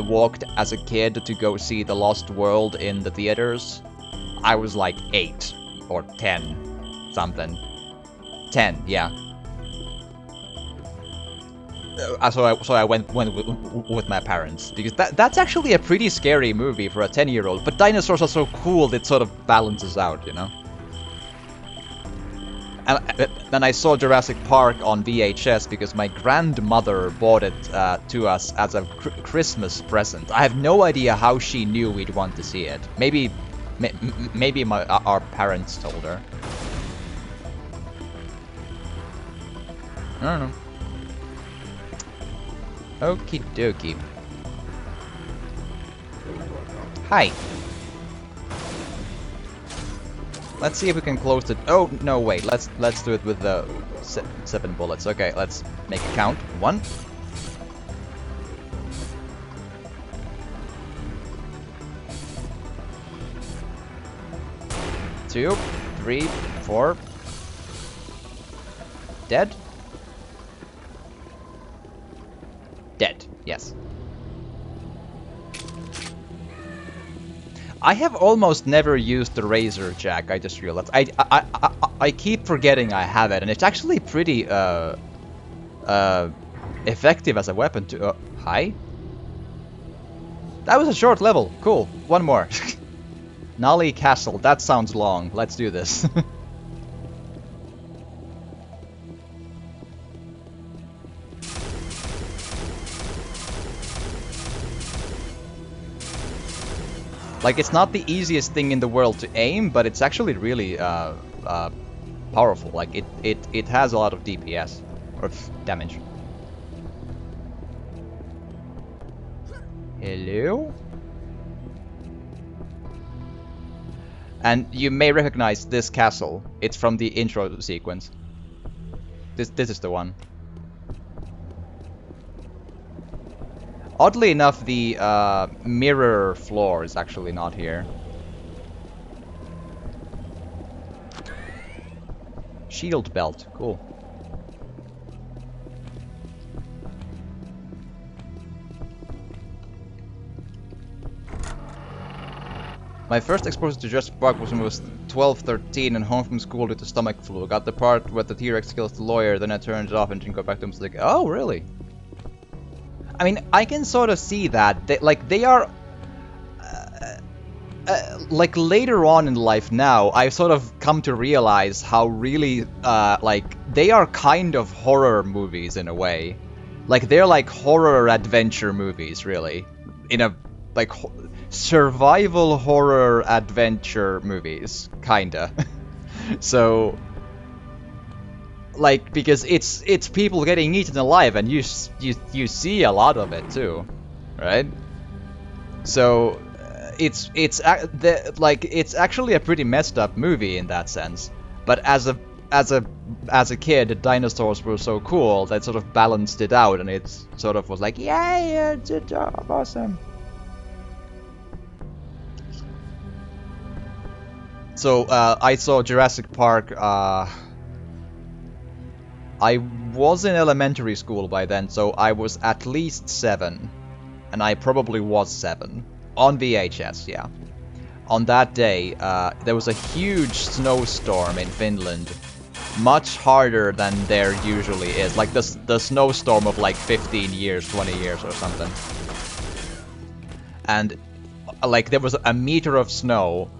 walked as a kid to go see The Lost World in the theaters. I was like 8 or 10 something. 10, yeah. So I went with my parents, because that's actually a pretty scary movie for a 10-year-old, but dinosaurs are so cool that it sort of balances out, you know? And then I saw Jurassic Park on VHS because my grandmother bought it to us as a Christmas present. I have no idea how she knew we'd want to see it. Maybe our parents told her. I don't know. Okie dokie. Hi. Let's see if we can close it. Oh no, wait. Let's do it with the 7 bullets. Okay, let's make a count. 1. 2, 3, 4. Dead? Dead, yes. I have almost never used the razor jack, I just realized. I keep forgetting I have it, and it's actually pretty effective as a weapon too. Hi? That was a short level. Cool. One more. Nali Castle. That sounds long. Let's do this. Like, it's not the easiest thing in the world to aim, but it's actually really powerful. Like, it has a lot of DPS, or damage. Hello? And you may recognize this castle. It's from the intro sequence. This is the one. Oddly enough, the mirror floor is actually not here. Shield belt, cool. My first exposure to Jurassic Park was when I was 12, 13 and home from school due to stomach flu. Got the part where the T-Rex kills the lawyer, then I turned it off and didn't go back to him. It's like, oh, really? I mean, I can sort of see that. They are... like, later on in life now, I've sort of come to realize how really, like, they are kind of horror movies in a way. Like, they're like horror adventure movies, really. In a, like, survival horror adventure movies, kinda. So... like, because it's people getting eaten alive, and you see a lot of it too, right? So it's actually a pretty messed up movie in that sense. But as a kid, dinosaurs were so cool that sort of balanced it out, and it sort of was like, yay, it's awesome. So I saw Jurassic Park. I was in elementary school by then, so I was at least 7. And I probably was 7. On VHS, yeah. On that day, there was a huge snowstorm in Finland. Much harder than there usually is. Like the snowstorm of like 15 years, 20 years or something. And like there was a meter of snow.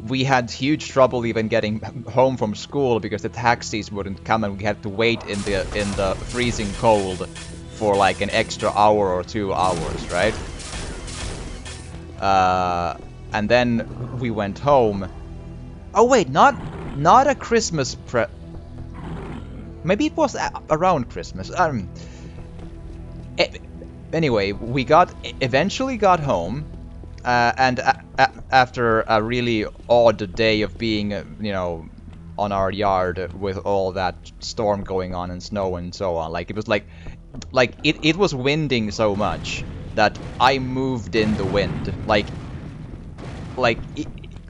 We had huge trouble even getting home from school because the taxis wouldn't come, and we had to wait in the freezing cold for like an extra hour or 2 hours, right? And then we went home. Oh wait, not a Christmas maybe it was around Christmas. anyway, we eventually got home, and after a really odd day of being, you know, on our yard with all that storm going on and snow and so on, like it was like it was winding so much that I moved in the wind, like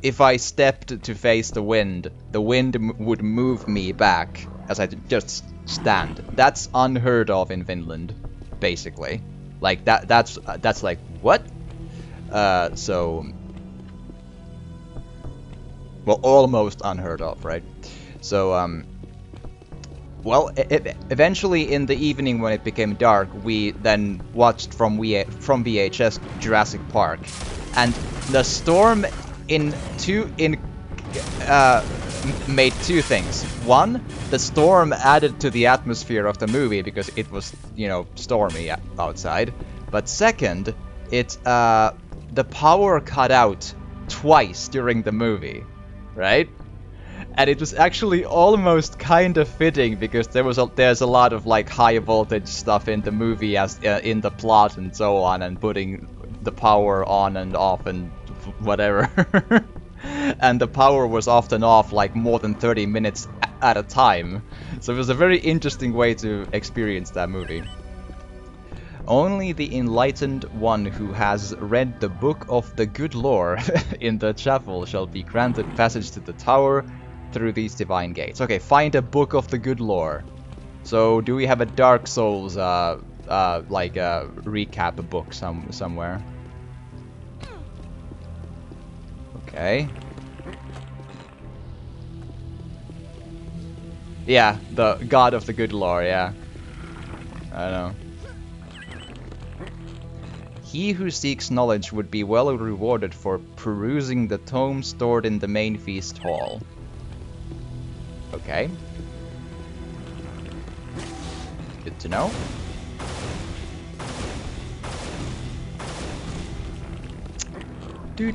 if I stepped to face the wind would move me back as I just stand. That's unheard of in Finland, basically. Like that's like what? So well, almost unheard of, right? So well, eventually in the evening when it became dark, we then watched from VHS Jurassic Park, and the storm made two things. One, the storm added to the atmosphere of the movie because it was, you know, stormy outside. But second, the power cut out twice during the movie, right? And it was actually almost kind of fitting because there's a lot of like high voltage stuff in the movie as in the plot and so on, and putting the power on and off and whatever. And the power was often off like more than 30 minutes at a time. So it was a very interesting way to experience that movie. Only the enlightened one who has read the book of the good lore in the chapel shall be granted passage to the tower through these divine gates. Okay, find a book of the good lore. So do we have a Dark Souls recap book somewhere? Okay. Yeah, the God of the Good Lore, yeah. I know. He who seeks knowledge would be well rewarded for perusing the tomes stored in the main feast hall. Okay. Good to know. Do.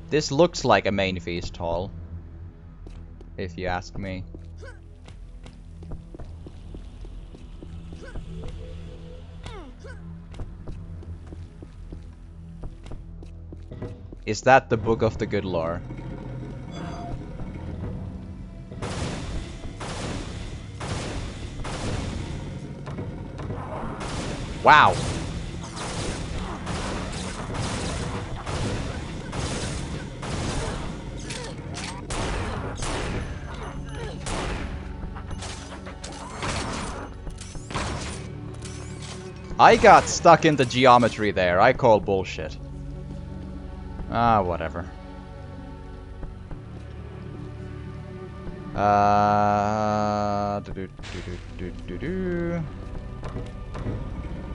This looks like a main feast hall, if you ask me. Is that the Book of the Good Lore? Wow! I got stuck in the geometry there. I call bullshit. Ah, whatever.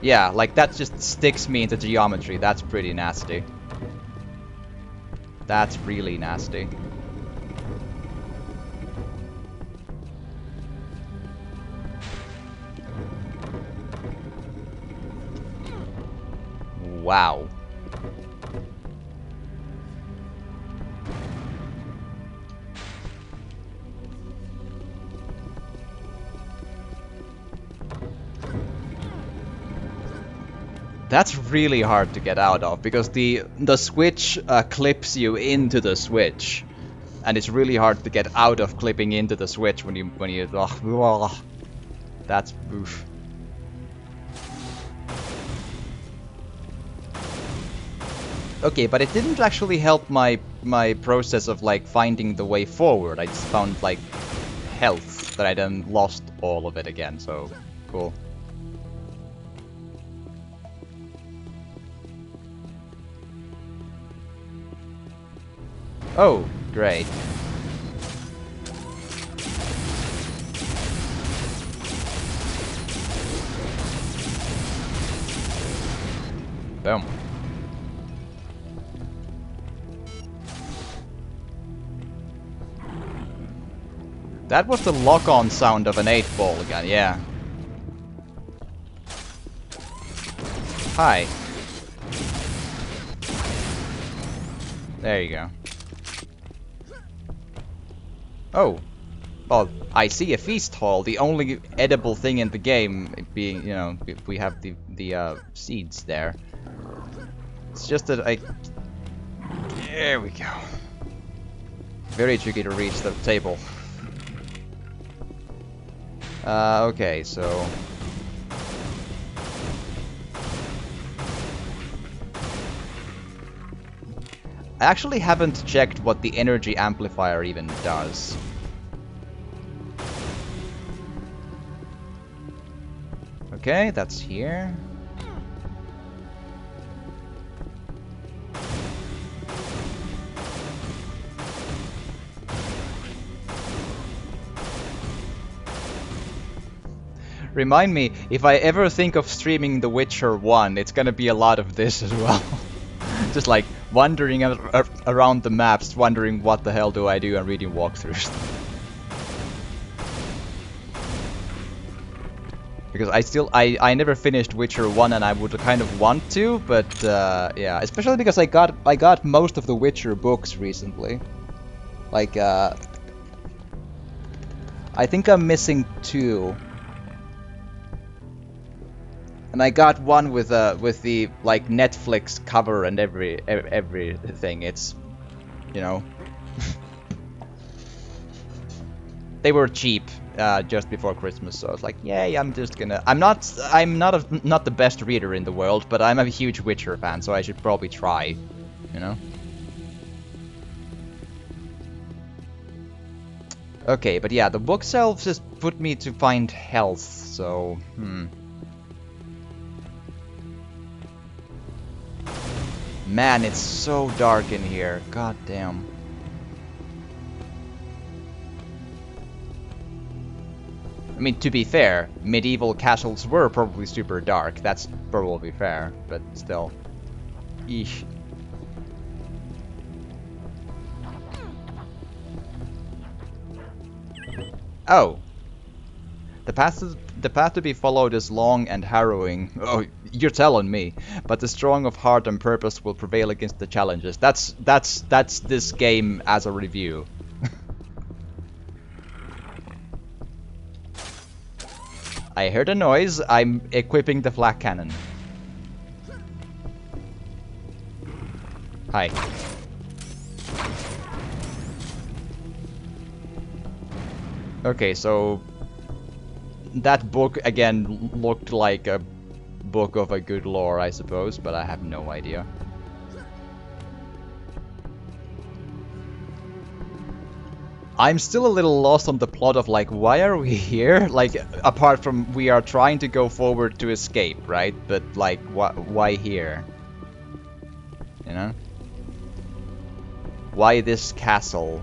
Yeah, like that just sticks me into geometry. That's pretty nasty. That's really nasty. Wow. That's really hard to get out of because the switch clips you into the switch, and it's really hard to get out of clipping into the switch when you that's oof. Okay, but it didn't actually help my process of like finding the way forward. I just found like health that I then lost all of it again. So cool. Oh, great. Boom. That was the lock-on sound of an 8-ball gun, yeah. Hi. There you go. Oh. Well, I see a feast hall. The only edible thing in the game being, you know, we have the seeds there. It's just that I... There we go. Very tricky to reach the table. Okay, so... I actually haven't checked what the energy amplifier even does. Okay, that's here. Remind me, if I ever think of streaming The Witcher 1, it's gonna be a lot of this as well. Just like wandering around the maps, wondering what the hell do I do and reading walkthroughs. Because I never finished Witcher 1 and I would kind of want to, but yeah, especially because I got most of the Witcher books recently. Like I think I'm missing 2. And I got one with the like Netflix cover and everything. It's, you know, they were cheap just before Christmas, so I was like, yay! I'm not the best reader in the world, but I'm a huge Witcher fan, so I should probably try, you know. Okay, but yeah, the bookshelves just put me to find health, so Man, it's so dark in here. God damn. I mean, to be fair, medieval castles were probably super dark. That's probably fair, but still. Eesh. Oh. The path to be followed is long and harrowing. Oh, you're telling me. But the strong of heart and purpose will prevail against the challenges. That's this game as a review. I heard a noise. I'm equipping the flak cannon. Hi. Okay, so that book again looked like a book of a good lore, I suppose, but I have no idea. I'm still a little lost on the plot of like, why are we here? Like, apart from we are trying to go forward to escape, right? But like, why here? You know? Why this castle?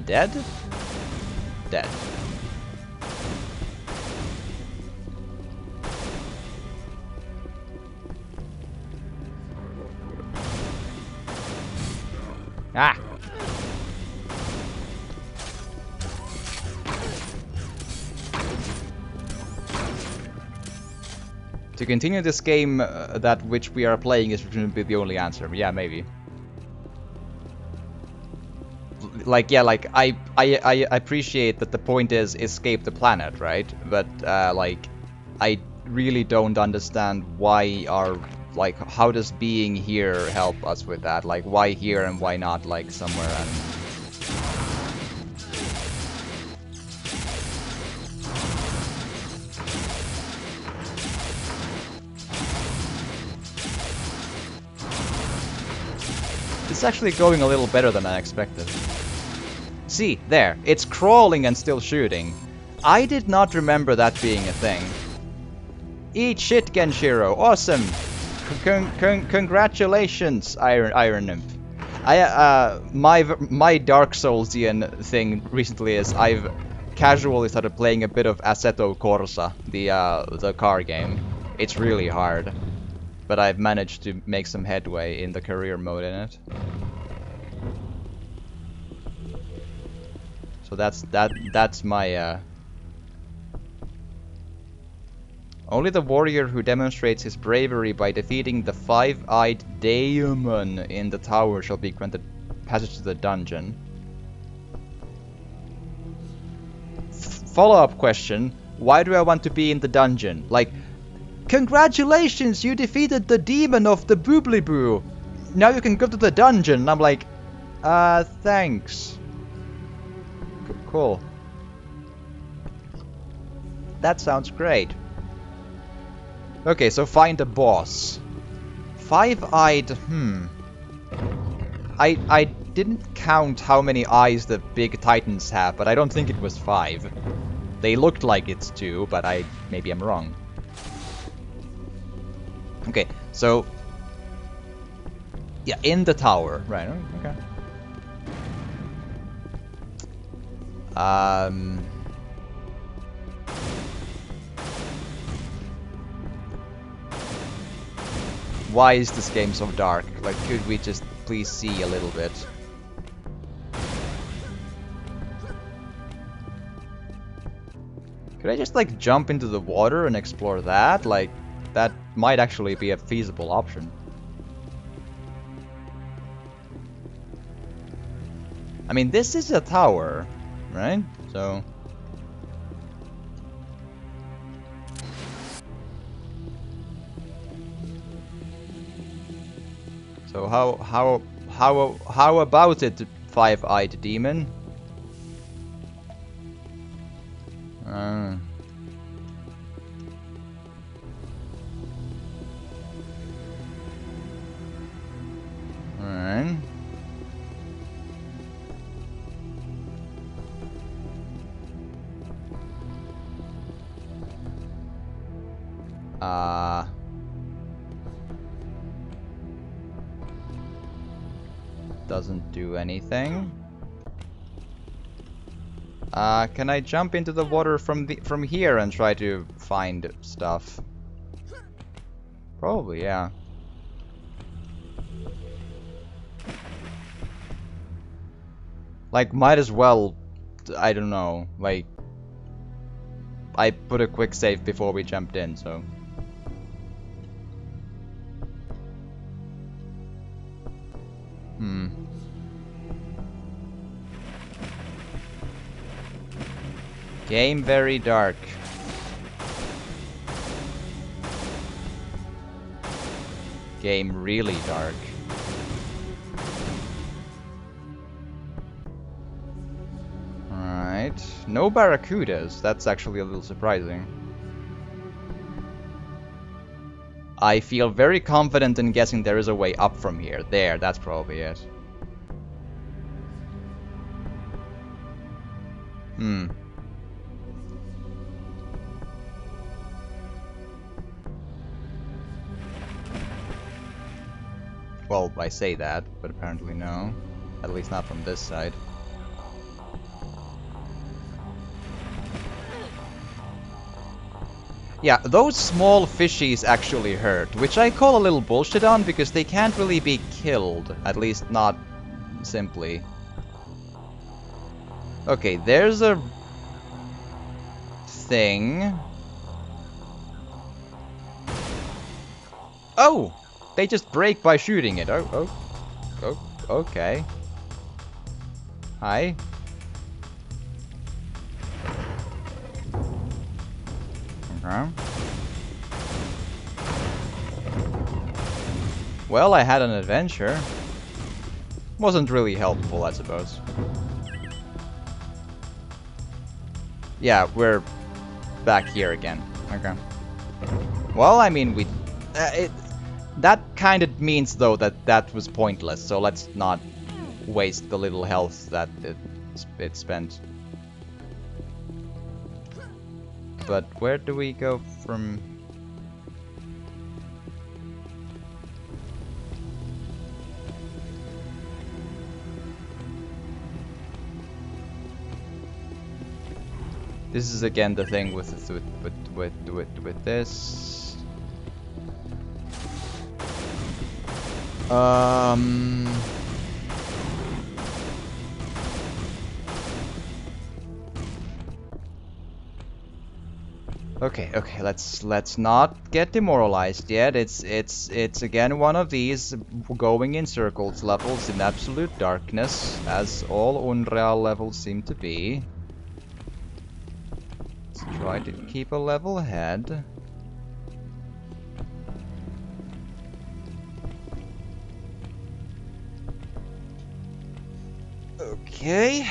Dead? Dead. Ah! To continue this game, that which we are playing is going to be the only answer. Yeah, maybe. Like, yeah, like, I appreciate that the point is escape the planet, right? But, like, I really don't understand why like, how does being here help us with that? Like, why here and why not, like, somewhere else? It's actually going a little better than I expected. See, there, it's crawling and still shooting. I did not remember that being a thing. Eat shit, Genshiro, awesome! Congratulations, Iron Nymph. My Dark Soulsian thing recently is I've casually started playing a bit of Assetto Corsa, the car game. It's really hard, but I've managed to make some headway in the career mode in it. So that's my Only the warrior who demonstrates his bravery by defeating the five-eyed daemon in the tower shall be granted passage to the dungeon. Follow-up question. Why do I want to be in the dungeon? Like, congratulations, you defeated the demon of the Booblyboo. Now you can go to the dungeon. And I'm like, thanks. Cool. That sounds great. Okay, so find a boss. Five-eyed, I didn't count how many eyes the big titans have, but I don't think it was 5. They looked like it's 2, but maybe I'm wrong. Okay, so yeah, in the tower, right? Okay. Why is this game so dark? Like, could we just please see a little bit? Could I just, like, jump into the water and explore that? Like, that might actually be a feasible option. I mean, this is a tower, right? So... So how about it, five-eyed demon? Alright. Doesn't do anything. Can I jump into the water from here and try to find stuff? Probably, yeah. Like, might as well, I don't know, like, I put a quick save before we jumped in, so. Game very dark. Game really dark. Alright. No barracudas. That's actually a little surprising. I feel very confident in guessing there is a way up from here. There, that's probably it. Well, I say that, but apparently no. At least not from this side. Yeah, those small fishies actually hurt, which I call a little bullshit on because they can't really be killed, at least not simply. Okay, there's a thing. Oh! They just break by shooting it. Oh, okay. Hi. Okay. Well, I had an adventure. Wasn't really helpful, I suppose. Yeah, we're back here again. Okay. Well, I mean, that kind of means, though, that was pointless, so let's not waste the little health that it spent. But where do we go from... This is again the thing with this. Okay, let's not get demoralized yet. It's again one of these going in circles levels in absolute darkness, as all Unreal levels seem to be. Let's try to keep a level head. Okay,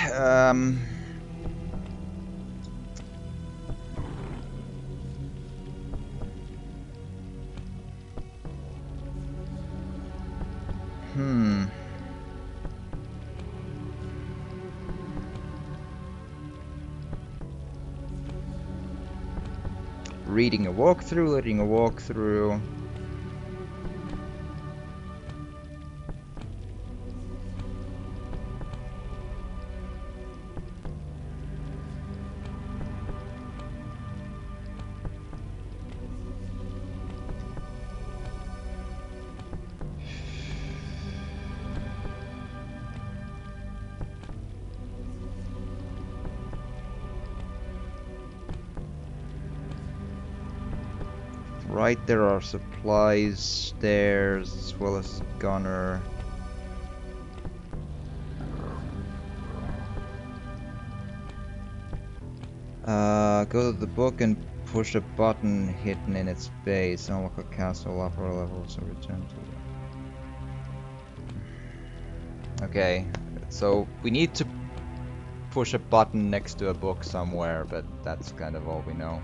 reading a walkthrough. Right, there are supplies, stairs, as well as gunner. Go to the book and push a button hidden in its base. Unlock a castle upper level, so return to... Okay, so we need to push a button next to a book somewhere, but that's kind of all we know.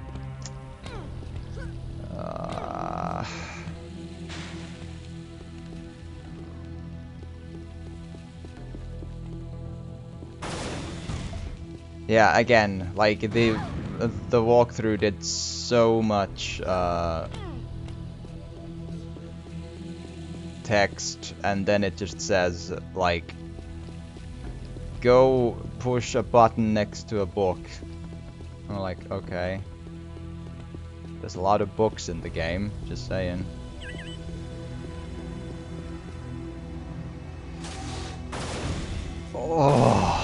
Yeah, again, like the walkthrough did so much text, and then it just says like, go push a button next to a book. I'm like, okay. There's a lot of books in the game, just saying. Oh.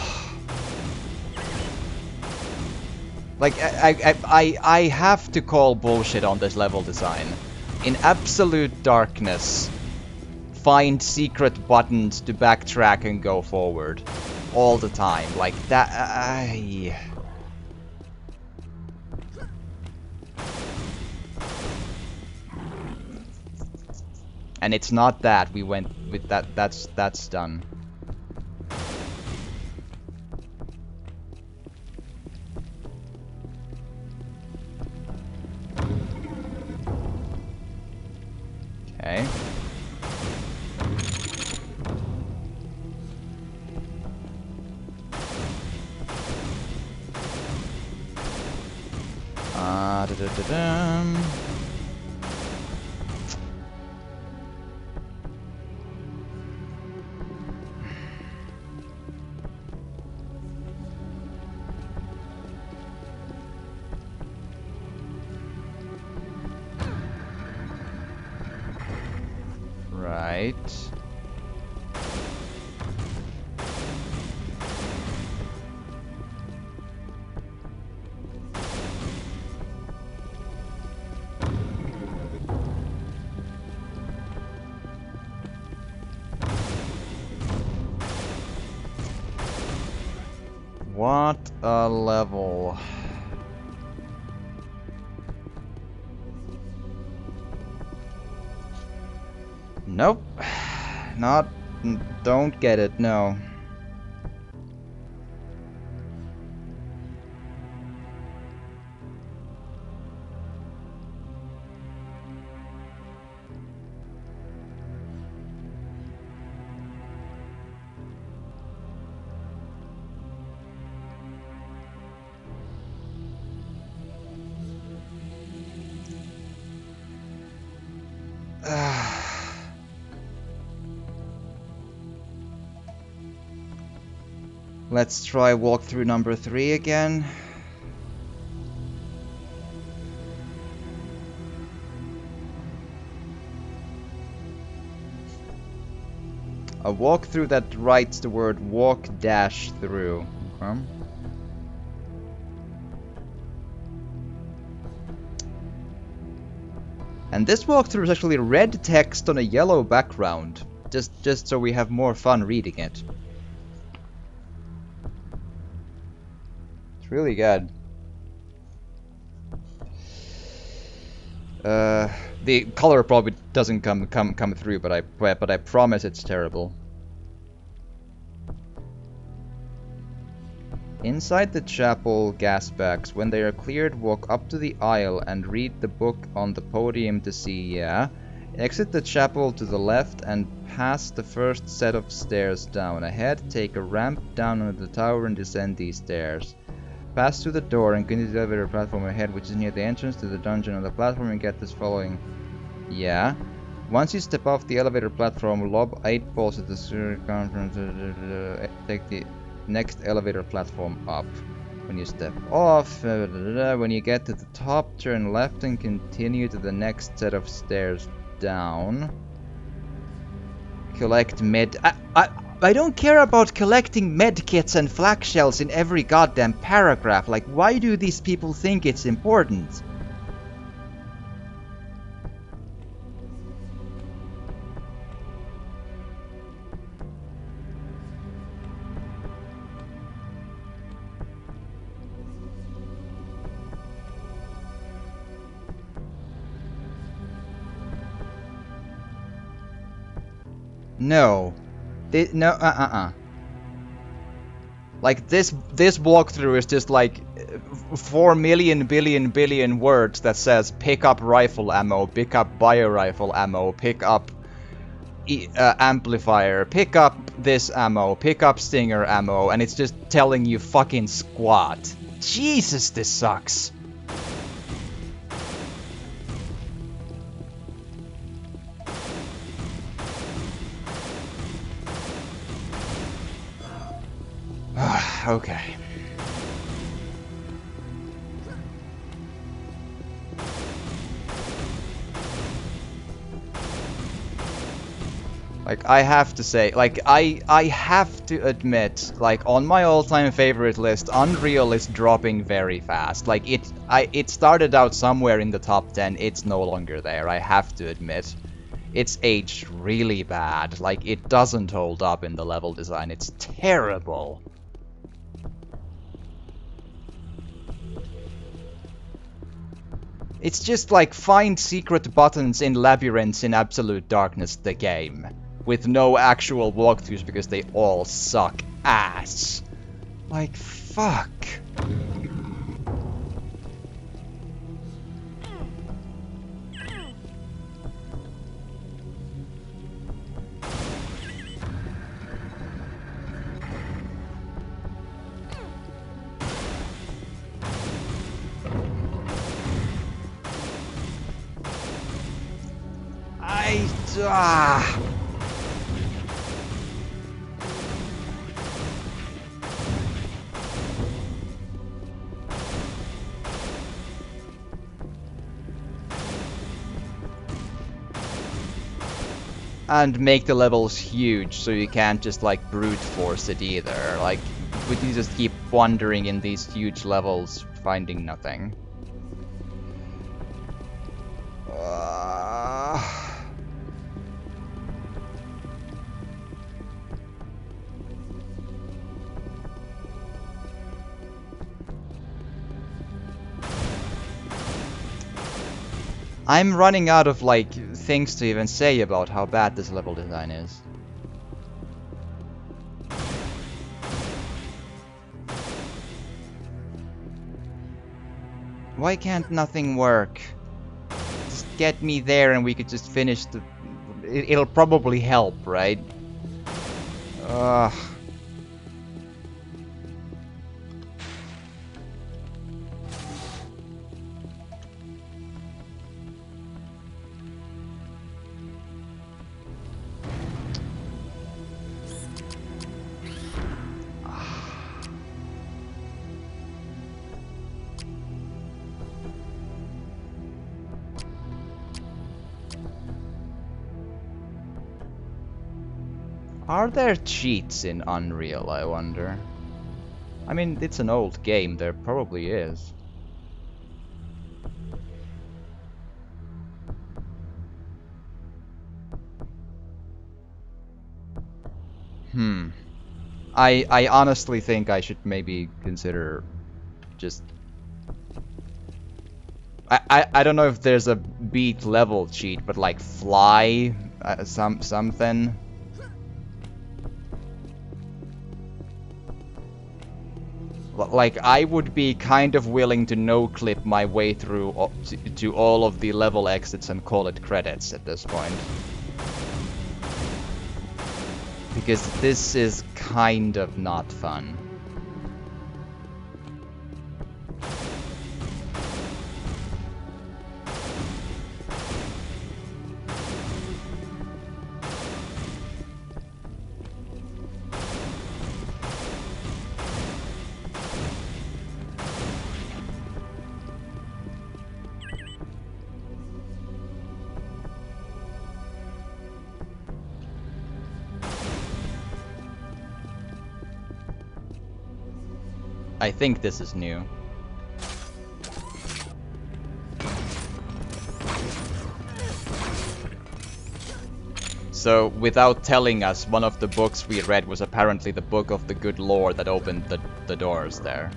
Like, I have to call bullshit on this level design. In absolute darkness, find secret buttons to backtrack and go forward. All the time. Like, that... And it's not that, we went with that, that's done. Okay. Da-da-da-dum. Right. What a level. Nope. Not... Don't get it, no. Let's try walkthrough number 3 again. A walkthrough that writes the word walk dash through. Okay. And this walkthrough is actually red text on a yellow background, just so we have more fun reading it. It's really good. The color probably doesn't come through, but I promise it's terrible. Inside the chapel gas bags, when they are cleared, walk up to the aisle and read the book on the podium to see, yeah. Exit the chapel to the left and pass the first set of stairs down. Ahead, take a ramp down onto the tower and descend these stairs. Pass through the door and continue to the elevator platform ahead, which is near the entrance to the dungeon on the platform, and get this following. Yeah. Once you step off the elevator platform, lob 8 balls at the circumference. Take the next elevator platform up. When you step off, when you get to the top, turn left and continue to the next set of stairs down. Collect med. I don't care about collecting med kits and flak shells in every goddamn paragraph. Like, why do these people think it's important? No. No, Like, this walkthrough is just like 4 million billion words that says pick up rifle ammo, pick up bio rifle ammo, pick up amplifier, pick up this ammo, pick up stinger ammo, and it's just telling you fucking squat. Jesus, this sucks. Okay. Like, I have to say, like, I have to admit, like, on my all-time favorite list, Unreal is dropping very fast. Like, it started out somewhere in the top 10, it's no longer there, I have to admit. It's aged really bad. Like, it doesn't hold up in the level design, it's terrible. It's just like find secret buttons in labyrinths in Absolute Darkness, the game. With no actual walkthroughs because they all suck ass. Like, fuck. And make the levels huge so you can't just like brute force it either. Like, we can just keep wandering in these huge levels, finding nothing. I'm running out of, like, things to even say about how bad this level design is. Why can't nothing work? Just get me there and we could just finish the... It'll probably help, right? Ugh. Are there cheats in Unreal, I wonder? I mean, it's an old game, there probably is. Hmm. I honestly think I should maybe consider just... I don't know if there's a beat level cheat, but like fly, something. Like, I would be kind of willing to no-clip my way through to all of the level exits and call it credits at this point. Because this is kind of not fun. I think this is new. So, without telling us, one of the books we read was apparently the Book of the Good Lord that opened the doors there.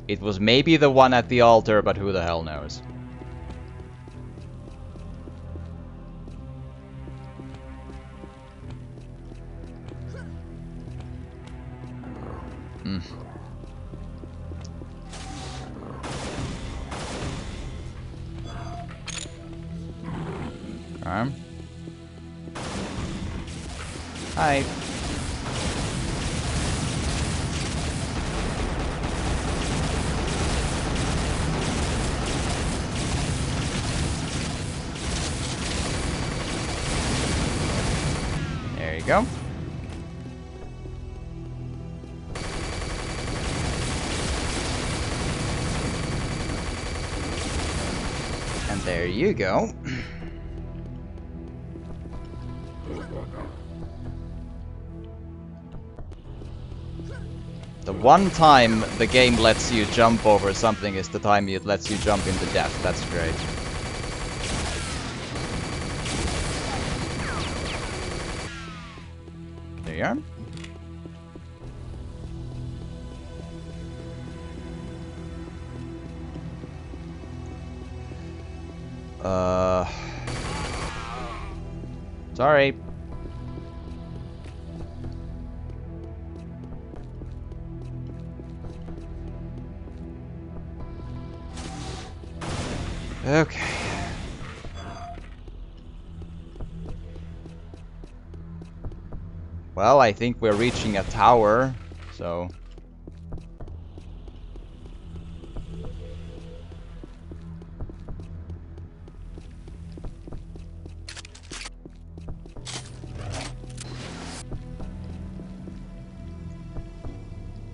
It was maybe the one at the altar, but who the hell knows. Hmm. Alright. Hi. There you go. And there you go. The one time the game lets you jump over something is the time it lets you jump into death. That's great. There you are. Sorry. Okay. Well, I think we're reaching a tower, so...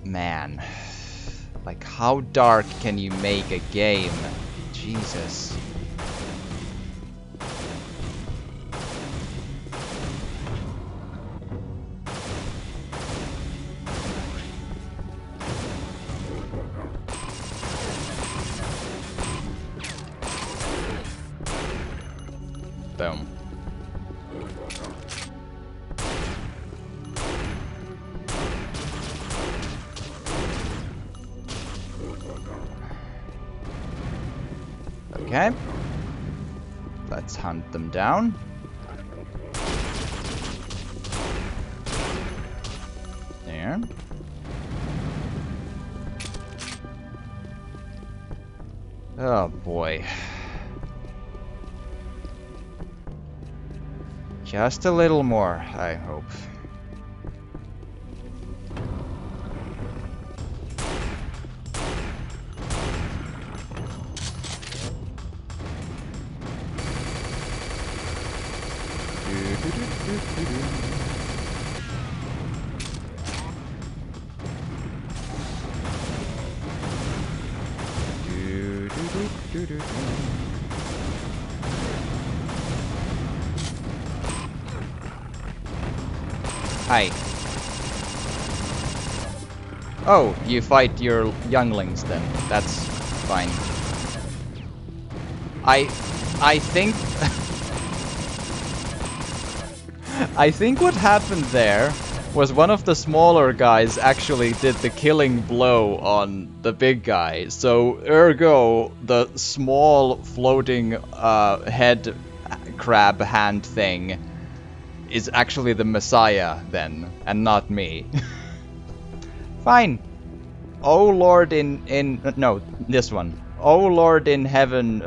Man. Like, how dark can you make a game? Jesus. Boom. Okay. Let's hunt them down. There. Oh boy. Just a little more, I hope. Hi. Oh, you fight your younglings then. That's fine. I think I think what happened there was one of the smaller guys actually did the killing blow on the big guy. So, ergo, the small floating head crab hand thing is actually the Messiah then, and not me. Fine. Oh Lord no, this one. Oh Lord in heaven,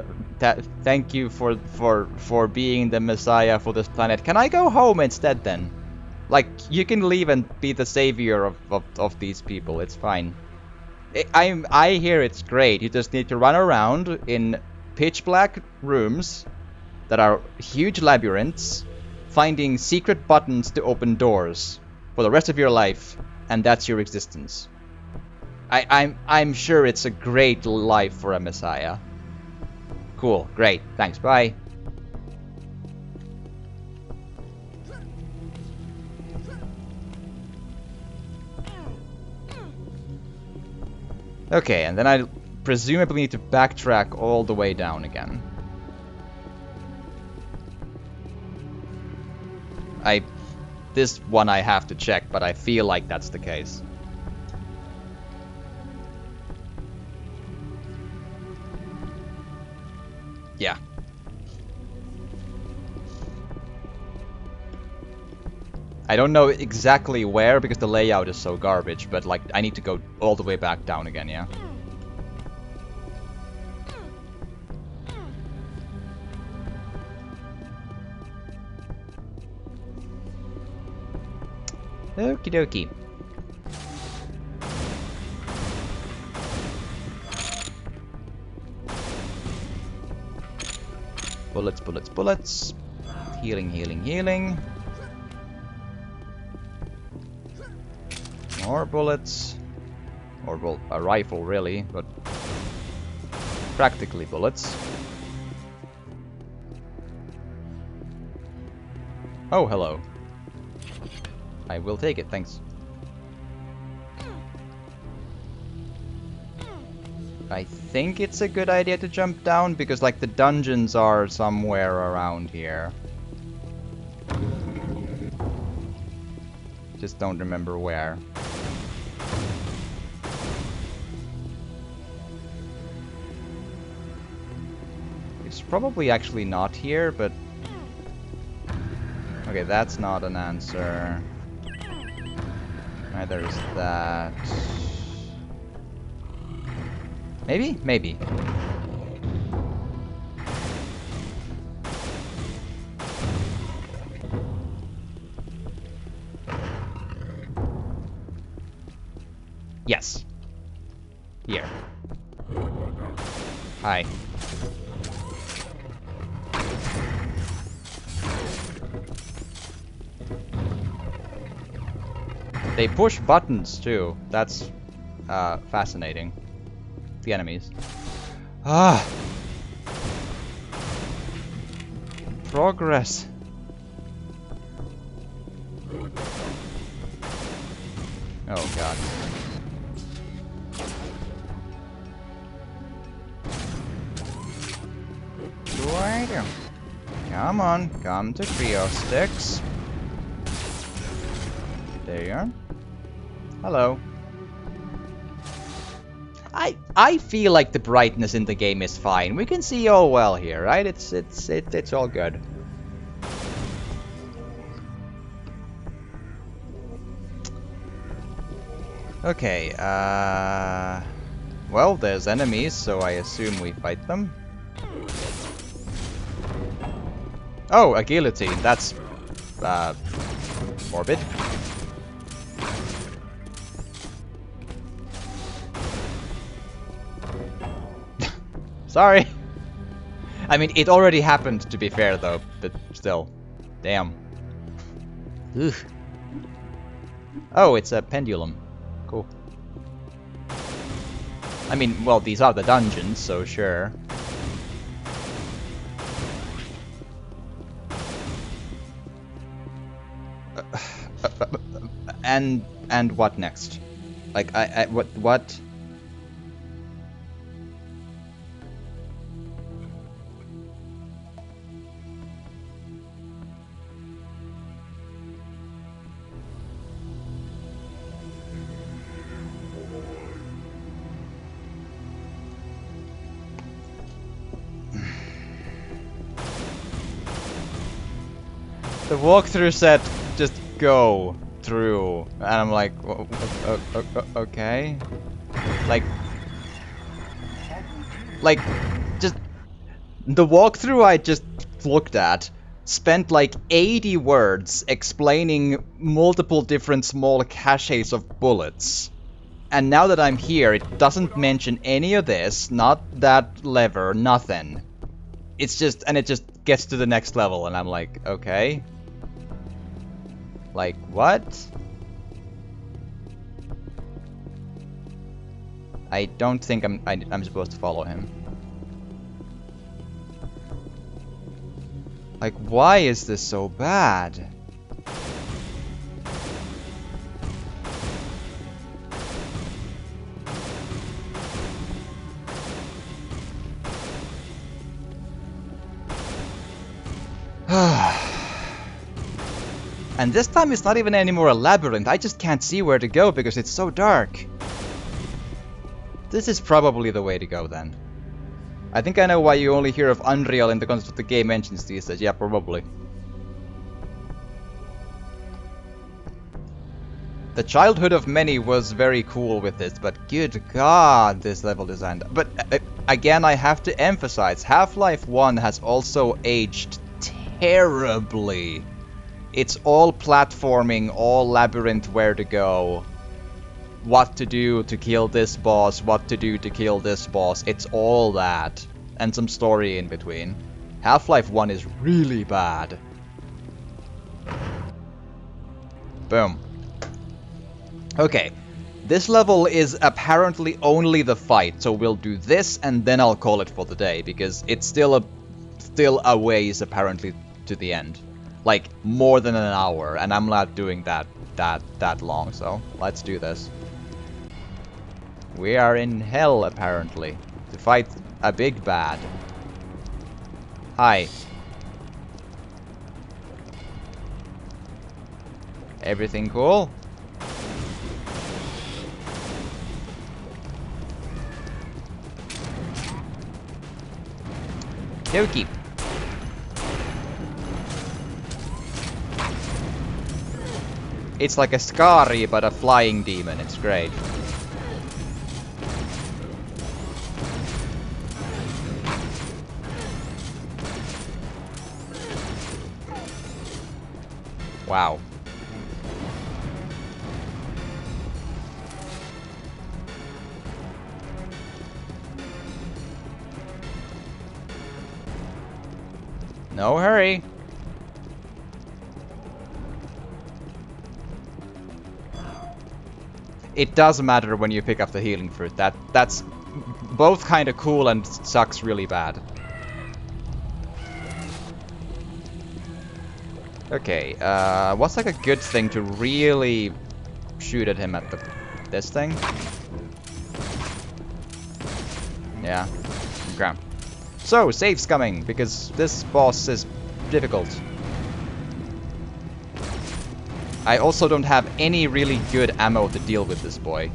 thank you for being the Messiah for this planet. Can I go home instead then? Like, you can leave and be the savior of these people. It's fine. I hear it's great. You just need to run around in pitch black rooms that are huge labyrinths, finding secret buttons to open doors for the rest of your life, and that's your existence. I'm sure it's a great life for a Messiah. Cool, great, thanks, bye. Okay, and then I presumably need to backtrack all the way down again. This one I have to check, but I feel like that's the case. Yeah. I don't know exactly where because the layout is so garbage, but like I need to go all the way back down again, yeah? Okie dokie. Bullets, bullets, bullets. Healing, healing, healing. More bullets. Or, well, a rifle really, but practically bullets. Oh, hello. I will take it, thanks. I think it's a good idea to jump down because, like, the dungeons are somewhere around here. Just don't remember where. It's probably actually not here, but... Okay, that's not an answer. Neither is that. Maybe? Maybe. Yes. Here. Hi. They push buttons too. That's fascinating. The enemies. Ah! Progress. Oh god. Right. Come on, come to Trio Sticks. There you are. Hello. I feel like the brightness in the game is fine. We can see all well here, right? It's all good. Okay, well, there's enemies, so I assume we fight them. Oh, a guillotine. That's morbid. Sorry. I mean, it already happened, to be fair, though, but still. Damn. Ugh. Oh, it's a pendulum. Cool. I mean, well, these are the dungeons, so sure. And what next? Like, what? The walkthrough said just go through, and I'm like, okay, like, just the walkthrough I just looked at spent like 80 words explaining multiple different small caches of bullets. And now that I'm here, it doesn't mention any of this, not that lever, nothing. It's just, and it just gets to the next level, and I'm like, okay. Like, what? I don't think I'm supposed to follow him. Like, why is this so bad? And this time it's not even anymore a labyrinth, I just can't see where to go because it's so dark. This is probably the way to go then. I think I know why you only hear of Unreal in the context of the game engines these days, yeah, probably. The childhood of many was very cool with this, but good god, this level design. But again, I have to emphasize, Half-Life 1 has also aged terribly. It's all platforming, all labyrinth where to go. What to do to kill this boss, what to do to kill this boss. It's all that. And some story in between. Half-Life 1 is really bad. Boom. Okay. This level is apparently only the fight, so we'll do this and then I'll call it for the day, because it's still a ways apparently to the end. Like, more than an hour, and I'm not doing that long, so let's do this. We are in hell, apparently, to fight a big bad. Hi. Everything cool? Doki. It's like a Skari, but a flying demon. It's great. Wow. No hurry. It does matter when you pick up the healing fruit. That's both kind of cool and sucks really bad. Okay, what's like a good thing to really shoot at him at this thing? Yeah. Okay. So, save's coming, because this boss is difficult. I also don't have any really good ammo to deal with this boy.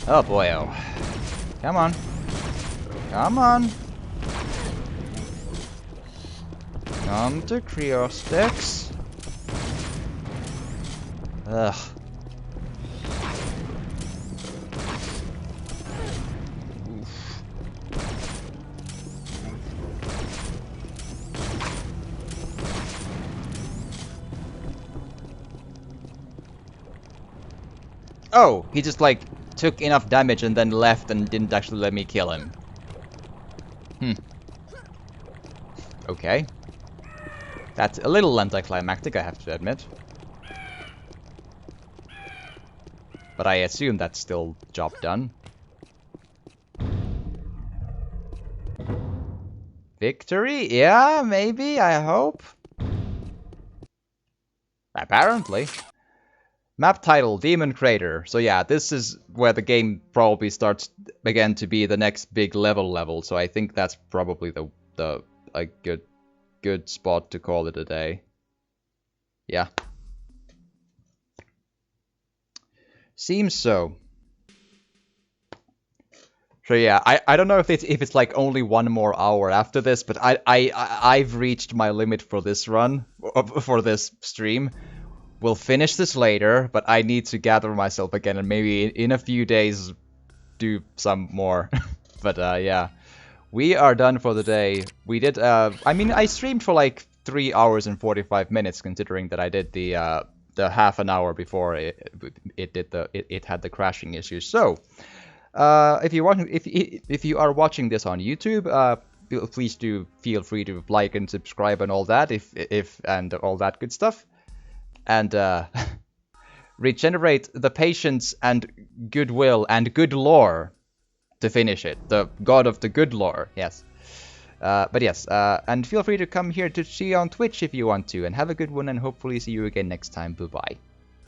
Oh boy, oh. Come on. Come on. Come to Creo Sticks. Ugh. Oof. Oh, he just like took enough damage and then left and didn't actually let me kill him. Okay. That's a little anticlimactic, I have to admit. But I assume that's still job done. Victory? Yeah, maybe, I hope. Apparently. Map title, Demon Crater. So yeah, this is where the game probably starts again to be the next big level, so I think that's probably the a good spot to call it a day. Yeah. Seems so. So yeah, I don't know if it's like only one more hour after this, but I've reached my limit for this run, for this stream. We'll finish this later, but I need to gather myself again and maybe in a few days do some more. But yeah, we are done for the day. We did. I mean, I streamed for like 3 hours and 45 minutes, considering that I did the half an hour before it had the crashing issue. So. If you are watching this on YouTube, please do feel free to like and subscribe and all that, if and all that good stuff, and regenerate the patience and goodwill and good lore to finish it. The god of the good lore, yes. But yes, and feel free to come here to see on Twitch if you want to, and have a good one, and hopefully see you again next time. Bye bye.